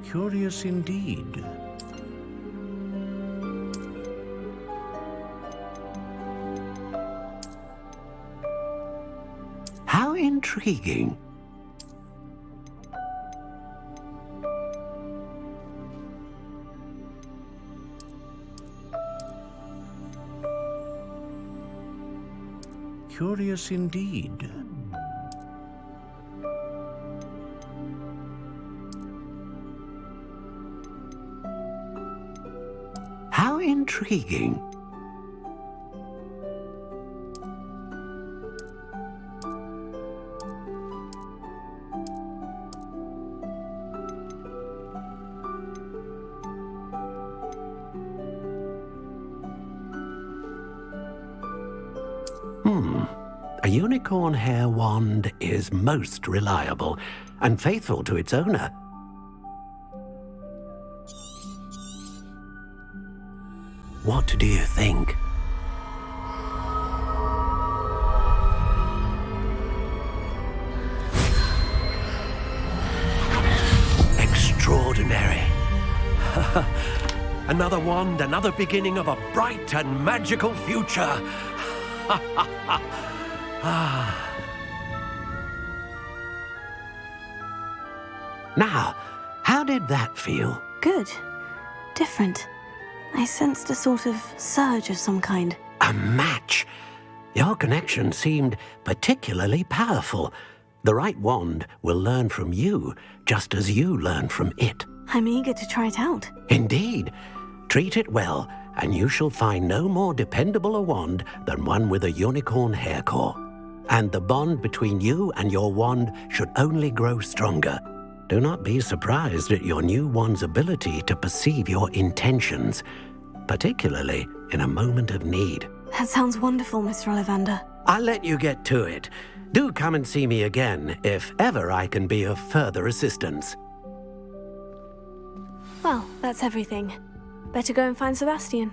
Curious indeed. How intriguing. Curious indeed. How intriguing. A unicorn hair wand is most reliable and faithful to its owner. What do you think? Extraordinary. Another wand, another beginning of a bright and magical future. Now, how did that feel? Good. Different. I sensed a sort of surge of some kind. A match. Your connection seemed particularly powerful. The right wand will learn from you, just as you learn from it. I'm eager to try it out. Indeed. Treat it well, and you shall find no more dependable a wand than one with a unicorn hair core. And the bond between you and your wand should only grow stronger. Do not be surprised at your new wand's ability to perceive your intentions, particularly in a moment of need. That sounds wonderful, Mr. Ollivander. I'll let you get to it. Do come and see me again if ever I can be of further assistance. Well, that's everything. Better go and find Sebastian.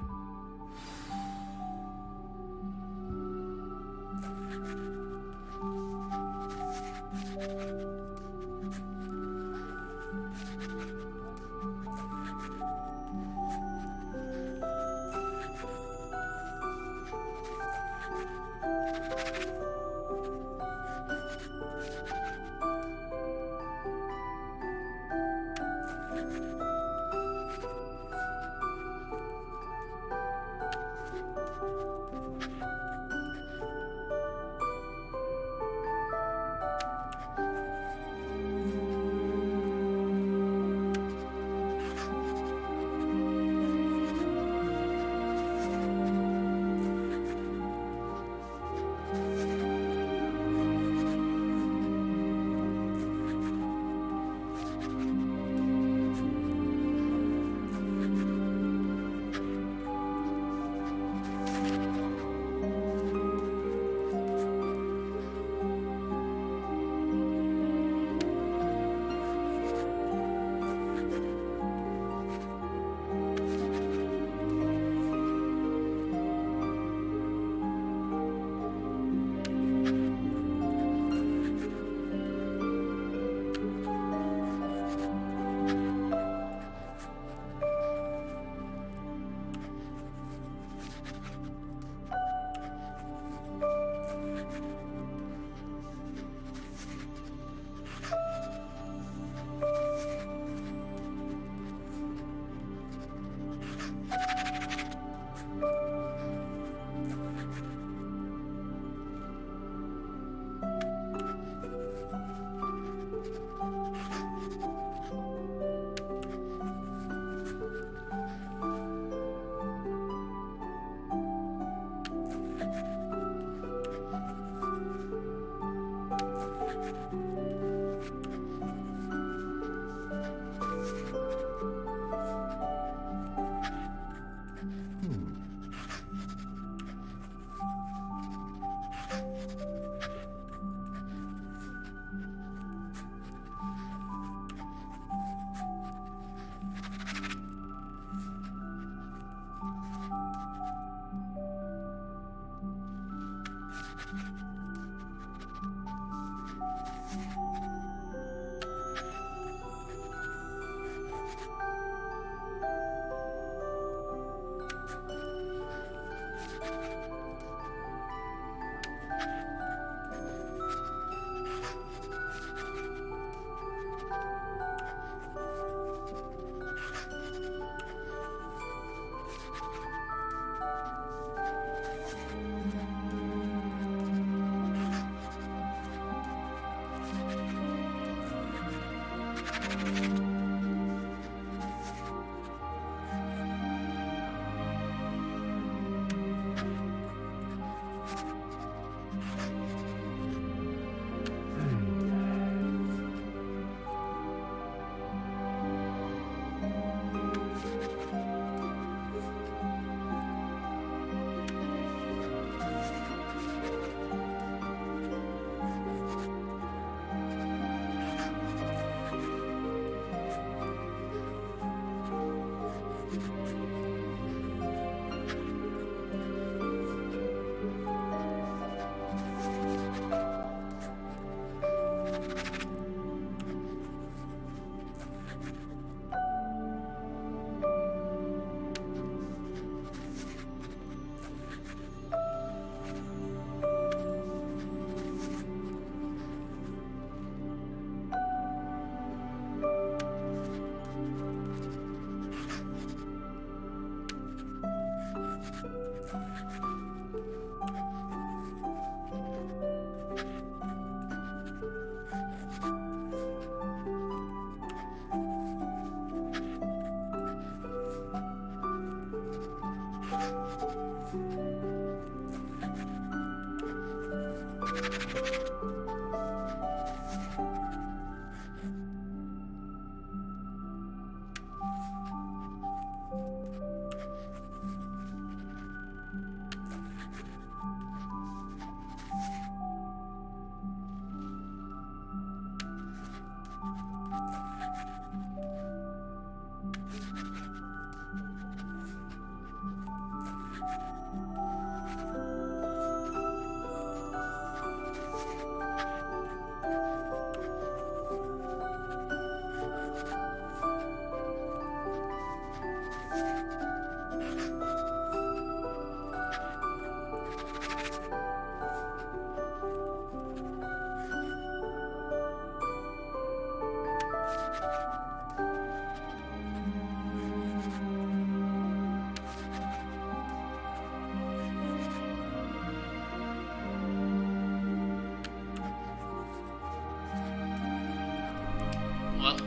Well,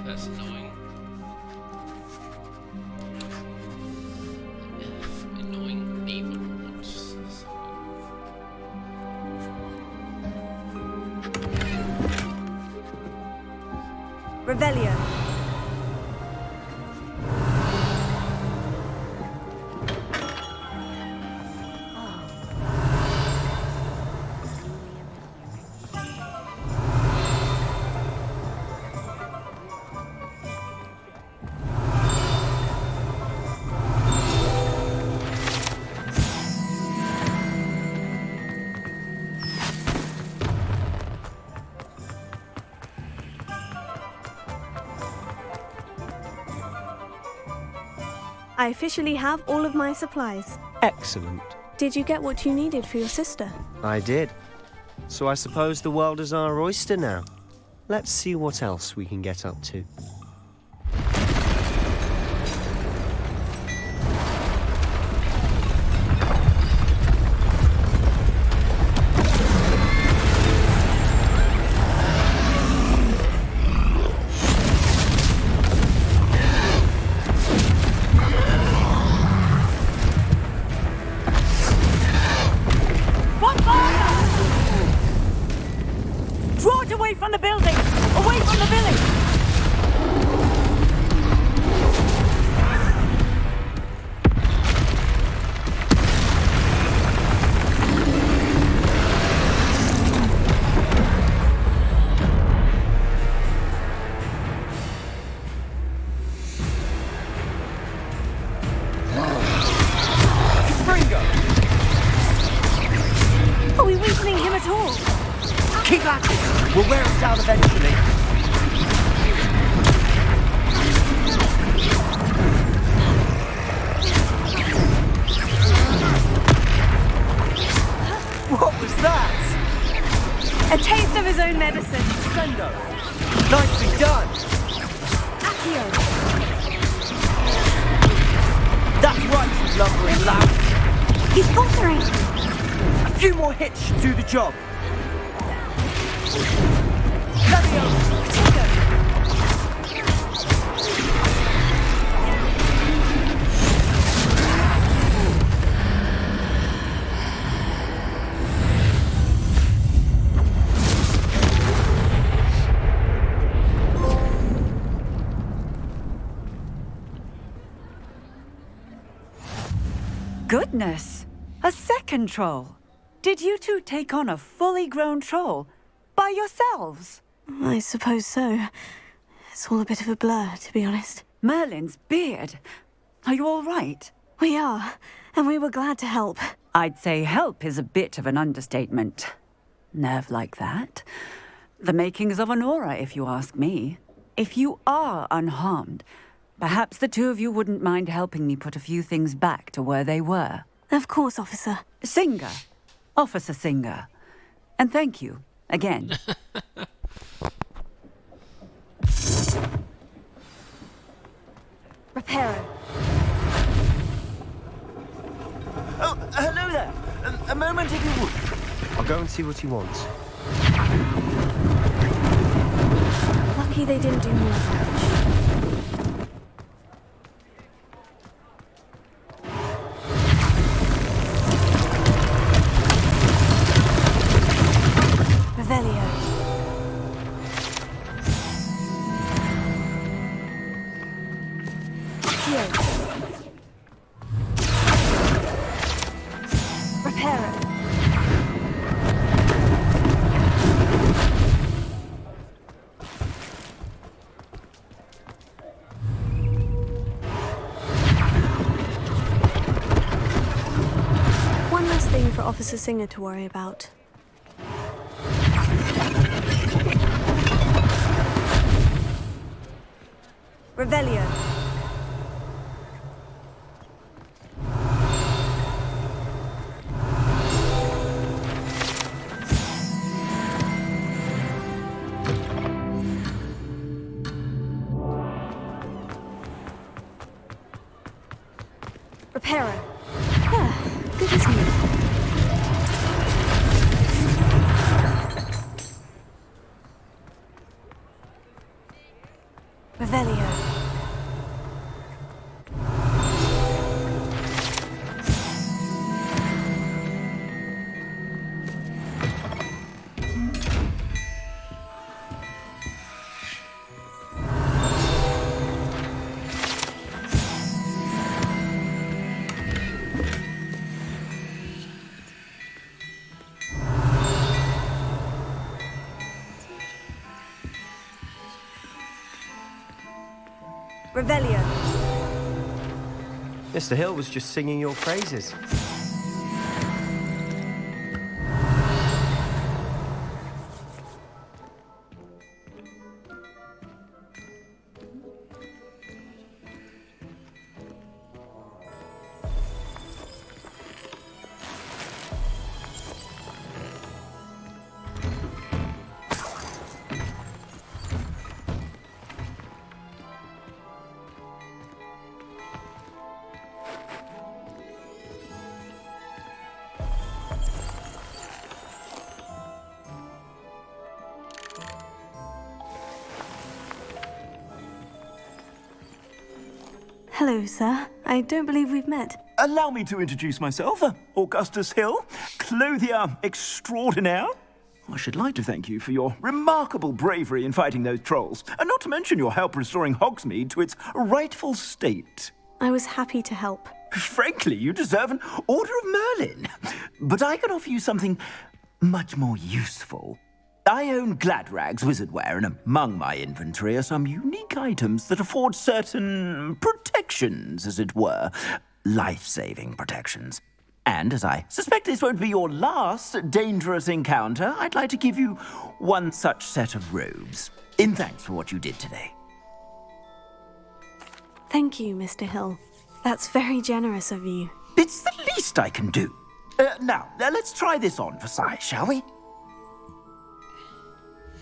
that's annoying. Annoying neighborhoods. Revelio. I officially have all of my supplies. Excellent. Did you get what you needed for your sister? I did. So I suppose the world is our oyster now. Let's see what else we can get up to. Draw it away from the building! Away from the village! Are we weakening him at all? Keep at it! We'll wear him down eventually. What was that? A taste of his own medicine. Sendo! Nicely done! Accio. That's right, you lumbering lads! He's faltering. A few more hits should do the job. Let me over! goodness! A second troll. Did you two take on a fully grown troll by yourselves? I suppose so. It's all a bit of a blur, to be honest. Merlin's beard. Are you all right? We are, and we were glad to help. I'd say help is a bit of an understatement. Nerve like that. The makings of an aura, if you ask me. If you are unharmed, perhaps the two of you wouldn't mind helping me put a few things back to where they were. Of course, officer. Singer. Officer Singer. And thank you, again. Reparo. Oh, hello there. A moment if you would. I'll go and see what he wants. Lucky they didn't do more damage. Revelio. Here. Reparo. One less thing for Officer Singer to worry about. Revelio. Reparo. Ah, good as new. Revelio. Revelio. Mr. Hill was just singing your praises. Hello, sir. I don't believe we've met. Allow me to introduce myself, Augustus Hill, clothier extraordinaire. I should like to thank you for your remarkable bravery in fighting those trolls, and not to mention your help restoring Hogsmeade to its rightful state. I was happy to help. Frankly, you deserve an Order of Merlin. But I can offer you something much more useful. I own Gladrag's wizardware, and among my inventory are some unique items that afford certain protections, as it were. Life-saving protections. And as I suspect this won't be your last dangerous encounter, I'd like to give you one such set of robes, in thanks for what you did today. Thank you, Mr. Hill. That's very generous of you. It's the least I can do. Now, let's try this on for size, shall we?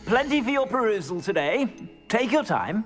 Plenty for your perusal today. Take your time.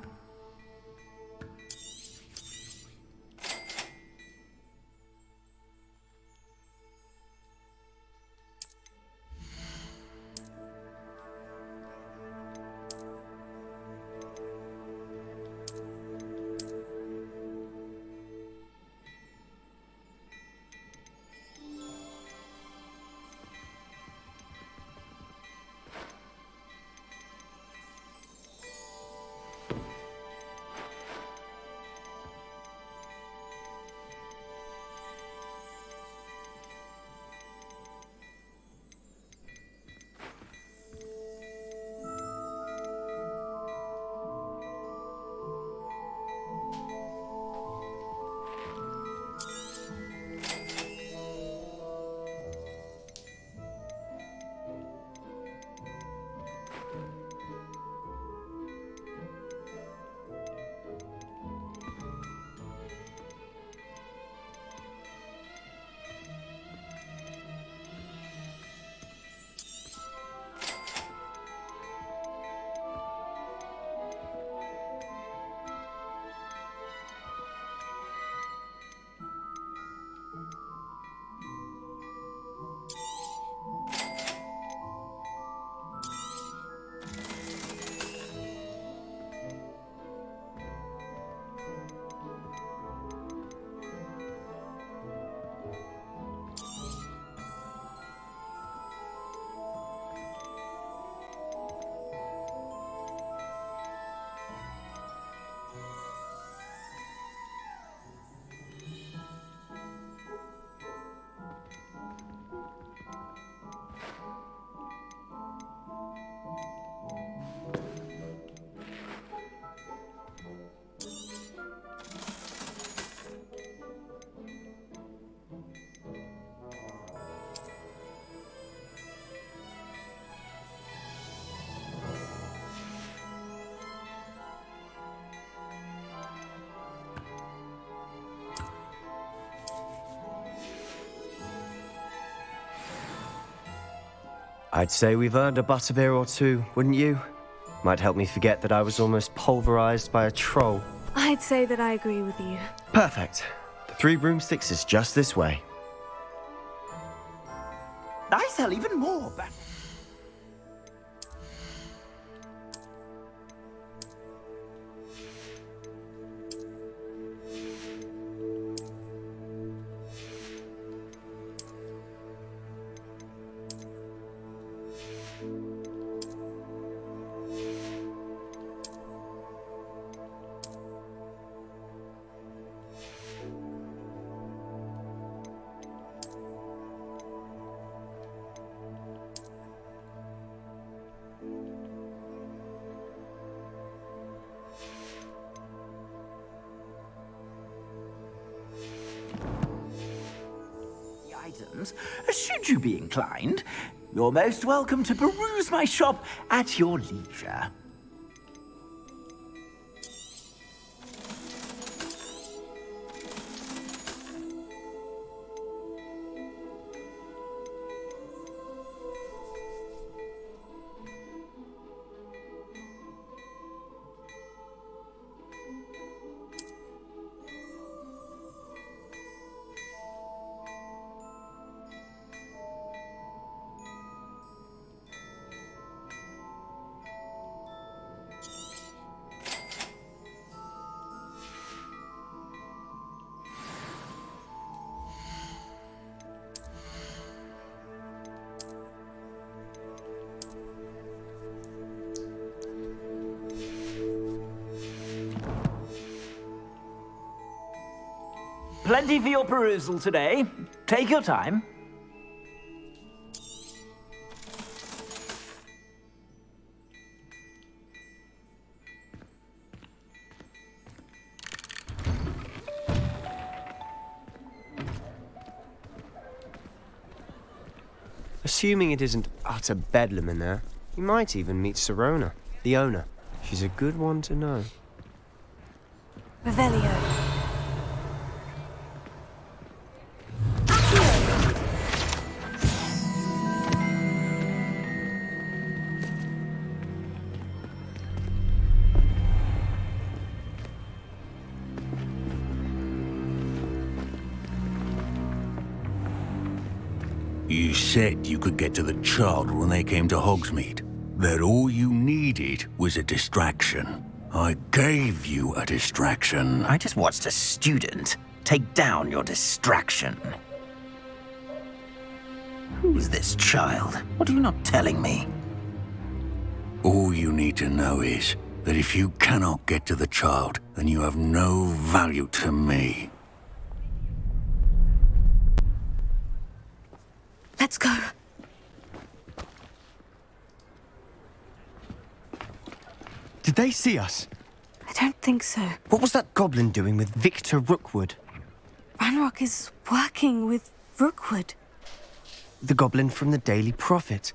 I'd say we've earned a butterbeer or two, wouldn't you? Might help me forget that I was almost pulverized by a troll. I'd say that I agree with you. Perfect. The Three Broomsticks is just this way. I sell even more, but... items, should you be inclined, you're most welcome to peruse my shop at your leisure. Plenty for your perusal today. Take your time. Assuming it isn't utter bedlam in there, you might even meet Sirona, the owner. She's a good one to know. Revelio. You said you could get to the child when they came to Hogsmeade. That all you needed was a distraction. I gave you a distraction. I just watched a student take down your distraction. Who is this child? What are you not telling me? All you need to know is that if you cannot get to the child, then you have no value to me. Let's go. Did they see us? I don't think so. What was that goblin doing with Victor Rookwood? Ranrock is working with Rookwood. The goblin from the Daily Prophet.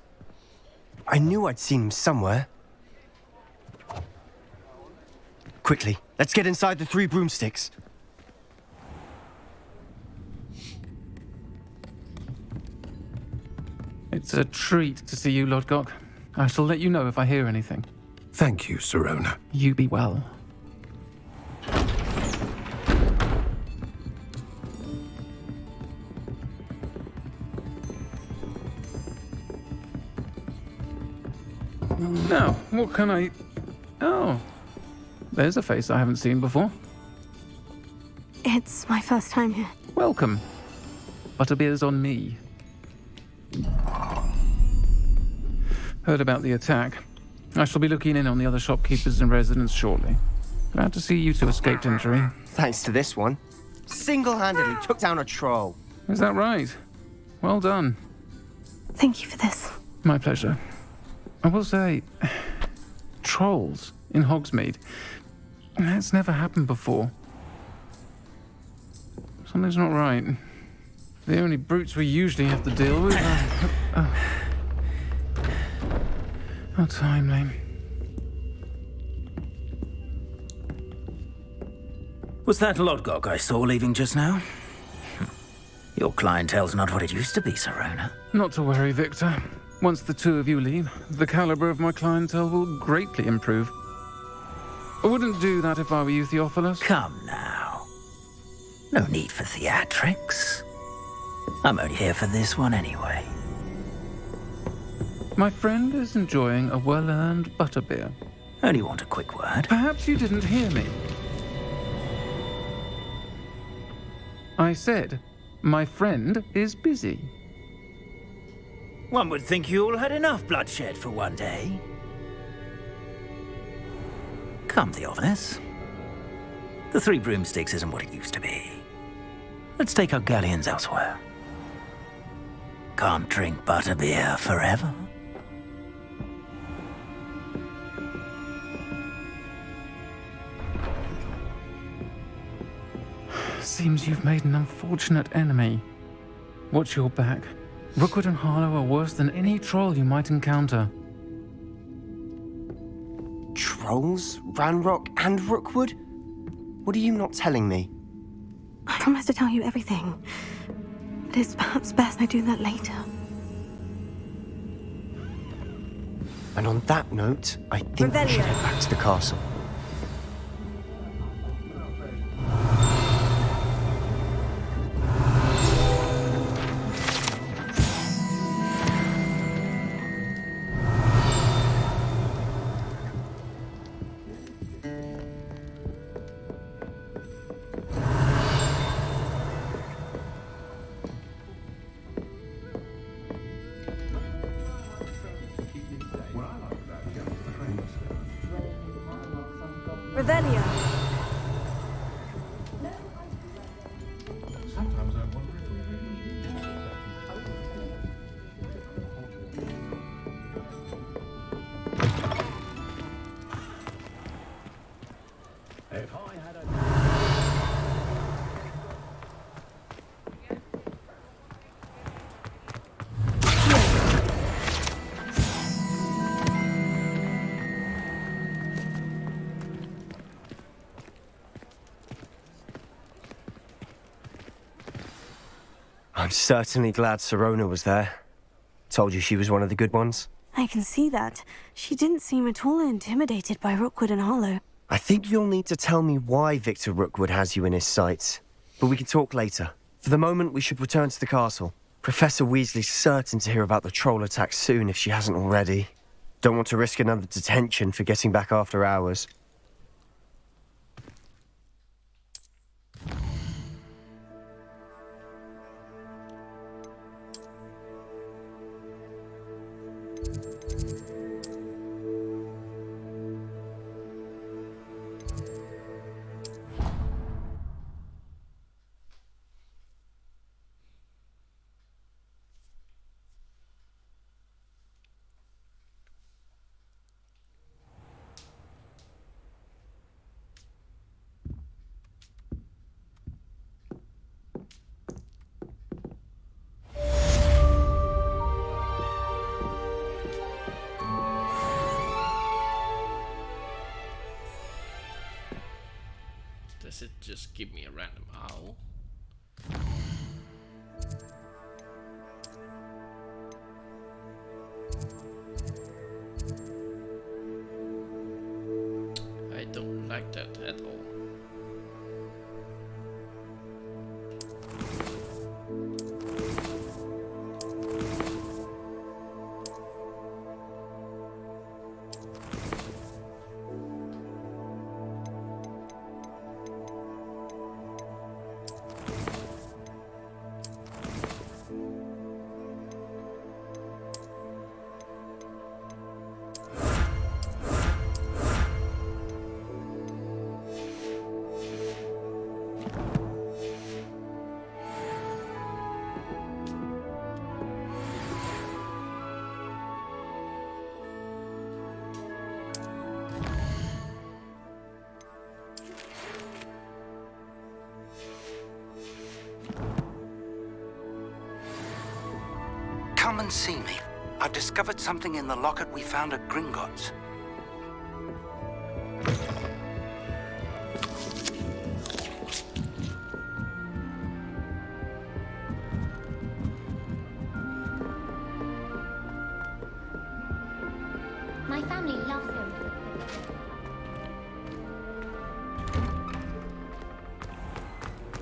I knew I'd seen him somewhere. Quickly, let's get inside the Three Broomsticks. It's a treat to see you, Lodgok. I shall let you know if I hear anything. Thank you, Sirona. You be well. Now, what can I... Oh, there's a face I haven't seen before. It's my first time here. Welcome. Butterbeer's on me. Heard about the attack. I shall be looking in on the other shopkeepers and residents shortly. Glad to see you two escaped injury. Thanks to this one. Single-handedly took down a troll. Is that right? Well done. Thank you for this. My pleasure. I will say, trolls in Hogsmeade. That's never happened before. Something's not right. The only brutes we usually have to deal with are... How timely. Was that Lodgok I saw leaving just now? Your clientele's not what it used to be, Sirona. Not to worry, Victor. Once the two of you leave, the caliber of my clientele will greatly improve. I wouldn't do that if I were you, Theophilus. Come now. No need for theatrics. I'm only here for this one anyway. My friend is enjoying a well-earned butterbeer. Only want a quick word. Perhaps you didn't hear me. I said, my friend is busy. One would think you all had enough bloodshed for one day. Come, Theophilus. The Three Broomsticks isn't what it used to be. Let's take our galleons elsewhere. Can't drink butterbeer forever. Seems you've made an unfortunate enemy. Watch your back. Rookwood and Harlow are worse than any troll you might encounter. Trolls? Ranrock and Rookwood? What are you not telling me? I promised to tell you everything. But it's perhaps best I do that later. And on that note, I think we should head back to the castle. Revelio. I'm certainly glad Sirona was there. Told you she was one of the good ones. I can see that. She didn't seem at all intimidated by Rookwood and Harlow. I think you'll need to tell me why Victor Rookwood has you in his sights. But we can talk later. For the moment, we should return to the castle. Professor Weasley's certain to hear about the troll attack soon if she hasn't already. Don't want to risk another detention for getting back after hours. Does it just give me a random owl? I don't like that at all. Come and see me. I've discovered something in the locket we found at Gringotts.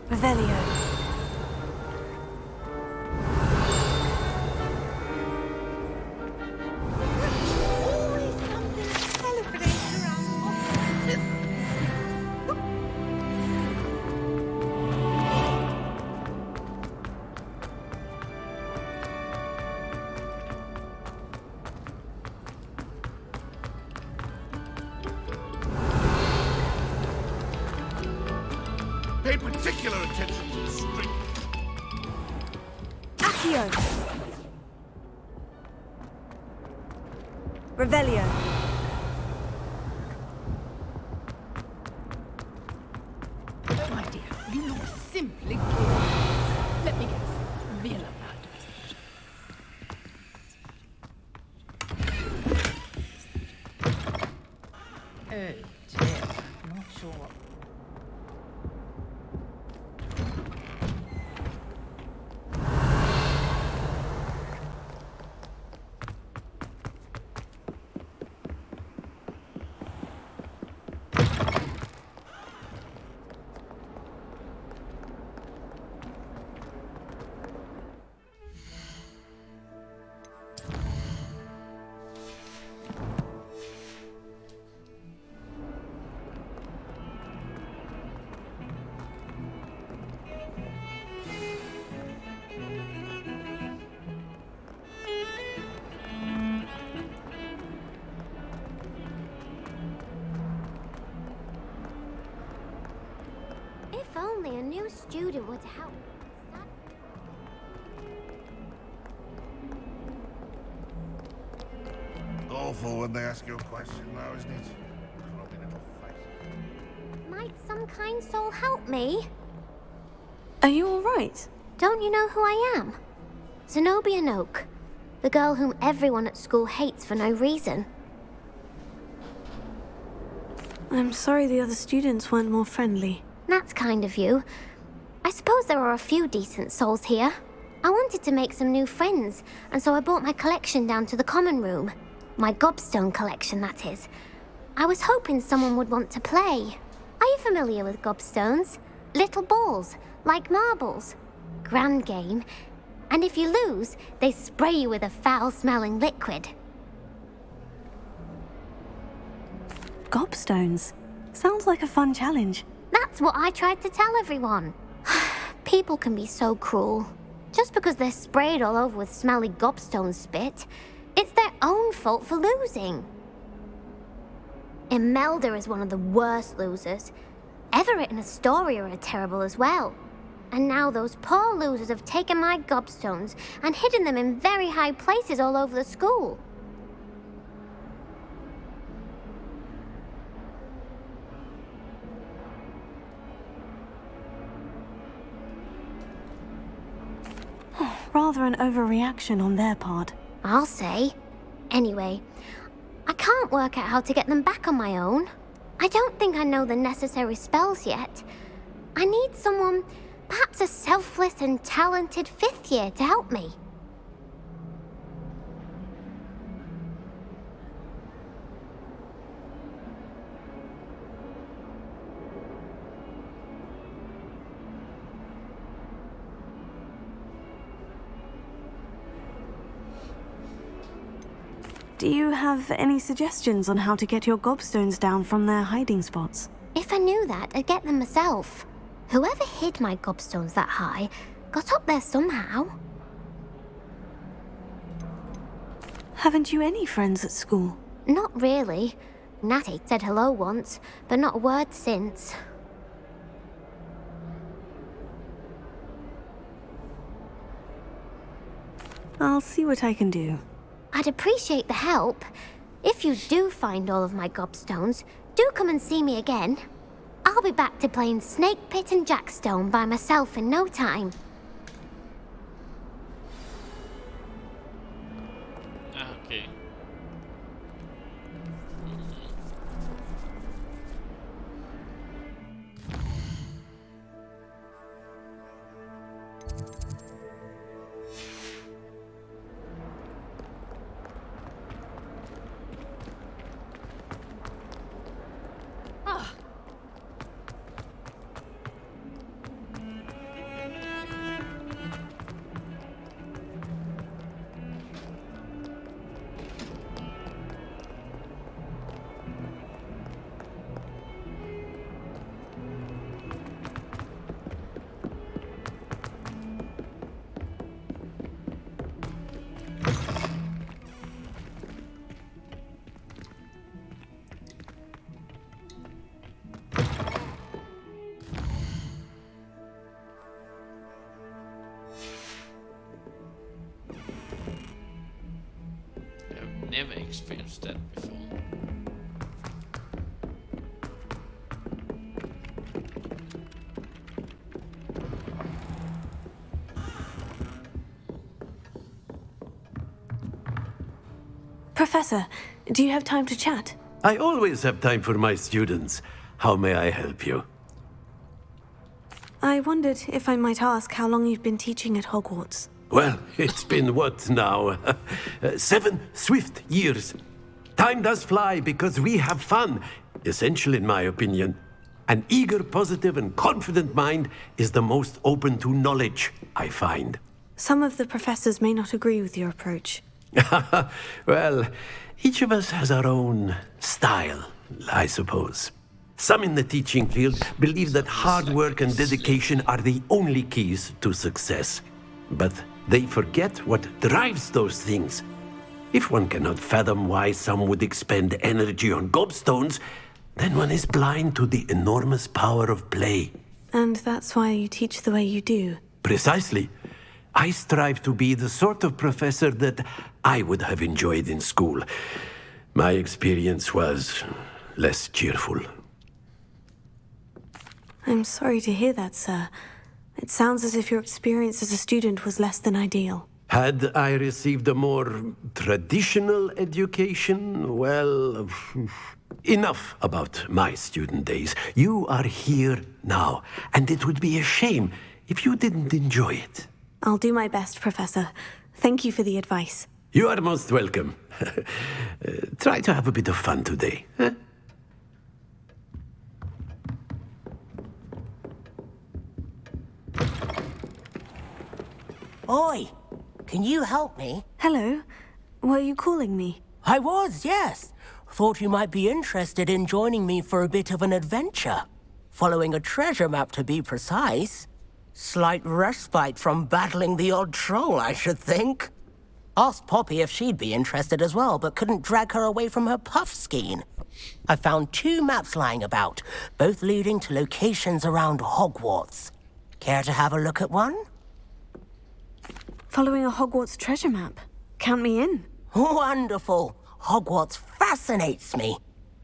Revelio. Pay particular attention to the string. Accio. Revelio. Oh, my dear, you look simply gorgeous. Let me guess. Villa Oh, dear. Not sure what. If only a new student would help. Awful when they ask you a question now, isn't it? Grubby little face. Might some kind soul help me? Are you all right? Don't you know who I am? Zenobia Noak, the girl whom everyone at school hates for no reason. I'm sorry the other students weren't more friendly. That's kind of you. I suppose there are a few decent souls here. I wanted to make some new friends, and so I brought my collection down to the common room. My gobstone collection, that is. I was hoping someone would want to play. Are you familiar with gobstones? Little balls, like marbles. Grand game. And if you lose, they spray you with a foul-smelling liquid. Gobstones? Sounds like a fun challenge. That's what I tried to tell everyone. People can be so cruel. Just because they're sprayed all over with smelly gobstone spit, it's their own fault for losing. Imelda is one of the worst losers. Everett and Astoria are terrible as well. And now those poor losers have taken my gobstones and hidden them in very high places all over the school. Rather an overreaction on their part. I'll say. Anyway, I can't work out how to get them back on my own. I don't think I know the necessary spells yet. I need someone, perhaps a selfless and talented fifth year to help me. Do you have any suggestions on how to get your gobstones down from their hiding spots? If I knew that, I'd get them myself. Whoever hid my gobstones that high got up there somehow. Haven't you any friends at school? Not really. Natty said hello once, but not a word since. I'll see what I can do. I'd appreciate the help. If you do find all of my gobstones, do come and see me again. I'll be back to playing Snake Pit and Jackstone by myself in no time. Okay. never experienced that before. Professor, do you have time to chat? I always have time for my students. How may I help you? I wondered if I might ask how long you've been teaching at Hogwarts. Well, it's been what now? 7 swift years. Time does fly because we have fun. Essential in my opinion. An eager, positive, and confident mind is the most open to knowledge, I find. Some of the professors may not agree with your approach. Well, each of us has our own style, I suppose. Some in the teaching field believe that hard work and dedication are the only keys to success. But they forget what drives those things. If one cannot fathom why some would expend energy on gobstones, then one is blind to the enormous power of play. And that's why you teach the way you do. Precisely. I strive to be the sort of professor that I would have enjoyed in school. My experience was less cheerful. I'm sorry to hear that, sir. It sounds as if your experience as a student was less than ideal. Had I received a more traditional education, well, enough about my student days. You are here now, and it would be a shame if you didn't enjoy it. I'll do my best, Professor. Thank you for the advice. You are most welcome. Try to have a bit of fun today. Huh? Oi! Can you help me? Hello. Were you calling me? I was, yes. Thought you might be interested in joining me for a bit of an adventure. Following a treasure map, to be precise. Slight respite from battling the odd troll, I should think. Asked Poppy if she'd be interested as well, but couldn't drag her away from her puff skein. I found 2 maps lying about, both leading to locations around Hogwarts. Care to have a look at one? Following a Hogwarts treasure map. Count me in. Wonderful. Hogwarts fascinates me.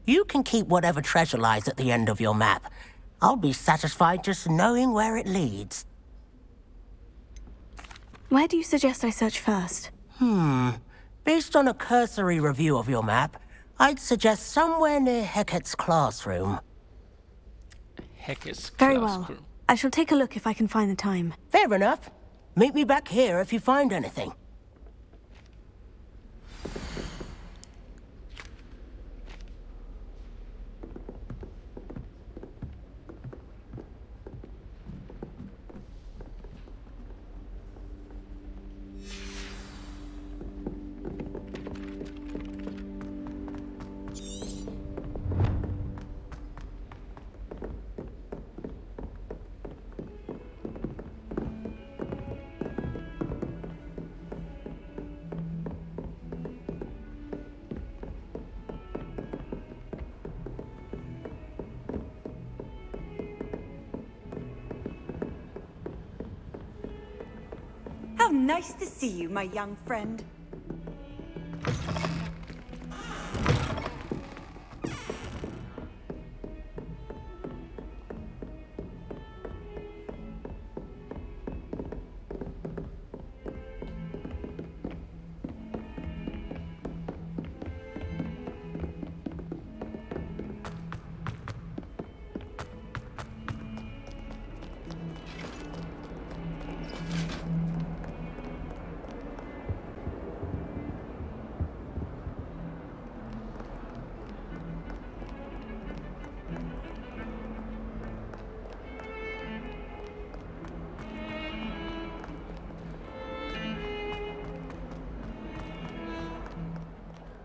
You can keep whatever treasure lies at the end of your map. I'll be satisfied just knowing where it leads. Where do you suggest I search first? Based on a cursory review of your map, I'd suggest somewhere near Hecat's classroom. Hecat's Very well. I shall take a look if I can find the time. Fair enough. Meet me back here if you find anything. How nice to see you, my young friend.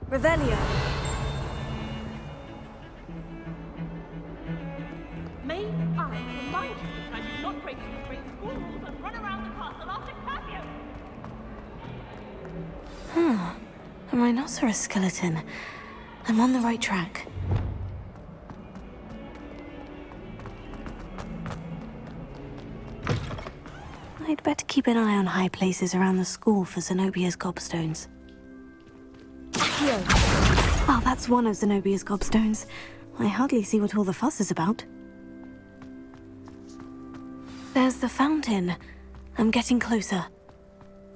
Revelio. May I remind you that I do not break these great school rules and run around the castle after curfew? A rhinoceros skeleton. I'm on the right track. I'd better keep an eye on high places around the school for Zenobia's gobstones. Accio! That's one of Zenobia's gobstones. I hardly see what all the fuss is about. There's the fountain. I'm getting closer.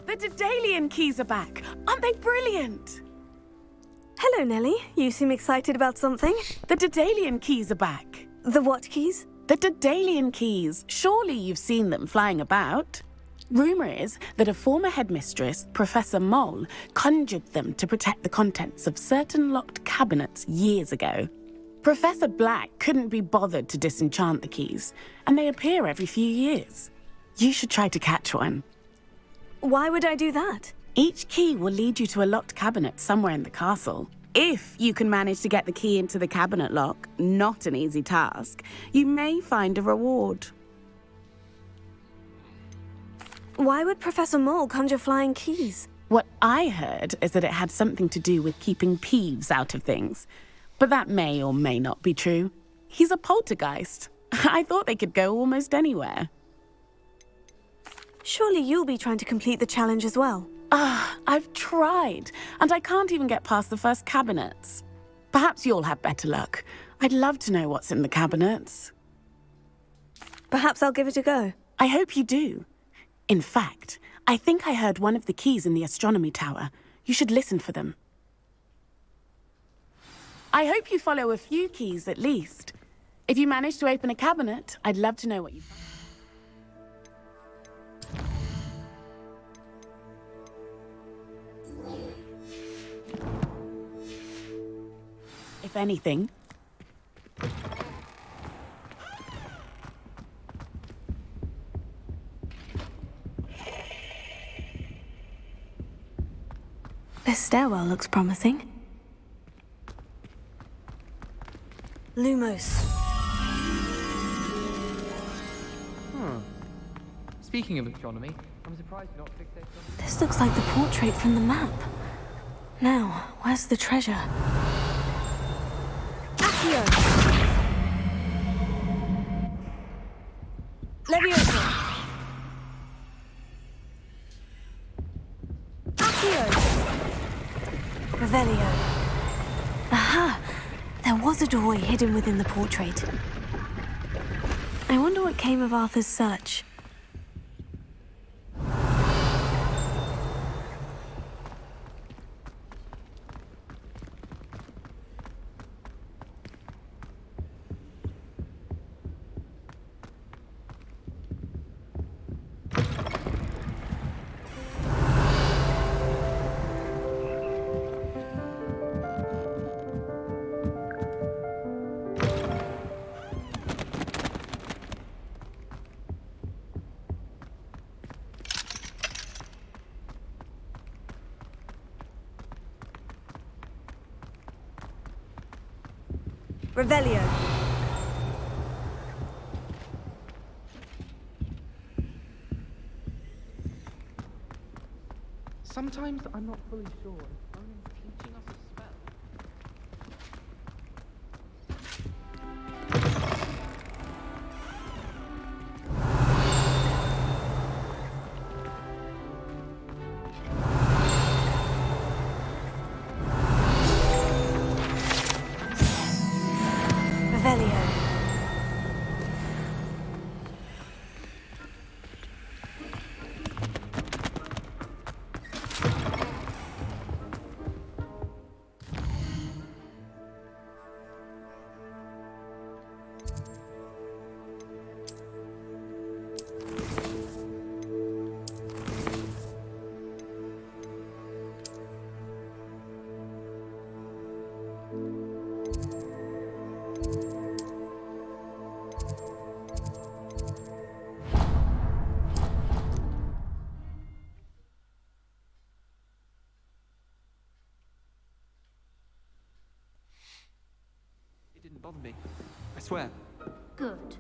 The Daedalian keys are back. Aren't they brilliant? Hello, Nellie. You seem excited about something. The Daedalian keys are back. The what keys? The Daedalian keys. Surely you've seen them flying about. Rumour is that a former headmistress, Professor Moll, conjured them to protect the contents of certain locked cabinets years ago. Professor Black couldn't be bothered to disenchant the keys, and they appear every few years. You should try to catch one. Why would I do that? Each key will lead you to a locked cabinet somewhere in the castle. If you can manage to get the key into the cabinet lock, not an easy task, you may find a reward. Why would Professor Moll conjure flying keys? What I heard is that it had something to do with keeping Peeves out of things. But that may or may not be true. He's a poltergeist. I thought they could go almost anywhere. Surely you'll be trying to complete the challenge as well. I've tried, and I can't even get past the first cabinets. Perhaps you'll have better luck. I'd love to know what's in the cabinets. Perhaps I'll give it a go. I hope you do. In fact, I think I heard one of the keys in the astronomy tower. You should listen for them. I hope you follow a few keys at least. If you manage to open a cabinet, I'd love to know what you find. If anything. This stairwell looks promising. Lumos. Speaking of astronomy, I'm surprised you're not fixated on... This looks like the portrait from the map. Now, where's the treasure? Accio! Leviosa! Accio! Revelio. Aha! There was a doorway hidden within the portrait. I wonder what came of Arthur's search. Revelio. Sometimes I'm not fully sure if Conan's teaching us a spell. Didn't bother me. I swear. Good.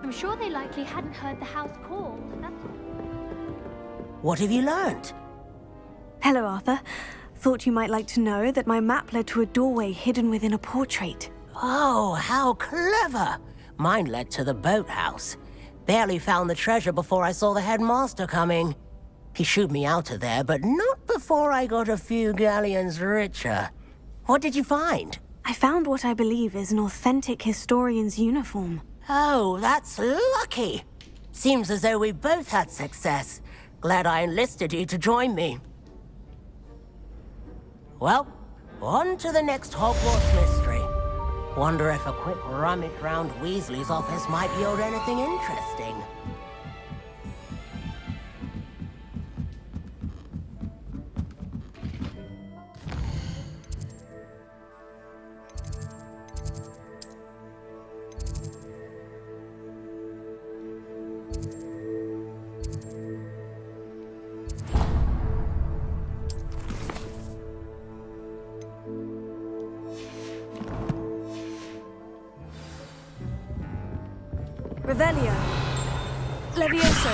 I'm sure they likely hadn't heard the house called, that's all. What have you learnt? Hello, Arthur. Thought you might like to know that my map led to a doorway hidden within a portrait. Oh, how clever! Mine led to the boathouse. Barely found the treasure before I saw the headmaster coming. He shooed me out of there, but not before I got a few galleons richer. What did you find? I found what I believe is an authentic historian's uniform. Oh, that's lucky. Seems as though we both had success. Glad I enlisted you to join me. Well, on to the next Hogwarts mystery. Wonder if a quick rummage round Weasley's office might yield anything interesting. Revelio. Levioso.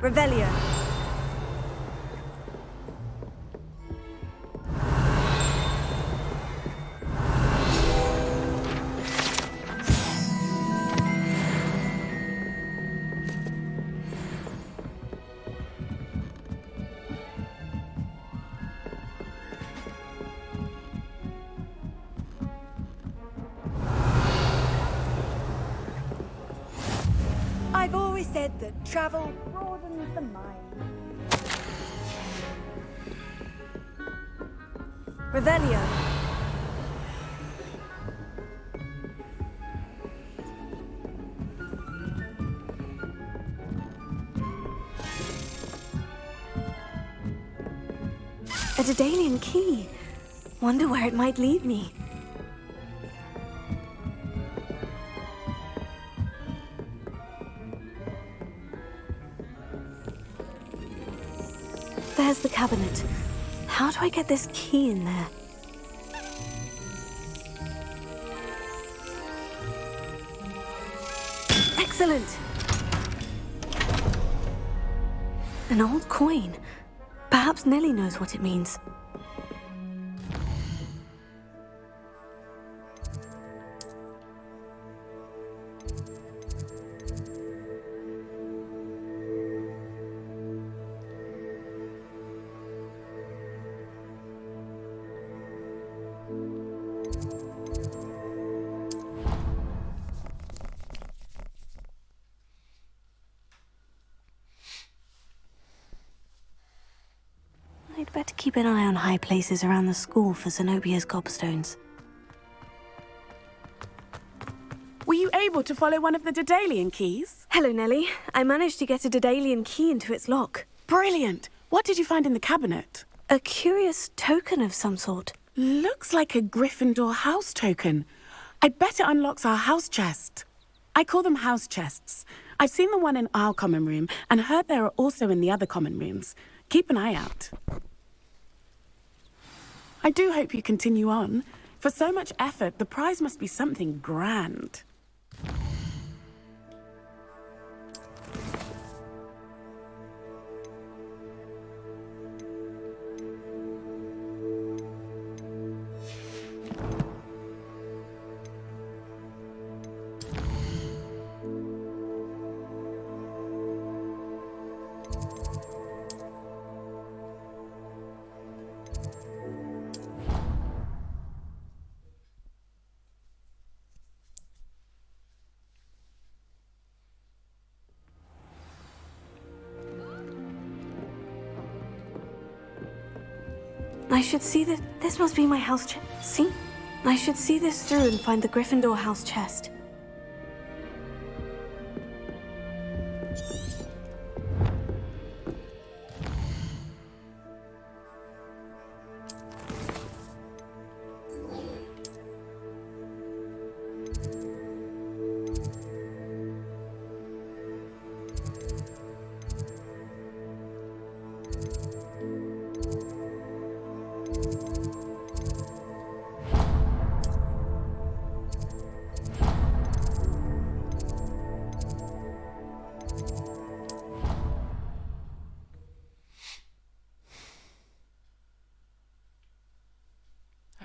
Revelio. I've always said that travel broadens the mind. Revelio. A Daedalian key. Wonder where it might lead me. There's the cabinet. How do I get this key in there? Excellent! An old coin. Perhaps Nellie knows what it means. I'd better keep an eye on high places around the school for Zenobia's gobstones. Were you able to follow one of the Daedalian keys? Hello, Nellie. I managed to get a Daedalian key into its lock. Brilliant! What did you find in the cabinet? A curious token of some sort. Looks like a Gryffindor house token. I bet it unlocks our house chest. I call them house chests. I've seen the one in our common room and heard there are also in the other common rooms. Keep an eye out. I do hope you continue on. For so much effort, the prize must be something grand. I should see that this must be my house chest. See? I should see this through and find the Gryffindor house chest.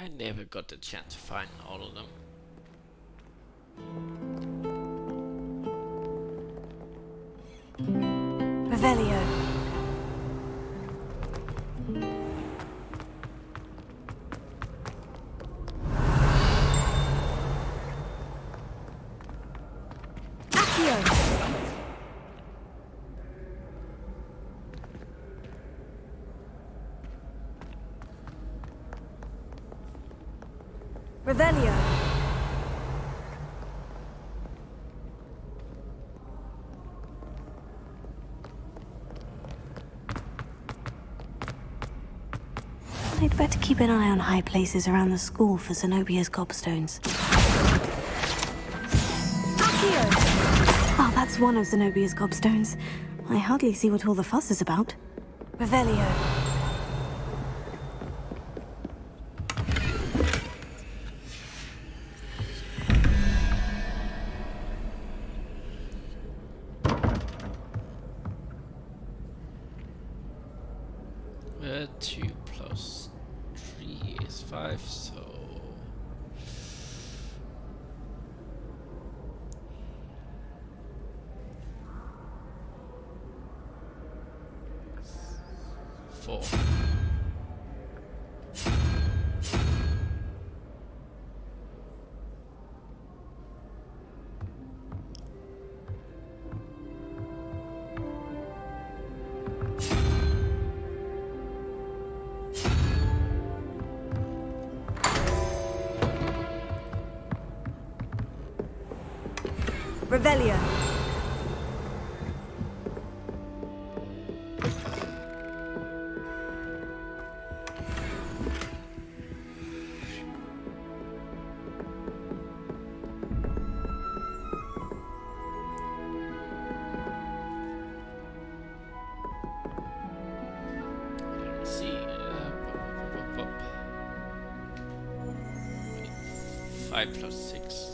I never got the chance to find all of them. Revelio. Revelio. I'd better keep an eye on high places around the school for Zenobia's gobstones. Accio! Oh, that's one of Zenobia's gobstones. I hardly see what all the fuss is about. Revelio. 2 plus 3 is 5, so... Four. Revelio. Let's see. 5 plus 6.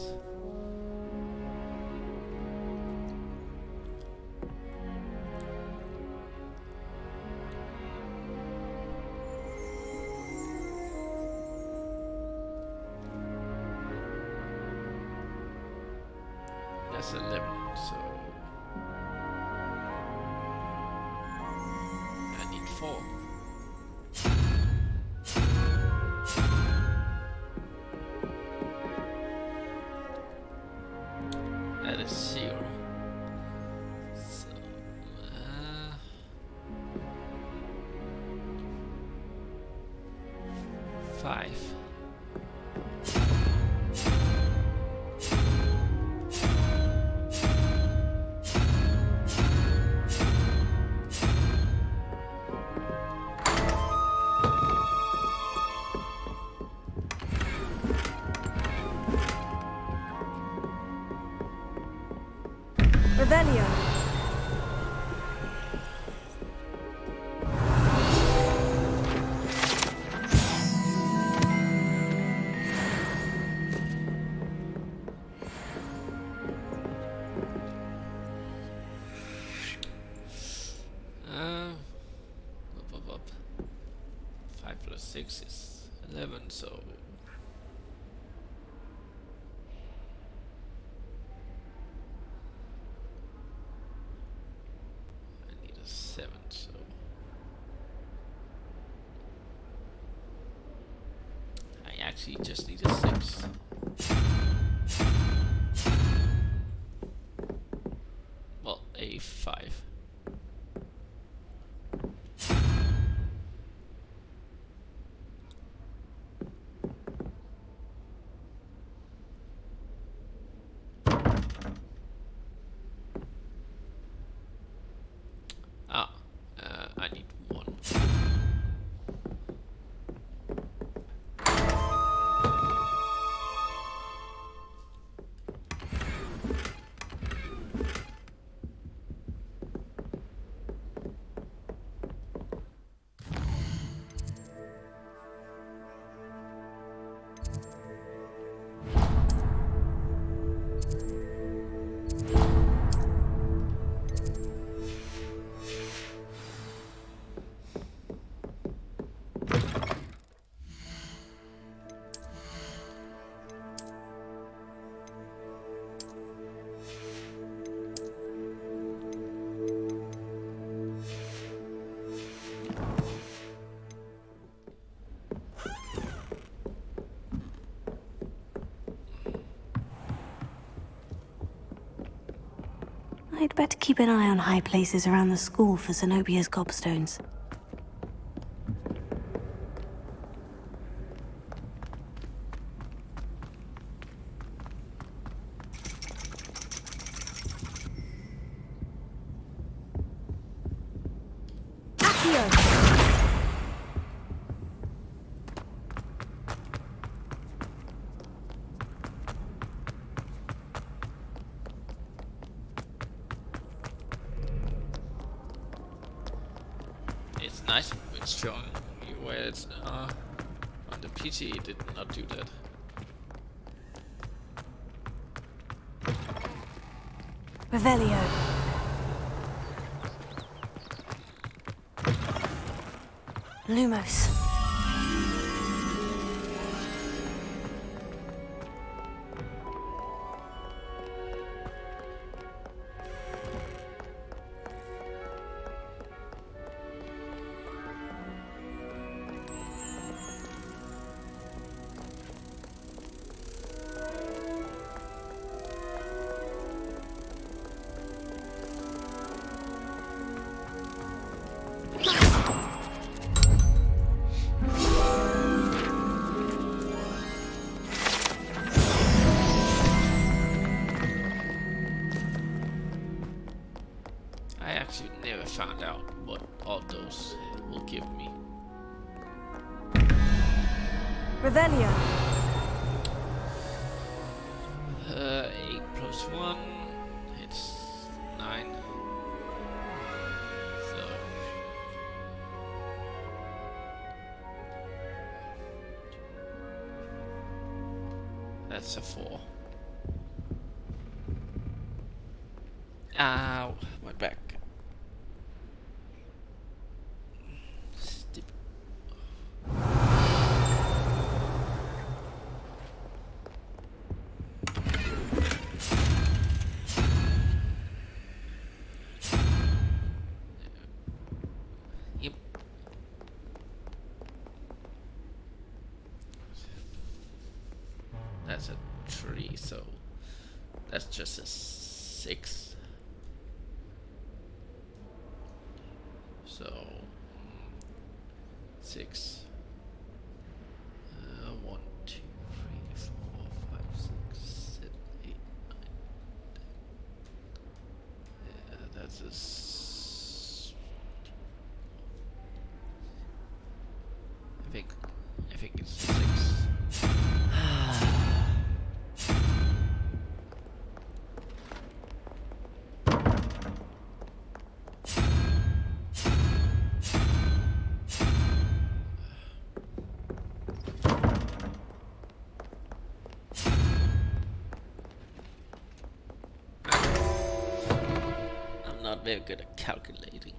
That's 11, so I need 4. That is 0. So, 5. Revelio. Up. 5 plus 6 is 11, so... I need a 7, so... I actually just need a 6. Well, a 5. I need 1. I'd better keep an eye on high places around the school for Zenobia's gobstones. It's nice when it's showing you where it's on the PC. It did not do that. Revelio. Lumos. I actually never found out what all those will give me. Revelio. 8 plus 1, it's 9. So that's a 4. Ow, my back. Yep. That's a 3, so that's just a 6. So 6. 1, 2, 3, 4, 5, 6, 7, 8, 9, 10. Yeah, that's a I think it's 6. I'm not very good at calculating.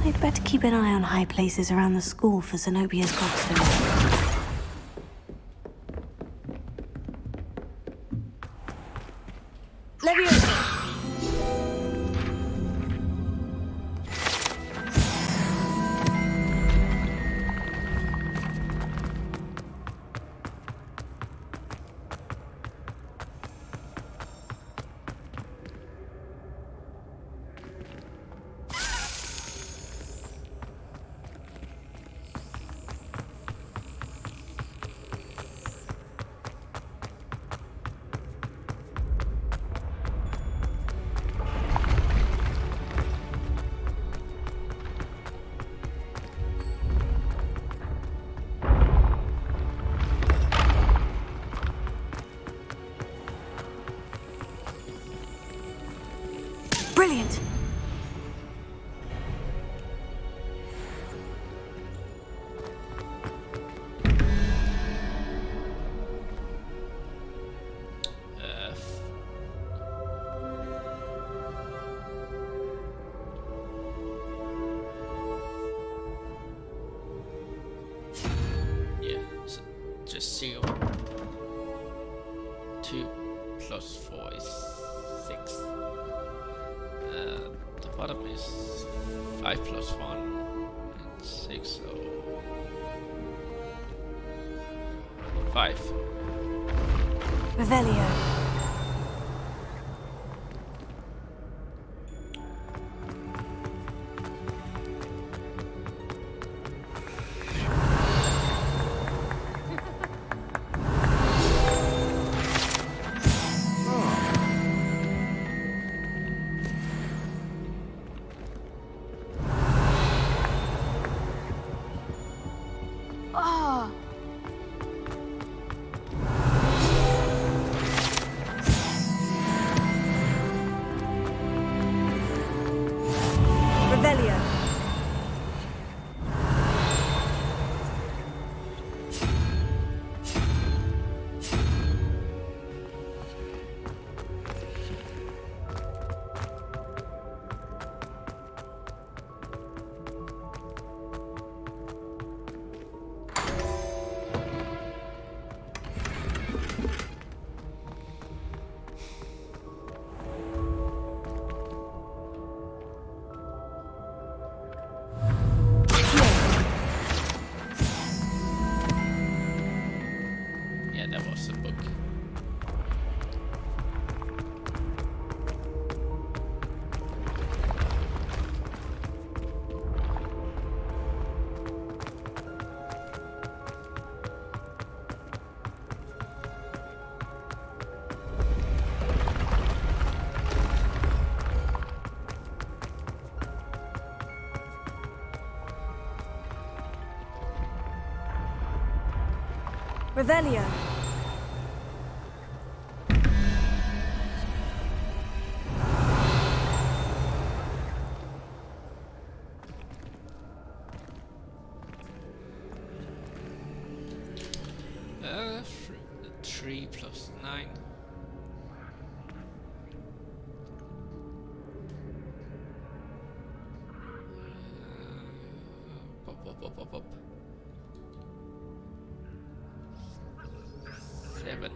I'd better keep an eye on high places around the school for Zenobia's gobstones. Brilliant! Yeah, so just seal. 2 plus 4 is 6. The bottom is 5 plus 1 and 6, so 5. Revelio. Ah! Revelio. Yeah, that was a book. Revelio. Uh, 3 plus 9. Up. 7.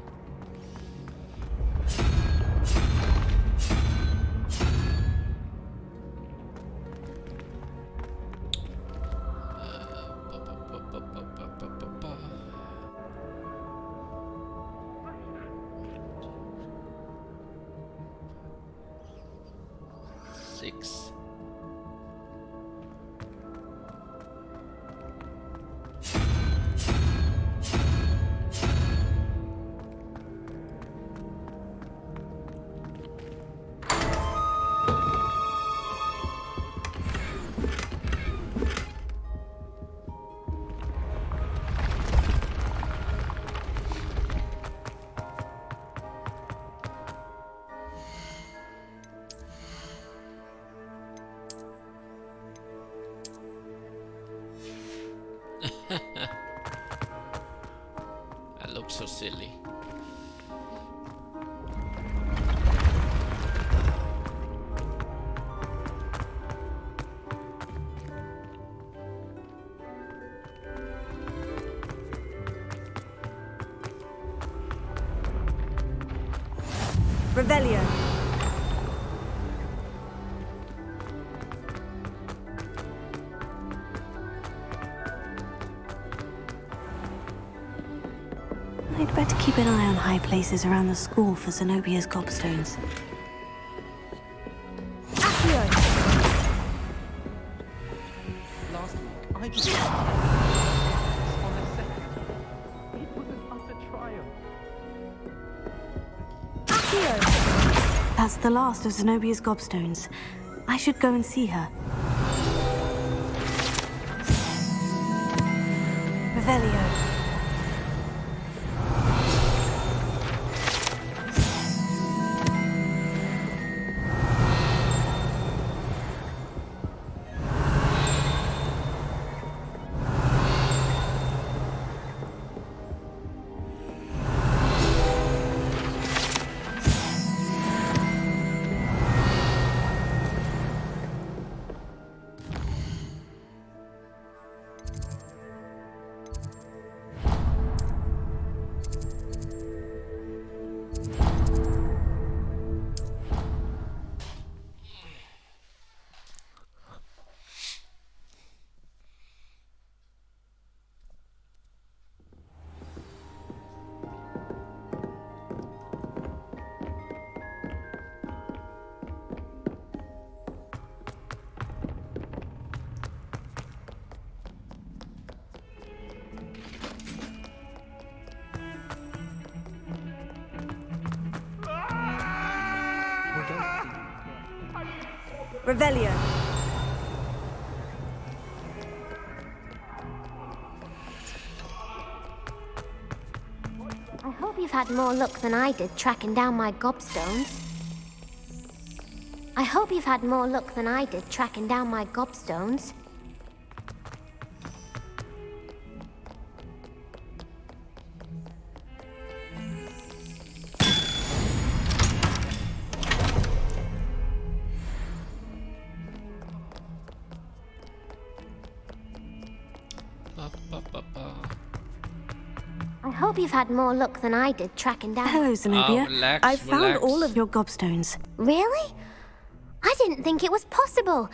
Six. I look so silly. Revelio. I'd better keep an eye on high places around the school for Zenobia's gobstones. Accio! Last week, I was on the second. It was an utter triumph. Accio! That's the last of Zenobia's gobstones. I should go and see her. Revelio. Revelio. I hope you've had more luck than I did tracking down my gobstones. I hope you've had more luck than I did tracking down my gobstones. I hope you've had more luck than I did tracking down. Hello, Zenobia. Relax, I found relax. all of your gobstones. Really? I didn't think it was possible.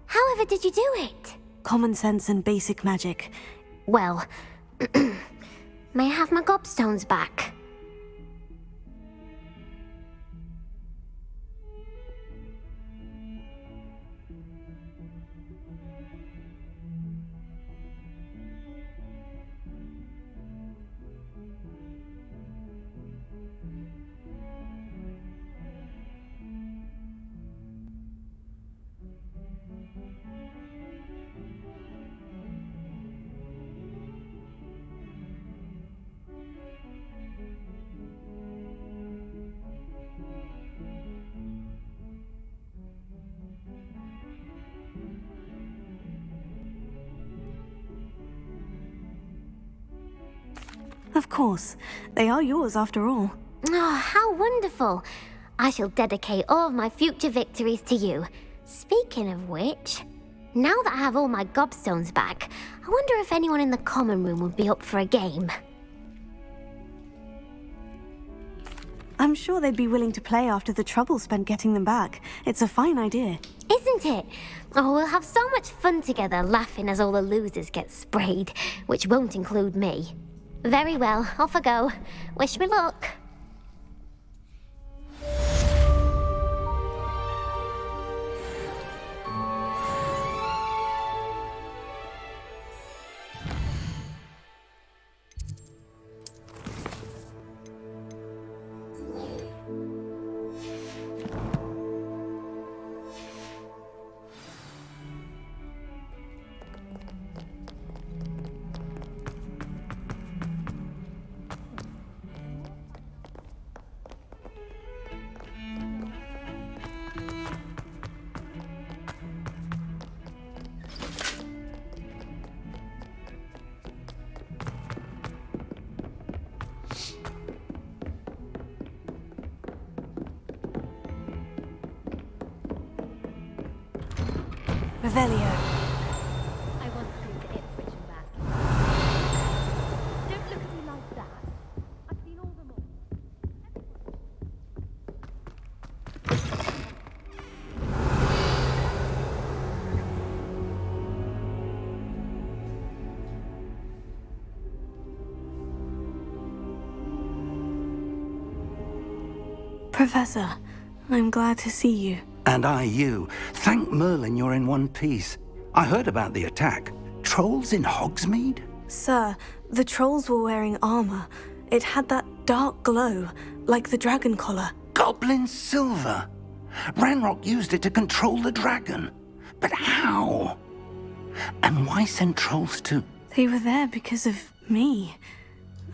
However did you do it? Common sense and basic magic. Well, may I have my gobstones back? Of course. They are yours after all. Oh, how wonderful. I shall dedicate all of my future victories to you. Speaking of which, now that I have all my gobstones back, I wonder if anyone in the common room would be up for a game. I'm sure they'd be willing to play after the trouble spent getting them back. It's a fine idea. Isn't it? Oh, we'll have so much fun together laughing as all the losers get sprayed, which won't include me. Very well, off I go. Wish me luck. Revelio. I want to see the Ipswich and back. Don't look at me like that. I've seen all the more. Professor, I'm glad to see you. And I you. Thank Merlin you're in one piece. I heard about the attack. Trolls in Hogsmeade? Sir, the trolls were wearing armor. It had that dark glow, like the dragon collar. Goblin silver. Ranrock used it to control the dragon. But how? And why send trolls too? They were there because of me.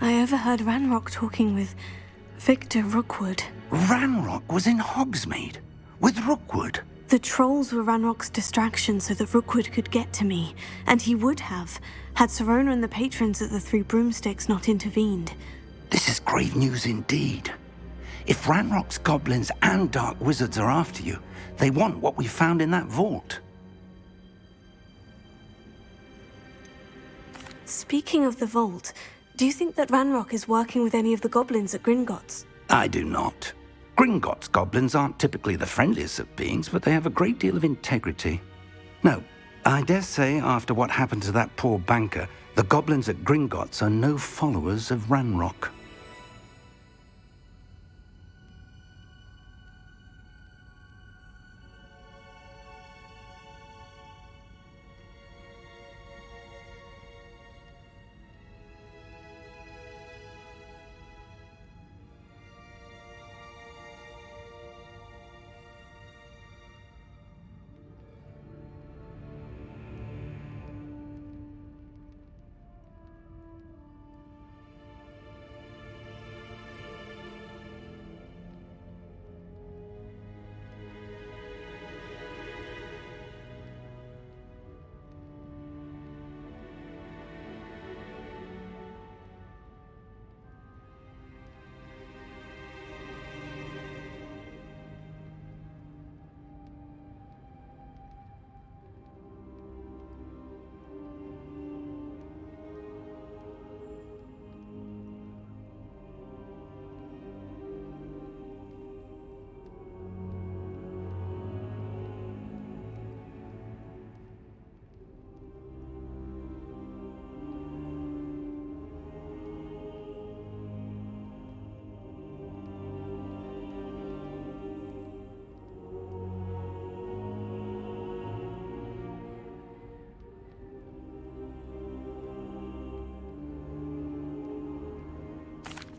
I overheard Ranrock talking with Victor Rookwood. Ranrock was in Hogsmeade? With Rookwood? The trolls were Ranrock's distraction so that Rookwood could get to me, and he would have, had Serona and the patrons at the Three Broomsticks not intervened. This is grave news indeed. If Ranrock's goblins and dark wizards are after you, they want what we found in that vault. Speaking of the vault, do you think that Ranrock is working with any of the goblins at Gringotts? I do not. Gringotts goblins aren't typically the friendliest of beings, but they have a great deal of integrity. No, I dare say after what happened to that poor banker, the goblins at Gringotts are no followers of Ranrock.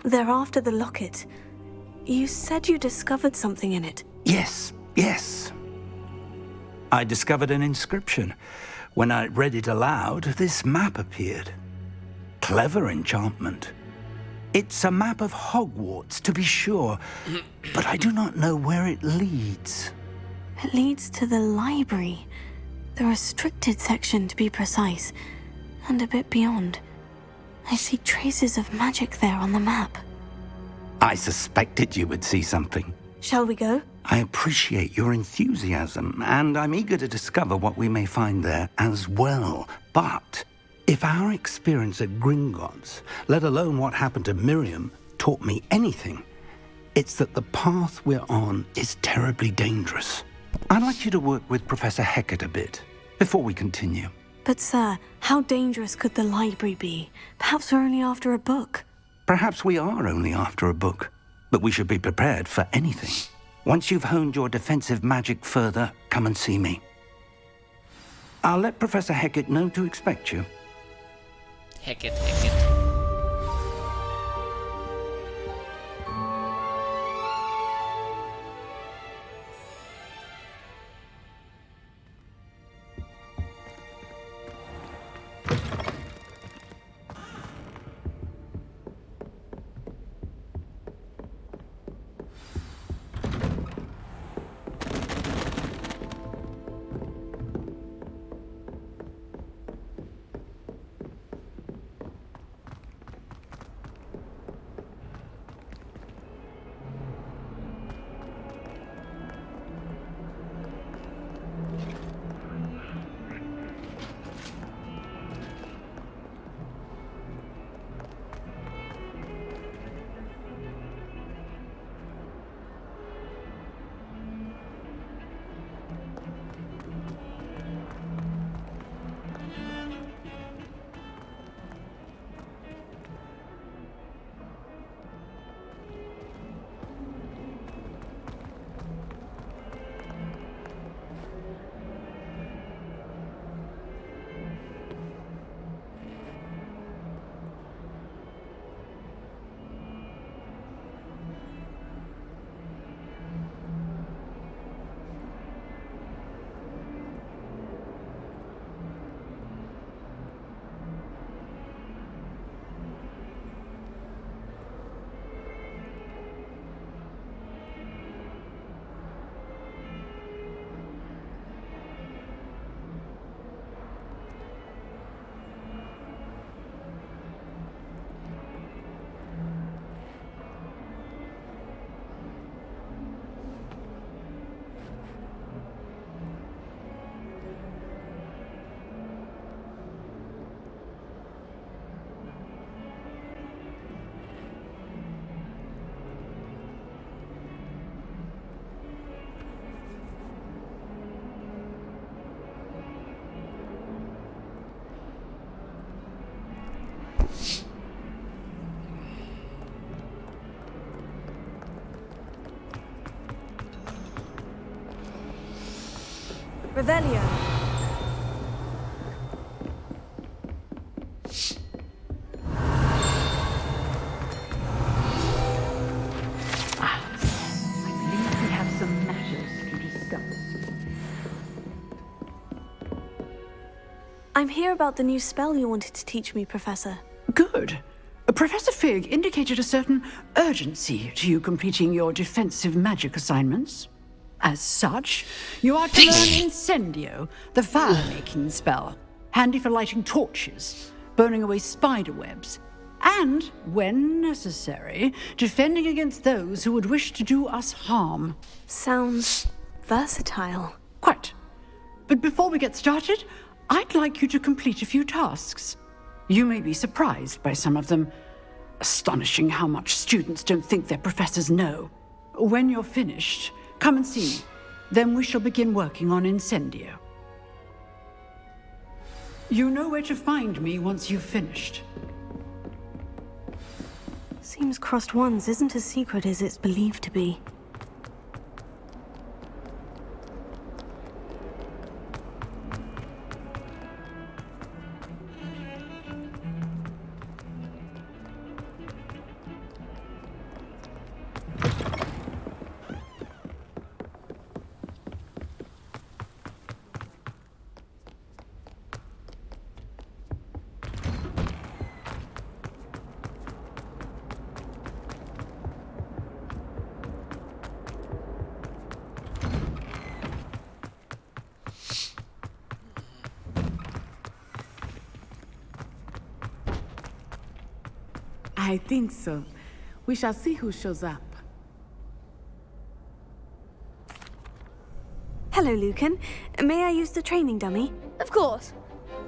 They're after the locket. You said you discovered something in it. Yes, yes. I discovered an inscription. When I read it aloud, this map appeared. Clever enchantment. It's a map of Hogwarts, to be sure, but I do not know where it leads. It leads to the library. The restricted section, to be precise. And a bit beyond. I see traces of magic there on the map. I suspected you would see something. Shall we go? I appreciate your enthusiasm, and I'm eager to discover what we may find there as well. But if our experience at Gringotts, let alone what happened to Miriam, taught me anything, it's that the path we're on is terribly dangerous. I'd like you to work with Professor Hecat a bit before we continue. But sir, how dangerous could the library be? Perhaps we're only after a book. Perhaps we are only after a book, but we should be prepared for anything. Once you've honed your defensive magic further, come and see me. I'll let Professor Hecat know to expect you. Hecat. Revelio. I believe we have some matters to discuss. I'm here about the new spell you wanted to teach me, Professor. Good. Professor Fig indicated a certain urgency to you completing your defensive magic assignments. As such, you are to learn Incendio, the fire-making spell, handy for lighting torches, burning away spider webs, and, when necessary, defending against those who would wish to do us harm. Sounds versatile. Quite. But before we get started, I'd like you to complete a few tasks. You may be surprised by some of them. Astonishing how much students don't think their professors know. When you're finished, come and see me. Then we shall begin working on Incendio. You know where to find me once you've finished. Seems crossed ones isn't as secret as it's believed to be. I think so. We shall see who shows up. Hello, Lucan. May I use the training dummy? Of course.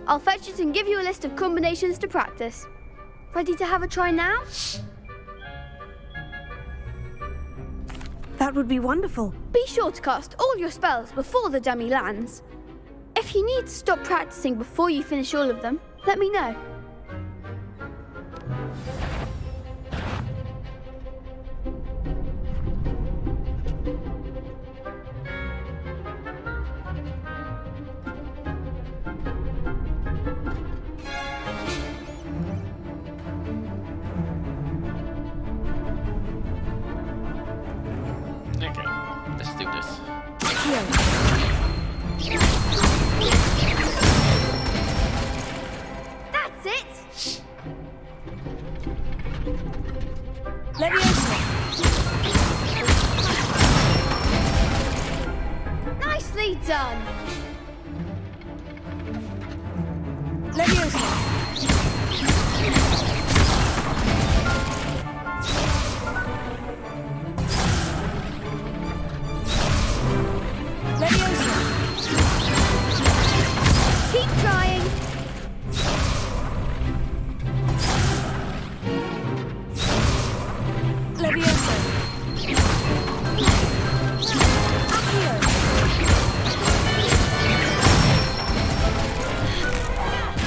I'll fetch it and give you a list of combinations to practice. Ready to have a try now? That would be wonderful. Be sure to cast all your spells before the dummy lands. If you need to stop practicing before you finish all of them, let me know. Okay, let's do this. That's it! Nicely done! Keep trying!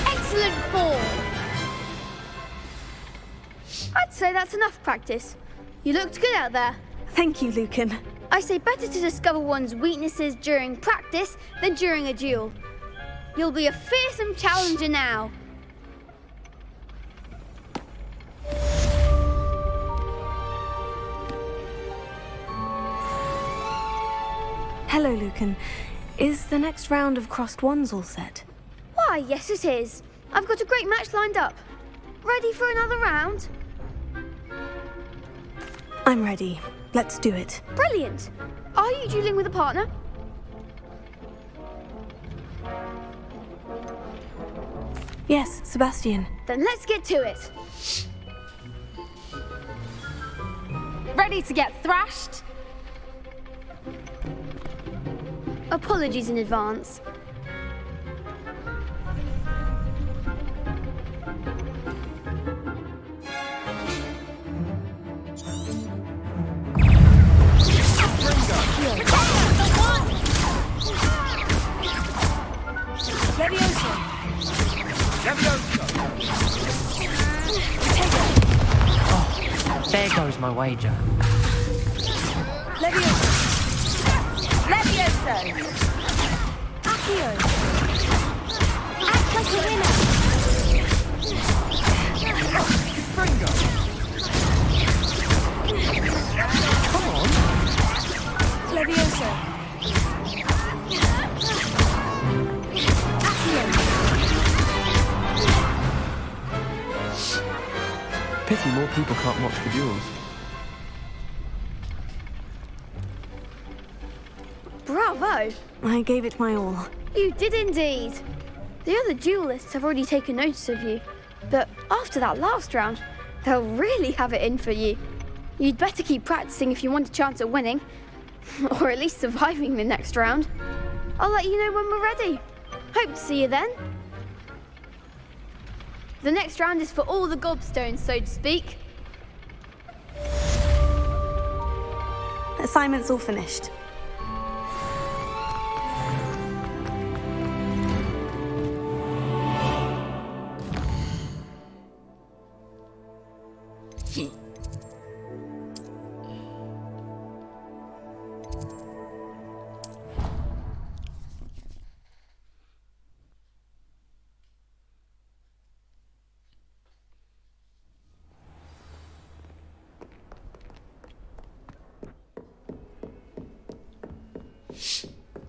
Excellent form! I'd say that's enough practice. You looked good out there. Thank you, Lucan. I say better to discover one's weaknesses during practice than during a duel. You'll be a fearsome challenger now. Hello, Lucan. Is the next round of crossed wands all set? Why, yes it is. I've got a great match lined up. Ready for another round? I'm ready. Let's do it. Brilliant. Are you dueling with a partner? Yes, Sebastian. Then let's get to it. Ready to get thrashed? Apologies in advance. Oh, there goes my wager. Levioso! Accio! Act like a winner! Come on! Levioso! Pity more people can't watch the duels. Bravo! I gave it my all. You did indeed. The other duelists have already taken notice of you, but after that last round, they'll really have it in for you. You'd better keep practicing if you want a chance at winning, or at least surviving the next round. I'll let you know when we're ready. Hope to see you then. The next round is for all the gobstones, so to speak. Assignment's all finished.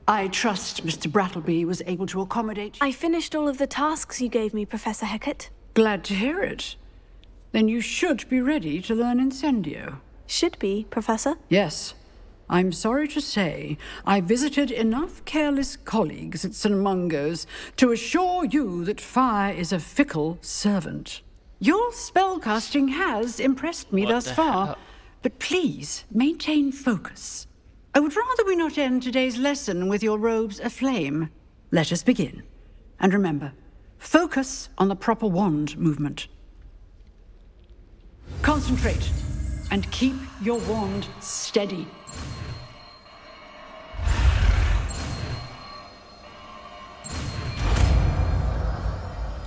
I trust Mr. Brattleby was able to accommodate... I finished all of the tasks you gave me, Professor Hecat. Glad to hear it. Then you should be ready to learn Incendio. Should be, Professor? Yes. I'm sorry to say I visited enough careless colleagues at St. Mungo's to assure you that fire is a fickle servant. Your spellcasting has impressed me thus far, but please maintain focus. I would rather we not end today's lesson with your robes aflame. Let us begin. And remember, focus on the proper wand movement. Concentrate, and keep your wand steady.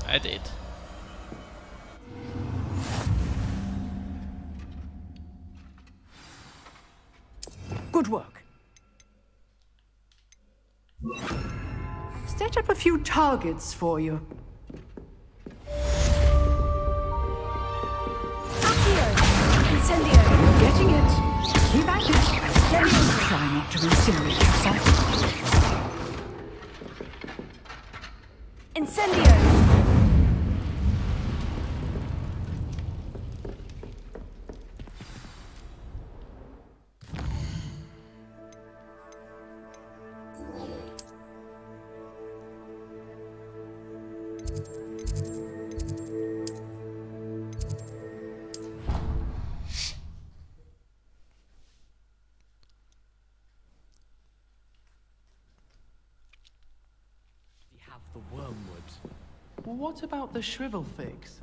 I did. Good work. Set up a few targets for you. Incendio. You're getting it. Keep at it. Try not to incinerate yourself. Incendio. The wormwood. What about the shrivel figs?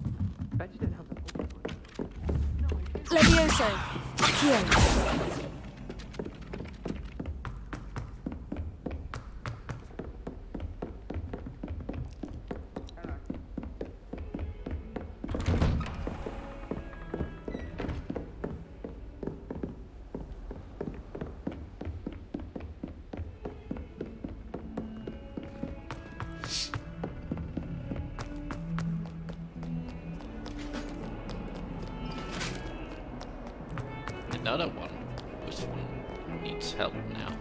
Bet you don't have the Levioso. Accio. Another one. Which one needs help now?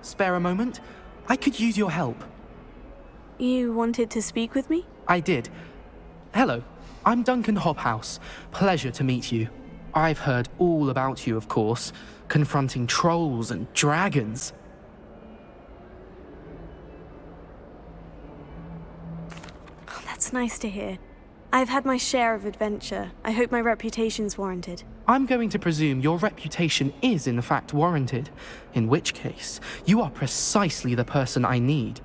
Spare a moment? I could use your help. You wanted to speak with me? I did. Hello, I'm Duncan Hobhouse. Pleasure to meet you. I've heard all about you, of course, confronting trolls and dragons. Oh, that's nice to hear. I've had my share of adventure. I hope my reputation's warranted. I'm going to presume your reputation is in fact warranted, in which case, you are precisely the person I need.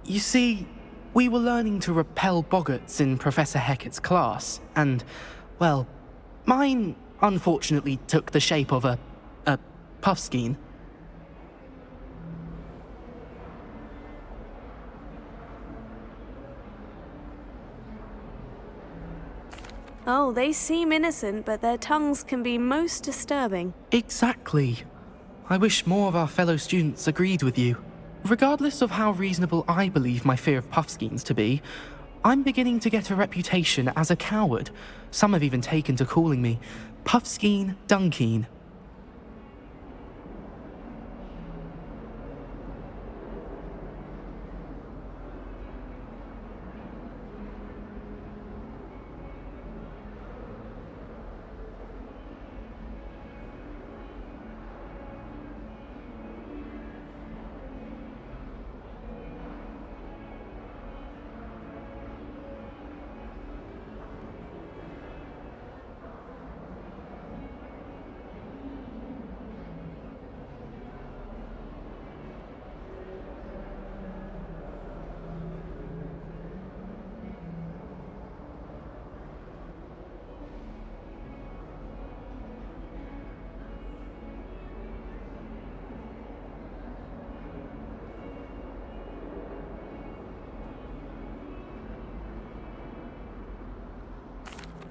You see, we were learning to repel boggarts in Professor Hecat's class, and, well, mine unfortunately took the shape of a puffskein. Oh, they seem innocent, but their tongues can be most disturbing. Exactly. I wish more of our fellow students agreed with you. Regardless of how reasonable I believe my fear of puffskeins to be, I'm beginning to get a reputation as a coward. Some have even taken to calling me Puffskeen Dunkeen.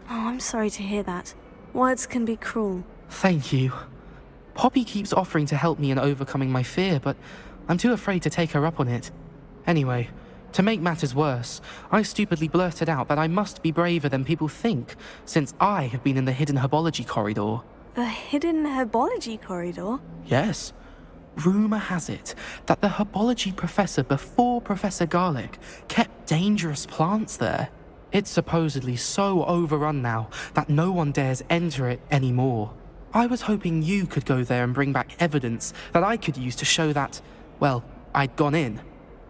Oh, I'm sorry to hear that. Words can be cruel. Thank you. Poppy keeps offering to help me in overcoming my fear, but I'm too afraid to take her up on it. Anyway, to make matters worse, I stupidly blurted out that I must be braver than people think, since I have been in the hidden herbology corridor. The hidden herbology corridor? Yes. Rumour has it that the herbology professor before Professor Garlic kept dangerous plants there. It's supposedly so overrun now that no one dares enter it anymore. I was hoping you could go there and bring back evidence that I could use to show that, well, I'd gone in.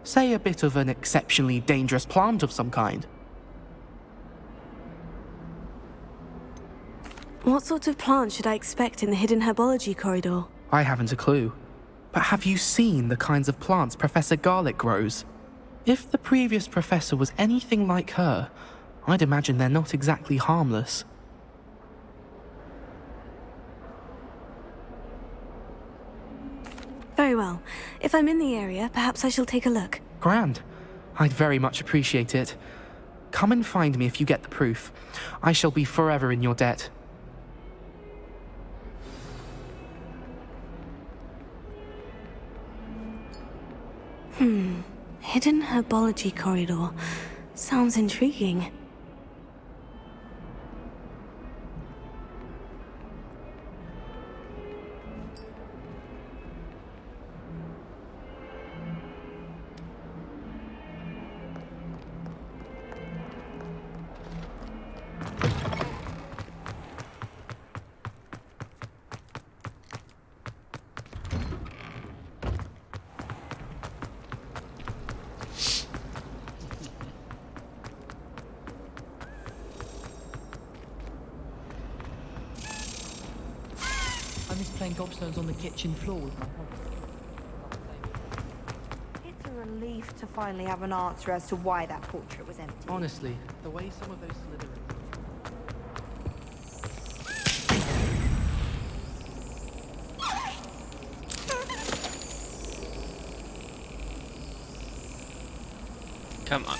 Say a bit of an exceptionally dangerous plant of some kind. What sort of plant should I expect in the hidden herbology corridor? I haven't a clue. But have you seen the kinds of plants Professor Garlick grows? If the previous professor was anything like her, I'd imagine they're not exactly harmless. Very well. If I'm in the area, perhaps I shall take a look. Grand. I'd very much appreciate it. Come and find me if you get the proof. I shall be forever in your debt. Hidden herbology corridor. Sounds intriguing. I miss playing gobstones on the kitchen floor with my husband. It's a relief to finally have an answer as to why that portrait was empty. Honestly, the way some of those Slytherins... Come on.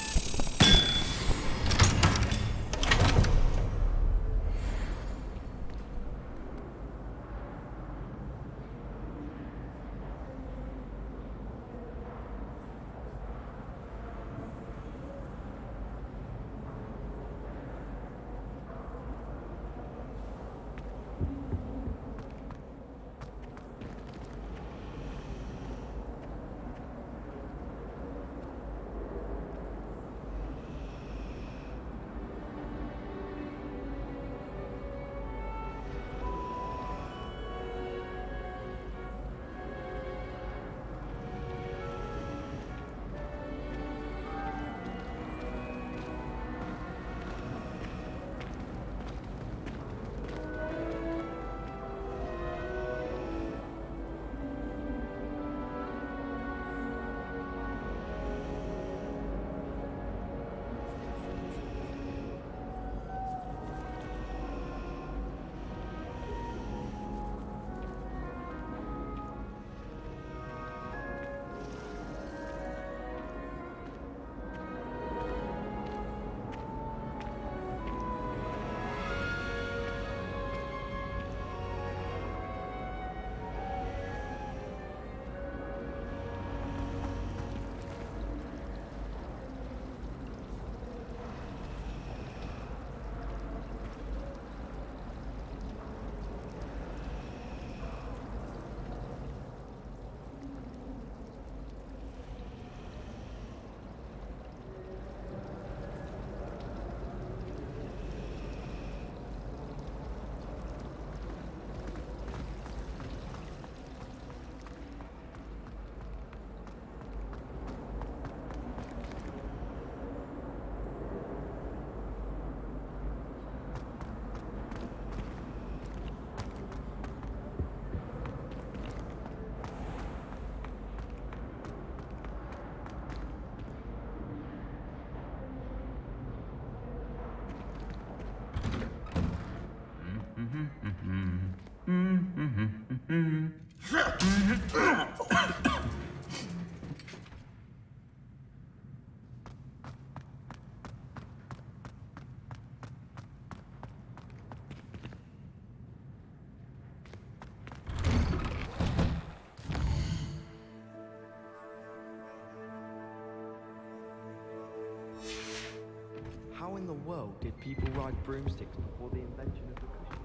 How in the world did people ride broomsticks before the invention of the cushion?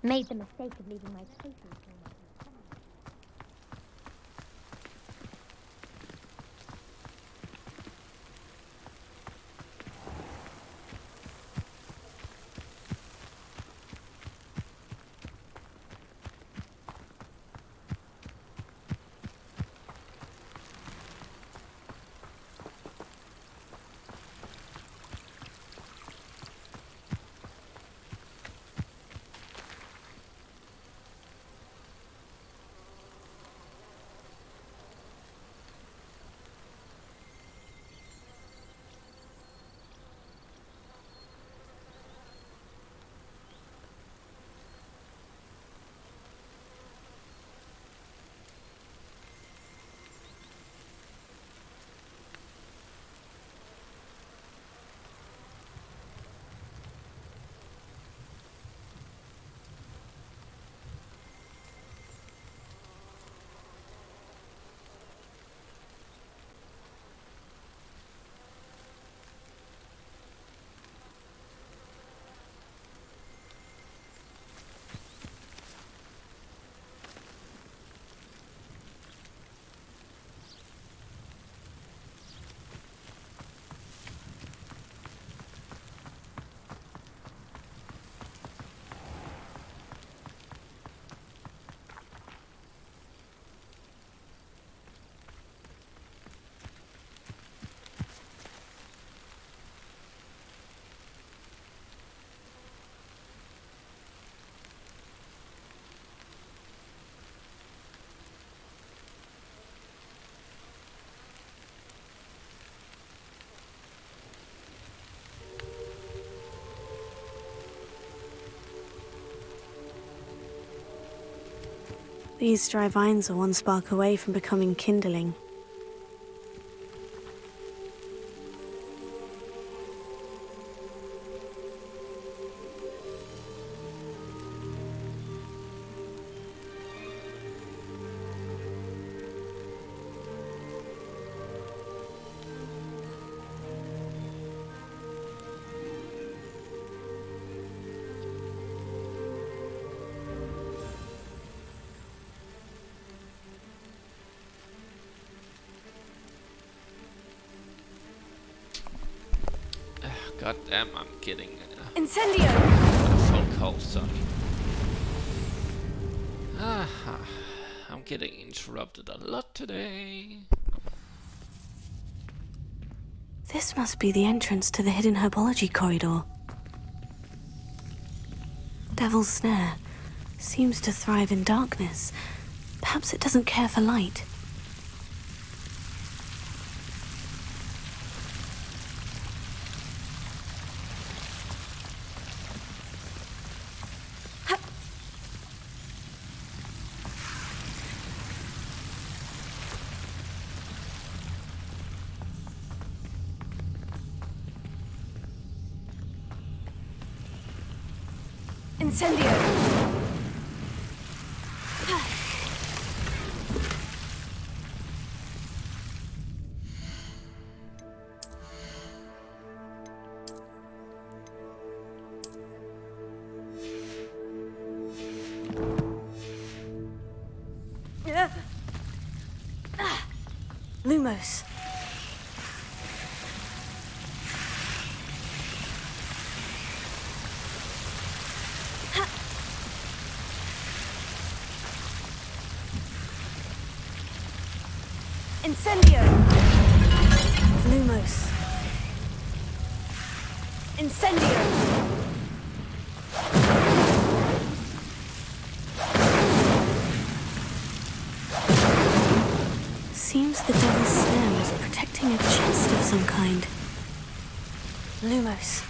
Made the mistake of leaving my papers. These dry vines are one spark away from becoming kindling. God damn, I'm getting Incendio! phone call, sorry. Aha. I'm getting interrupted a lot today. This must be the entrance to the hidden herbology corridor. Devil's Snare seems to thrive in darkness. Perhaps it doesn't care for light. Incendio! Lumos. Incendio! Lumos. Incendio! Seems the Devil's Snare is protecting a chest of some kind. Lumos.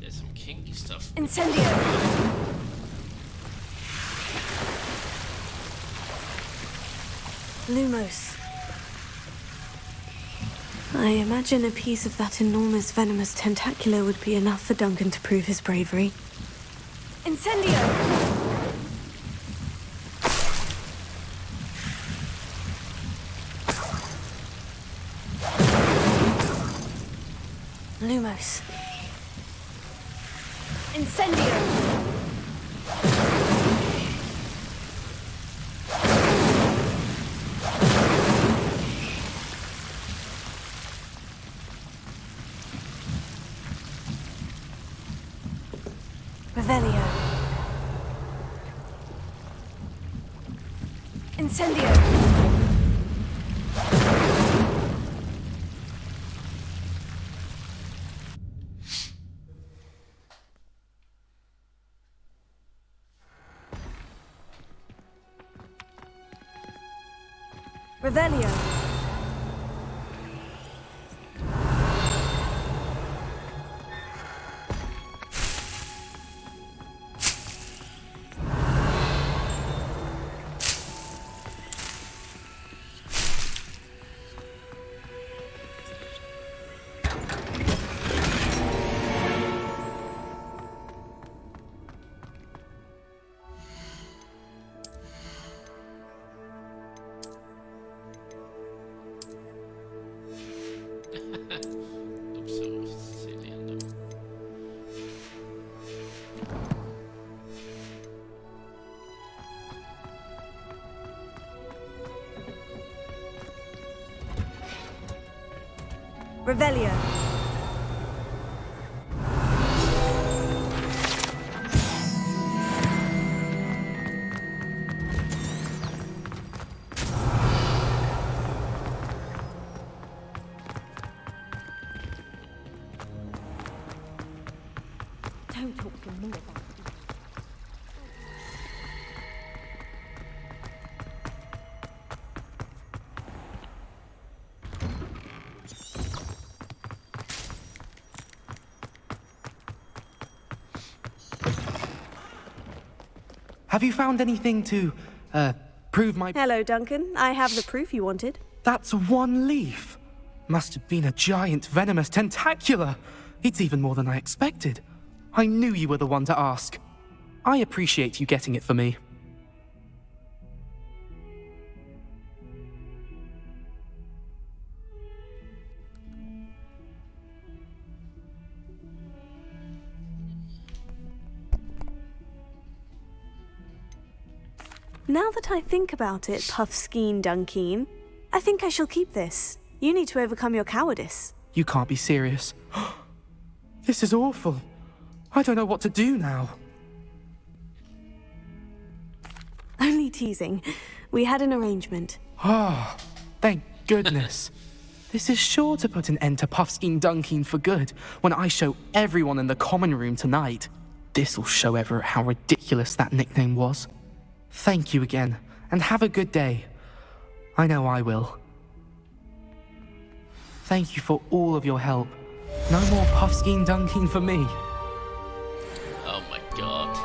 There's some kinky stuff. Incendio! Lumos. I imagine a piece of that enormous venomous tentacular would be enough for Duncan to prove his bravery. Incendio! Lumos. Incendio! Revelio. Incendio. Revelio. I'm so silly and dumb. Revelio. Go talk to more about it. Have you found anything to, prove my... Hello, Duncan. I have the proof you wanted. That's one leaf. Must have been a giant venomous tentacula. It's even more than I expected. I knew you were the one to ask. I appreciate you getting it for me. Now that I think about it, Puffskein Dunkeen, I think I shall keep this. You need to overcome your cowardice. You can't be serious. This is awful. I don't know what to do now. Only teasing. We had an arrangement. Ah, thank goodness. This is sure to put an end to Puffskein Dunkeen for good when I show everyone in the common room tonight. This'll show Everett how ridiculous that nickname was. Thank you again, and have a good day. I know I will. Thank you for all of your help. No more Puffskein Dunkeen for me. Oh my god.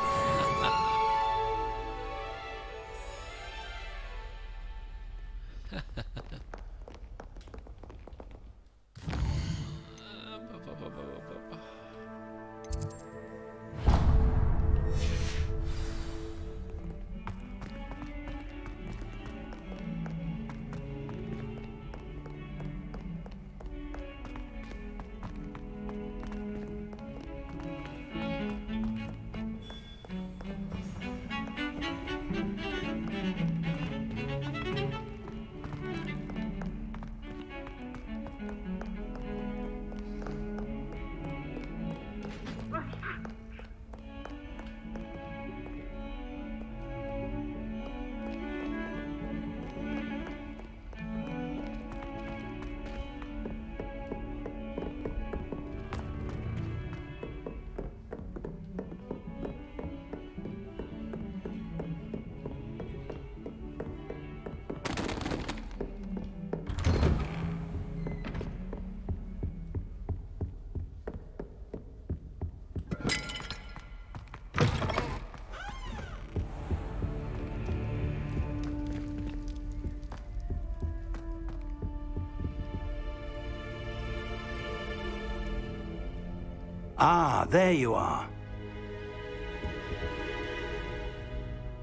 Ah, there you are.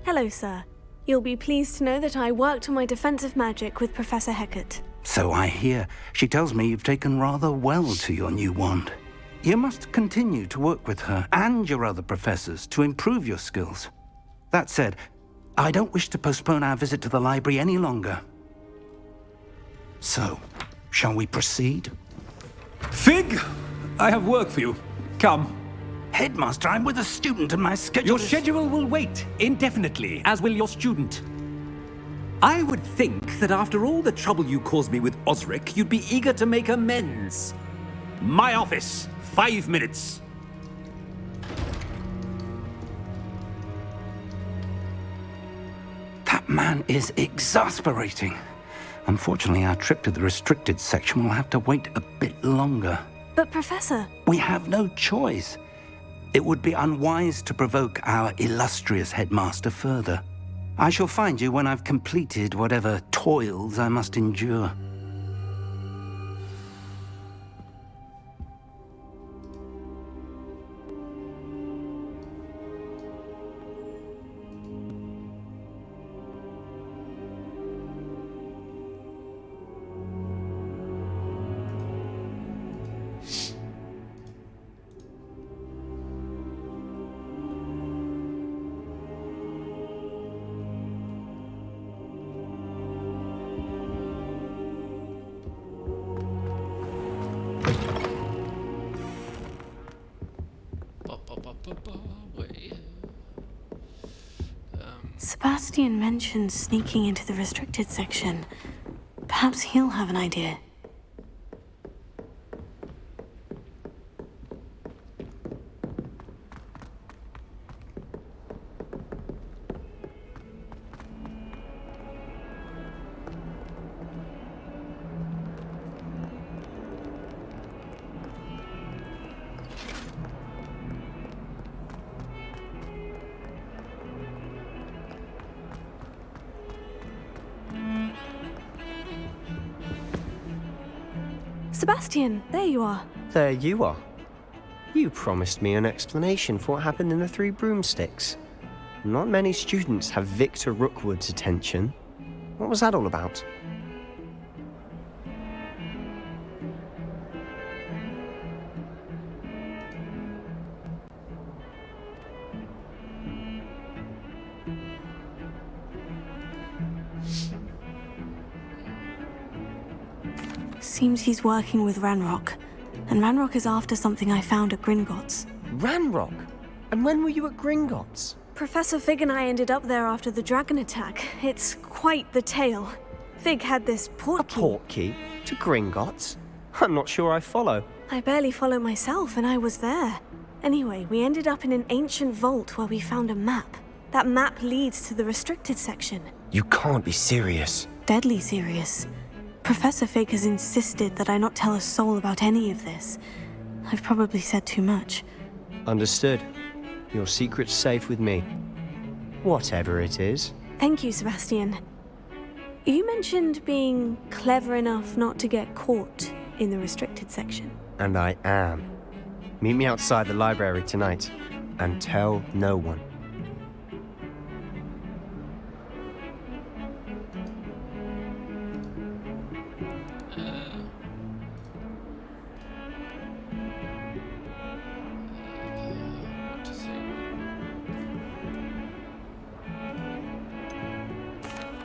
Hello, sir. You'll be pleased to know that I worked on my defensive magic with Professor Hecat. So I hear. She tells me you've taken rather well to your new wand. You must continue to work with her and your other professors to improve your skills. That said, I don't wish to postpone our visit to the library any longer. So, shall we proceed? Fig, I have work for you. Come. Headmaster, I'm with a student and my schedule Your schedule will wait indefinitely, as will your student. I would think that after all the trouble you caused me with Osric, you'd be eager to make amends. My office, 5 minutes. That man is exasperating. Unfortunately, our trip to the restricted section will have to wait a bit longer. But, Professor... We have no choice. It would be unwise to provoke our illustrious headmaster further. I shall find you when I've completed whatever toils I must endure. Sebastian mentioned sneaking into the restricted section. Perhaps he'll have an idea. Sebastian, there you are. There you are. You promised me an explanation for what happened in the Three Broomsticks. Not many students have Victor Rookwood's attention. What was that all about? Seems he's working with Ranrock. And Ranrock is after something I found at Gringotts. Ranrock? And when were you at Gringotts? Professor Fig and I ended up there after the dragon attack. It's quite the tale. Fig had this portkey. A portkey? To Gringotts? I'm not sure I follow. I barely follow myself, and I was there. Anyway, we ended up in an ancient vault where we found a map. That map leads to the restricted section. You can't be serious. Deadly serious. Professor Fig has insisted that I not tell a soul about any of this. I've probably said too much. Understood. Your secret's safe with me. Whatever it is. Thank you, Sebastian. You mentioned being clever enough not to get caught in the restricted section. And I am. Meet me outside the library tonight, and tell no one.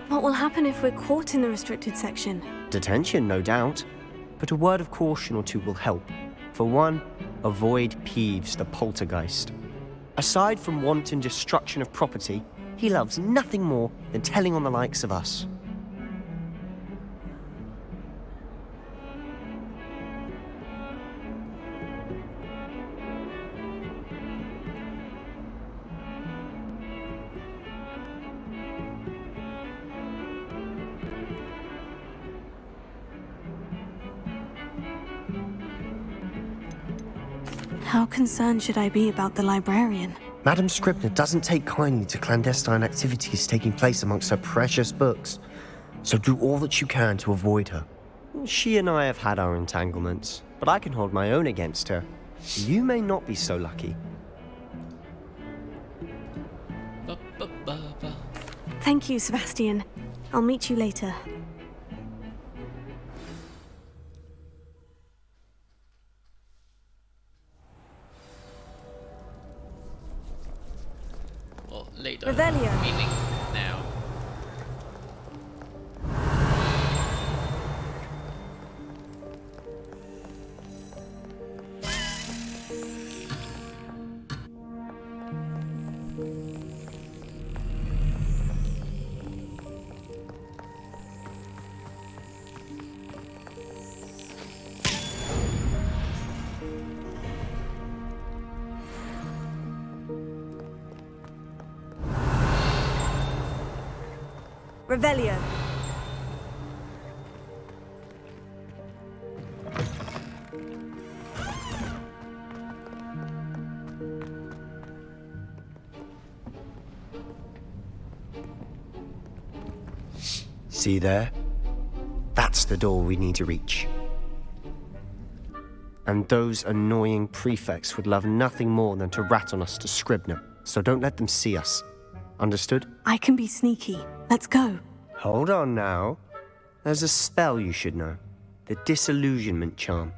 What will happen if we're caught in the restricted section? Detention, no doubt. But a word of caution or two will help. For one, avoid Peeves, the poltergeist. Aside from wanton destruction of property, he loves nothing more than telling on the likes of us. How concerned should I be about the librarian? Madam Scribner doesn't take kindly to clandestine activities taking place amongst her precious books, so do all that you can to avoid her. She and I have had our entanglements, but I can hold my own against her. You may not be so lucky. Thank you, Sebastian. I'll meet you later. Well, later. Revelio. Meaning now. Revelio. See there? That's the door we need to reach. And those annoying prefects would love nothing more than to rat on us to Scribner, so don't let them see us. Understood? I can be sneaky. Let's go. Hold on now. There's a spell you should know. The Disillusionment Charm.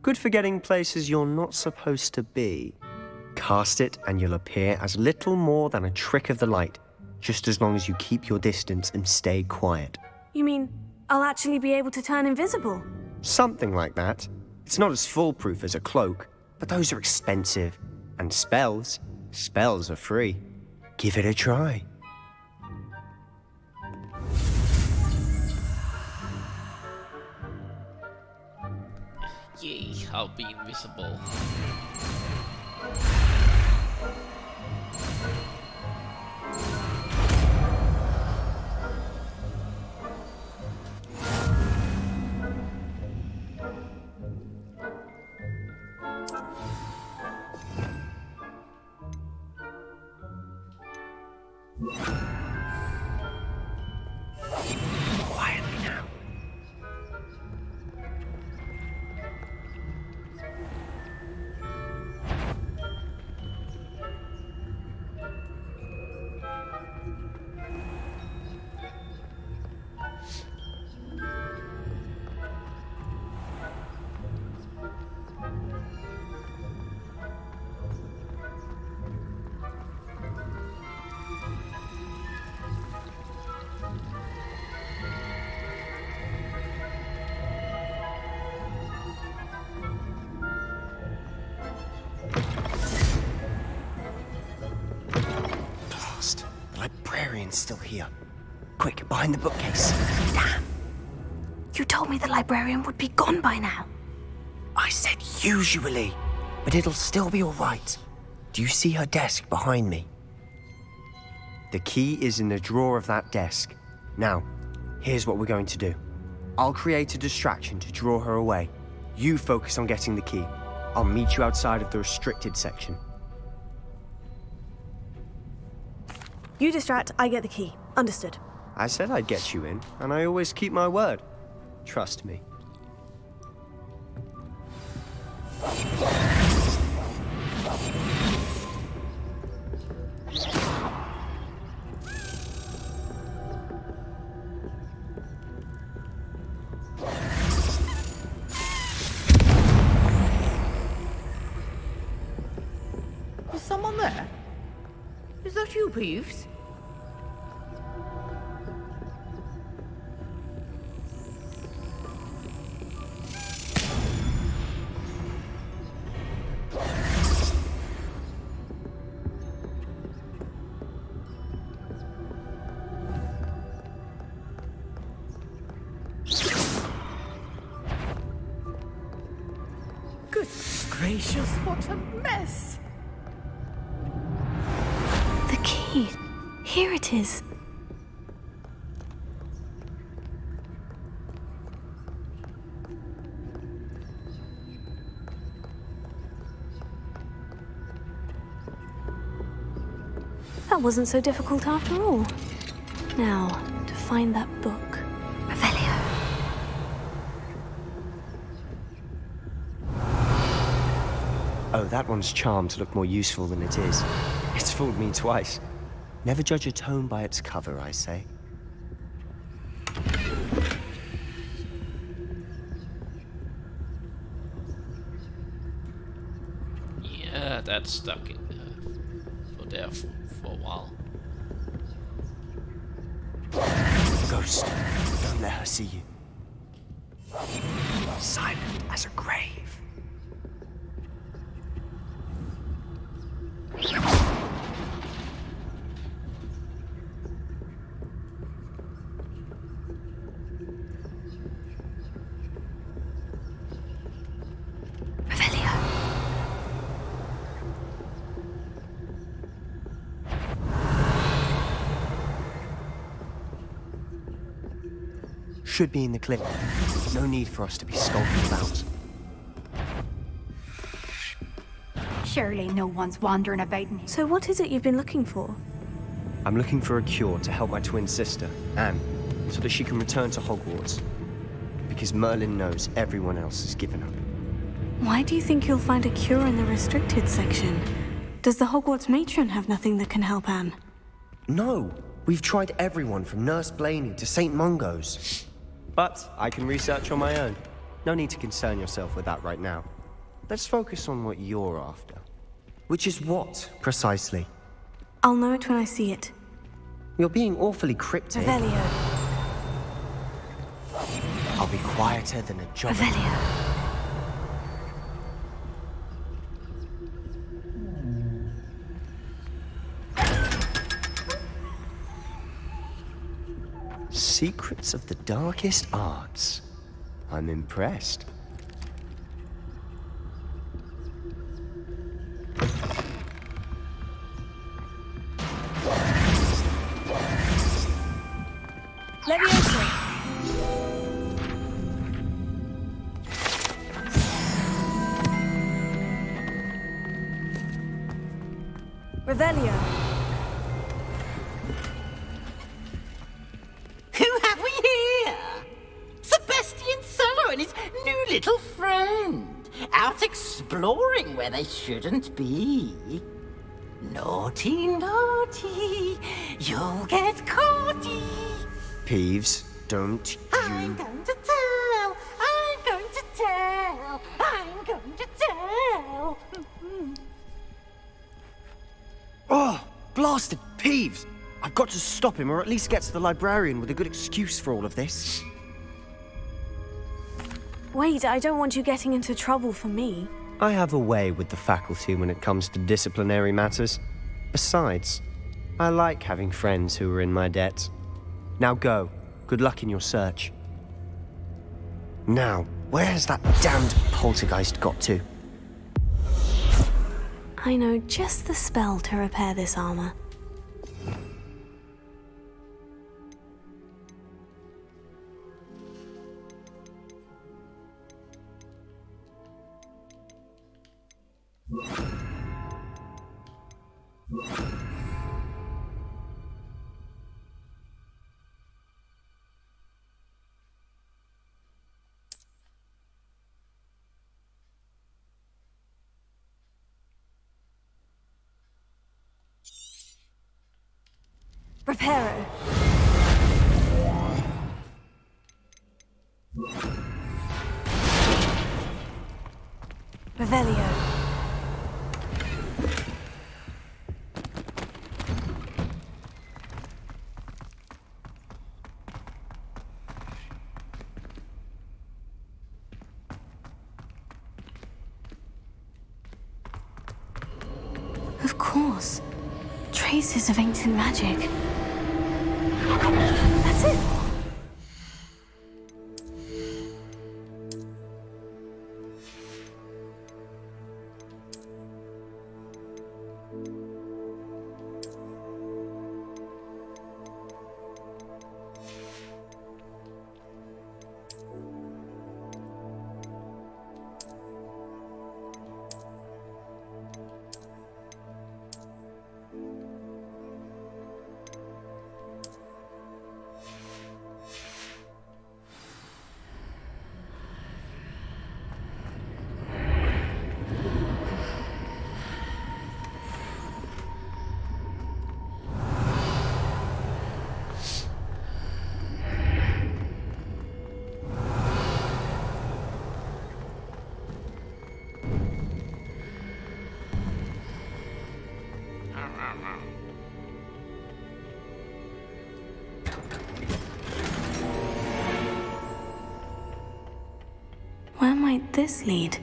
Good for getting places you're not supposed to be. Cast it and you'll appear as little more than a trick of the light, just as long as you keep your distance and stay quiet. You mean I'll actually be able to turn invisible? Something like that. It's not as foolproof as a cloak, but those are expensive. And spells are free. Give it a try. Yay, I'll be invisible. Quietly now. librarian's still here. Quick, behind the bookcase. Damn. You told me the librarian would be gone by now. I said usually, but it'll still be all right. Do you see her desk behind me? The key is in the drawer of that desk. Now, here's what we're going to do. I'll create a distraction to draw her away. You focus on getting the key. I'll meet you outside of the restricted section. You distract, I get the key. Understood. I said I'd get you in, and I always keep my word. Trust me. Is someone there? Is that you, Peeves? Good gracious, what a mess! The key. Here it is. That wasn't so difficult after all. Now, to find that book. Revelio. Oh, that one's charmed to look more useful than it is. It's fooled me twice. Never judge a tome by its cover, I say. Yeah, that's stuck in for there for a while. Ghost, don't let her see you. Silent as a grave. Should be in the clip. No need for us to be skulking about. Surely no one's wandering about in here. So what is it you've been looking for? I'm looking for a cure to help my twin sister, Anne, so that she can return to Hogwarts. Because Merlin knows everyone else has given up. Why do you think you'll find a cure in the restricted section? Does the Hogwarts matron have nothing that can help Anne? No! We've tried everyone from Nurse Blaney to St. Mungo's. But I can research on my own. No need to concern yourself with that right now. Let's focus on what you're after. Which is what, precisely? I'll know it when I see it. You're being awfully cryptic. Revelio. I'll be quieter than a job. Revelio. Secrets of the darkest arts. I'm impressed. Leviosa. Revelio. Who have we here? Sebastian Cello and his new little friend, out exploring where they shouldn't be. Naughty, naughty, you'll get caughty. Peeves, don't you... I'm going to tell, I'm going to tell, I'm going to tell. Oh, blasted Peeves! I've got to stop him, or at least get to the librarian with a good excuse for all of this. Wait, I don't want you getting into trouble for me. I have a way with the faculty when it comes to disciplinary matters. Besides, I like having friends who are in my debt. Now go. Good luck in your search. Now, where has that damned poltergeist got to? I know just the spell to repair this armor. Reparo. Revelio. Of course. Traces of ancient magic. That's it. Where might this lead?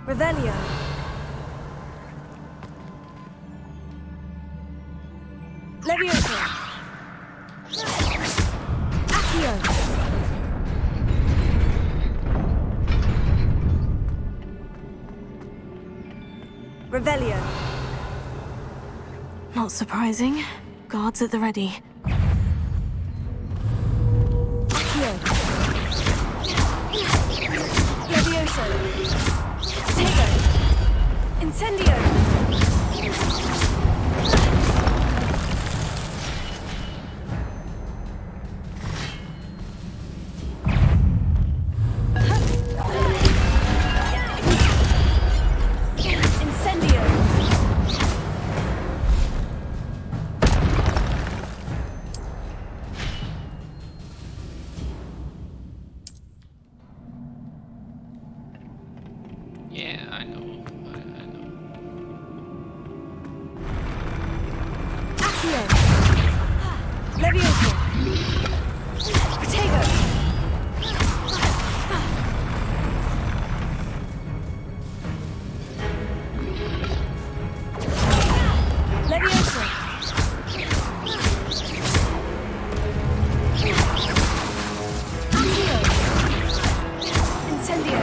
Revelio. Levioso. Accio. Revelio. Not surprising. Guards at the ready. Accio. Levioso. Tego. Incendio. Yeah, I know. I know. Accio. Levioso. Protego. Levioso. Accio. Incendio.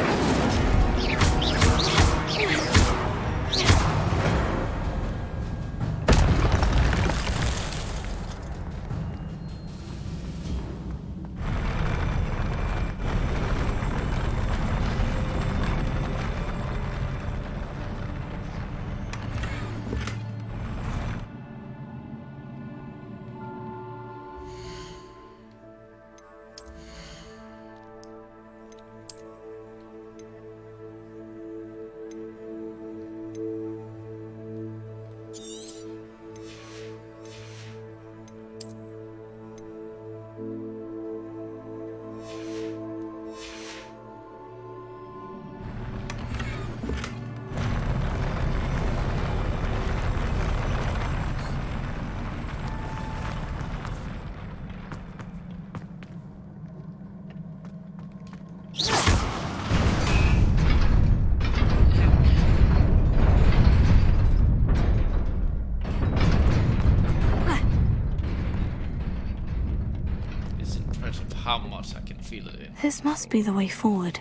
This must be the way forward.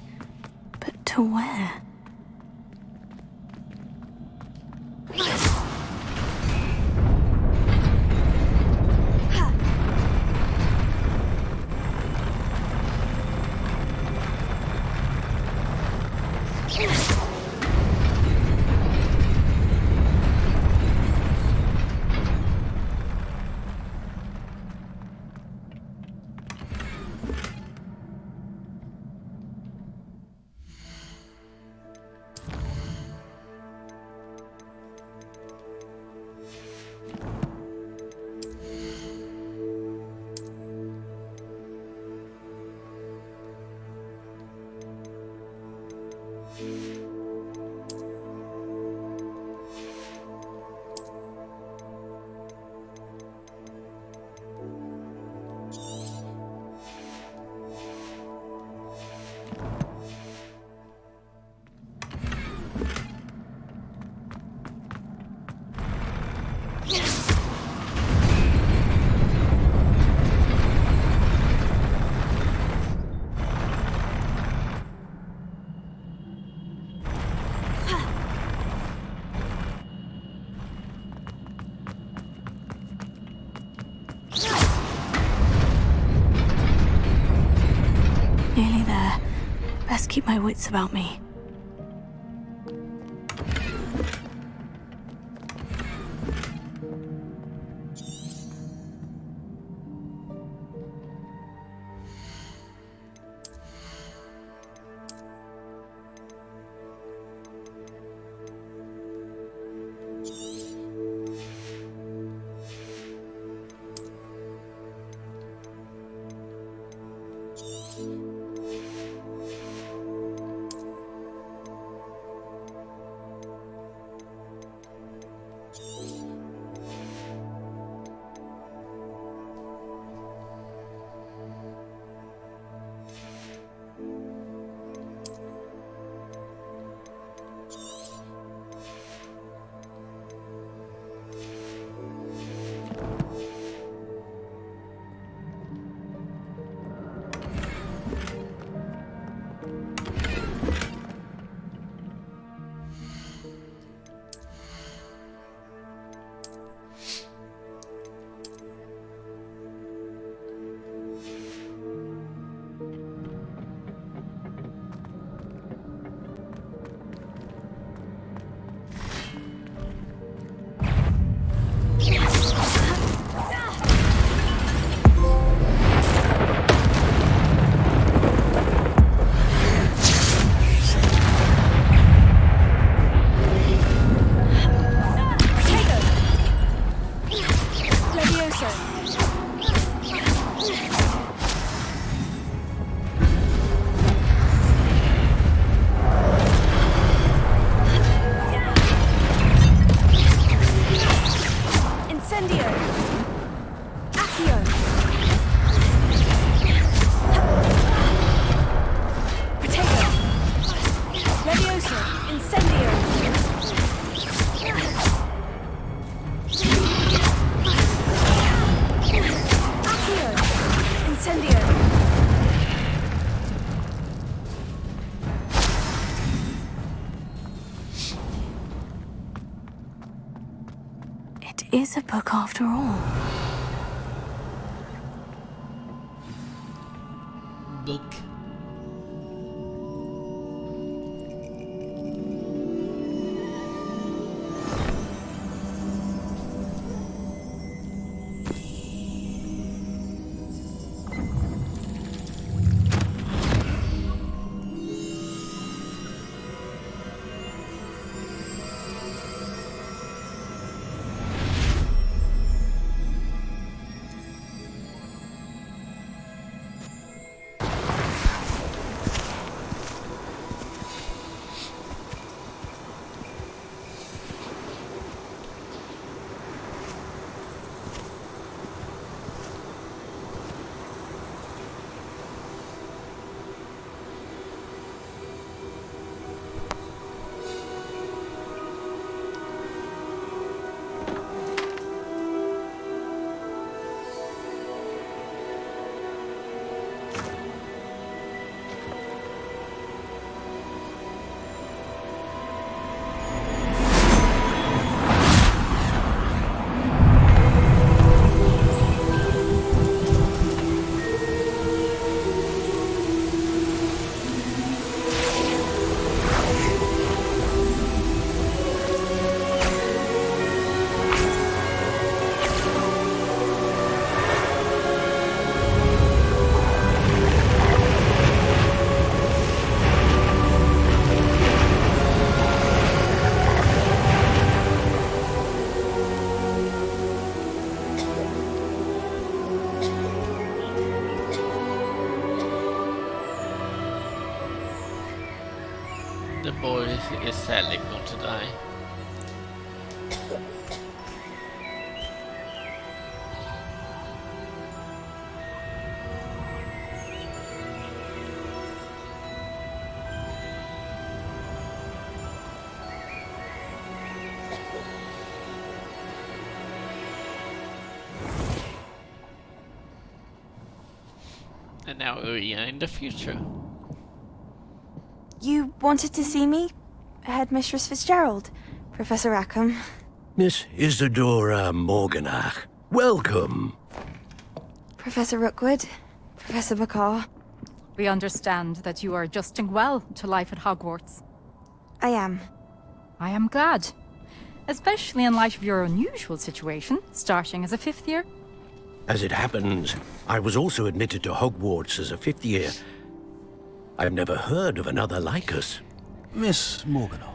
But to where? Nearly there. Best keep my wits about me. Is a book after all. Book. The boy is sadly going to die. And now we are in the future. You wanted to see me? Headmistress Fitzgerald, Professor Rackham. Miss Isadora Morganach, welcome. Professor Rookwood, Professor McCaw. We understand that you are adjusting well to life at Hogwarts. I am. I am glad. Especially in light of your unusual situation, starting as a 5th year. As it happens, I was also admitted to Hogwarts as a 5th year. I've never heard of another like us. Miss Morganach,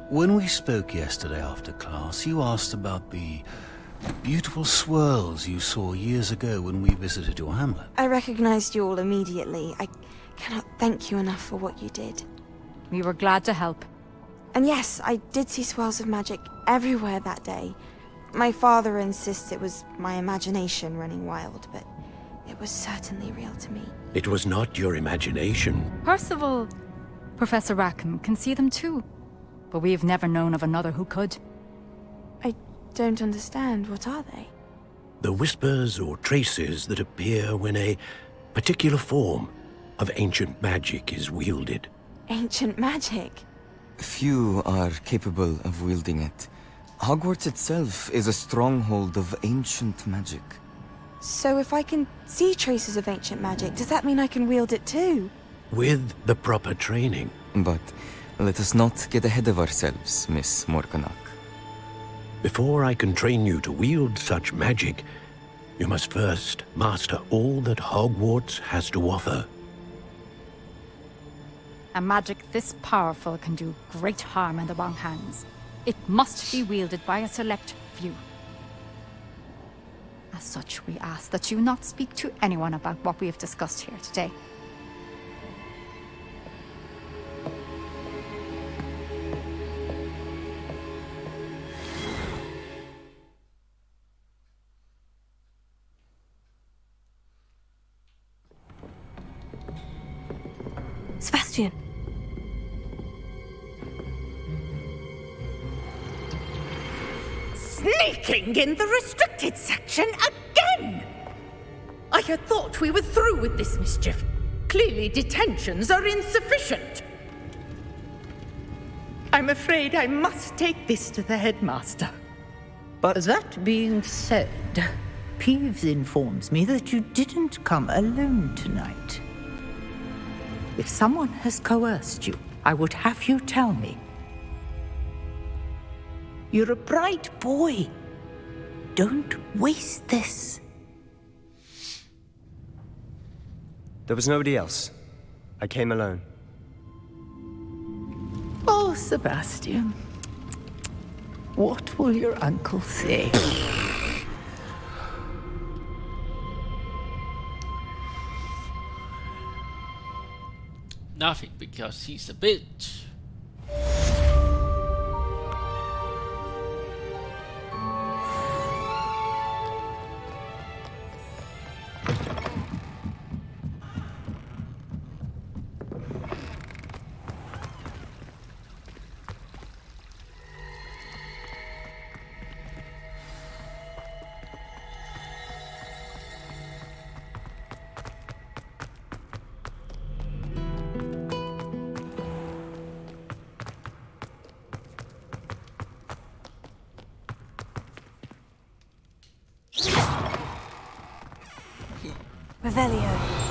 when we spoke yesterday after class, you asked about the beautiful swirls you saw years ago when we visited your hamlet. I recognized you all immediately. I cannot thank you enough for what you did. We were glad to help. And yes, I did see swirls of magic everywhere that day. My father insists it was my imagination running wild, but it was certainly real to me. It was not your imagination. Percival, Professor Rackham can see them too. But we have never known of another who could. I don't understand. What are they? The whispers or traces that appear when a particular form of ancient magic is wielded. Ancient magic? Few are capable of wielding it. Hogwarts itself is a stronghold of ancient magic. So if I can see traces of ancient magic, does that mean I can wield it too? With the proper training. But let us not get ahead of ourselves, Miss Morganach. Before I can train you to wield such magic, you must first master all that Hogwarts has to offer. A magic this powerful can do great harm in the wrong hands. It must be wielded by a select few. As such, we ask that you not speak to anyone about what we have discussed here today. Sebastian! Sneaking in the restricted section again! I had thought we were through with this mischief. Clearly detentions are insufficient. I'm afraid I must take this to the headmaster. But that being said, Peeves informs me that you didn't come alone tonight. If someone has coerced you, I would have you tell me. You're a bright boy. Don't waste this. There was nobody else. I came alone. Oh, Sebastian. What will your uncle say? Nothing, because he's a bitch. Revelio.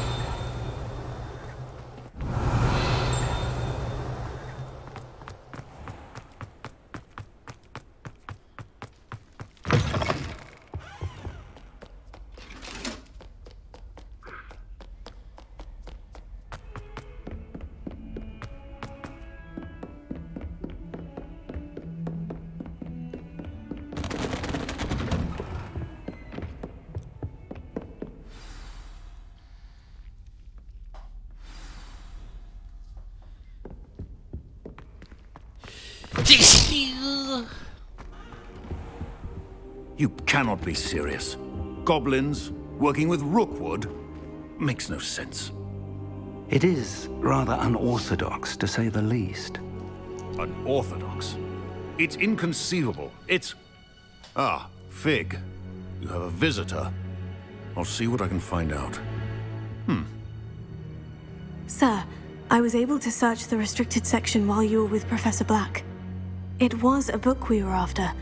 You cannot be serious. Goblins working with Rookwood makes no sense. It is rather unorthodox, to say the least. Unorthodox? It's inconceivable. It's... Ah, Fig. You have a visitor. I'll see what I can find out. Sir, I was able to search the restricted section while you were with Professor Black. It was a book we were after.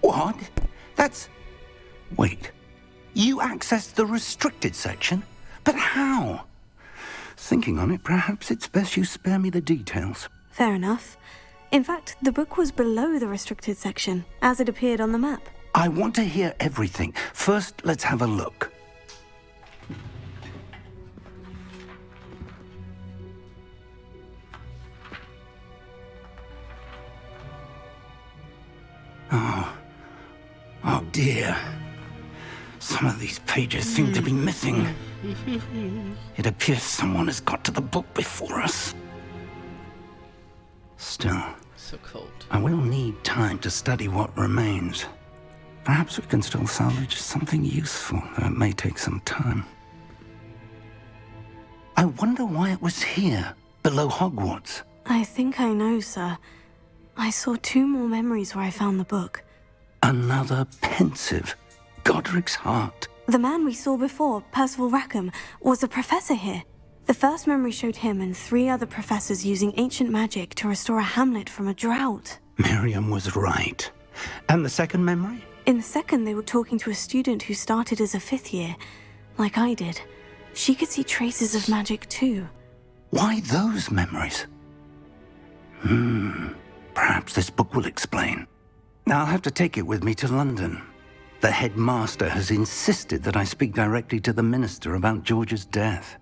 What? That's... Wait. You accessed the restricted section? But how? Thinking on it, perhaps it's best you spare me the details. Fair enough. In fact, the book was below the restricted section, as it appeared on the map. I want to hear everything. First, let's have a look. Oh dear. Some of these pages seem to be missing. It appears someone has got to the book before us. Still, so cold. I will need time to study what remains. Perhaps we can still salvage something useful, though it may take some time. I wonder why it was here, below Hogwarts. I think I know, sir. I saw 2 more memories where I found the book. Another pensive. Godric's heart. The man we saw before, Percival Rackham, was a professor here. The first memory showed him and 3 other professors using ancient magic to restore a hamlet from a drought. Miriam was right. And the second memory? In the second, they were talking to a student who started as a 5th year, like I did. She could see traces of magic too. Why those memories? Perhaps this book will explain. I'll have to take it with me to London. The headmaster has insisted that I speak directly to the minister about George's death.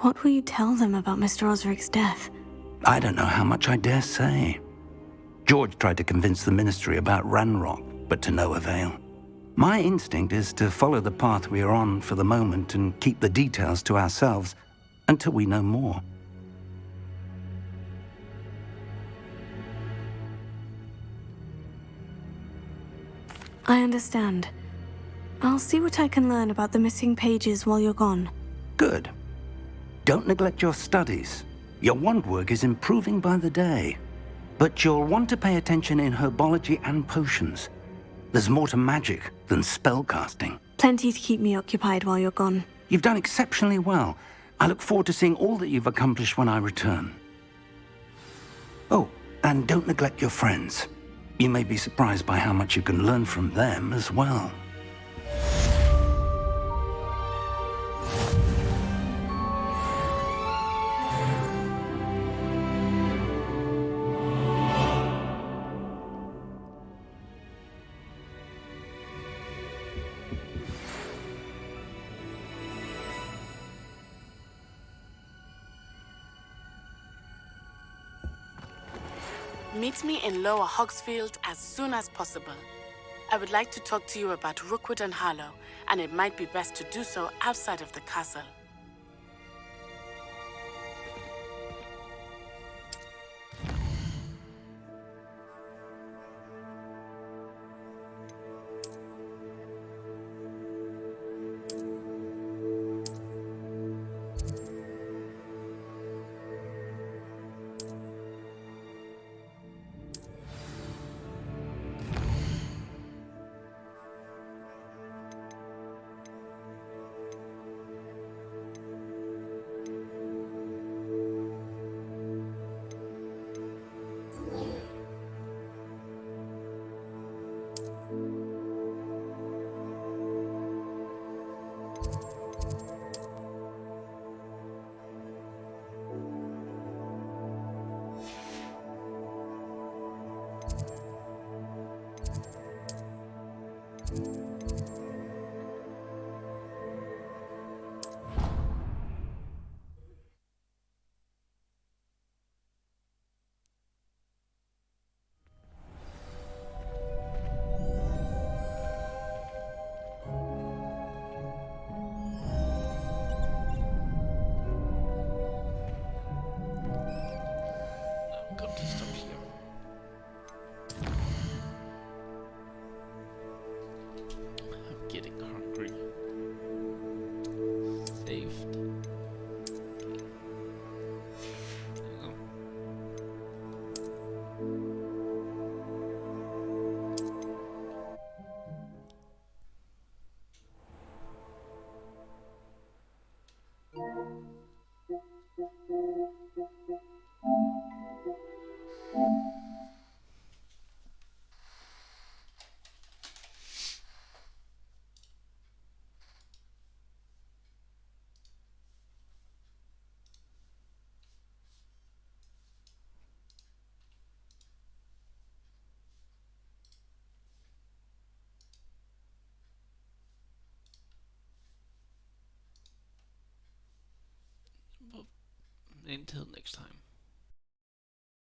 What will you tell them about Mr. Osric's death? I don't know how much I dare say. George tried to convince the ministry about Ranrock, but to no avail. My instinct is to follow the path we are on for the moment and keep the details to ourselves until we know more. I understand. I'll see what I can learn about the missing pages while you're gone. Good. Don't neglect your studies. Your wand work is improving by the day. But you'll want to pay attention in herbology and potions. There's more to magic than spellcasting. Plenty to keep me occupied while you're gone. You've done exceptionally well. I look forward to seeing all that you've accomplished when I return. Oh, and don't neglect your friends. You may be surprised by how much you can learn from them as well. Meet me in Lower Hogsfield as soon as possible. I would like to talk to you about Rookwood and Harlow, and it might be best to do so outside of the castle. until next time.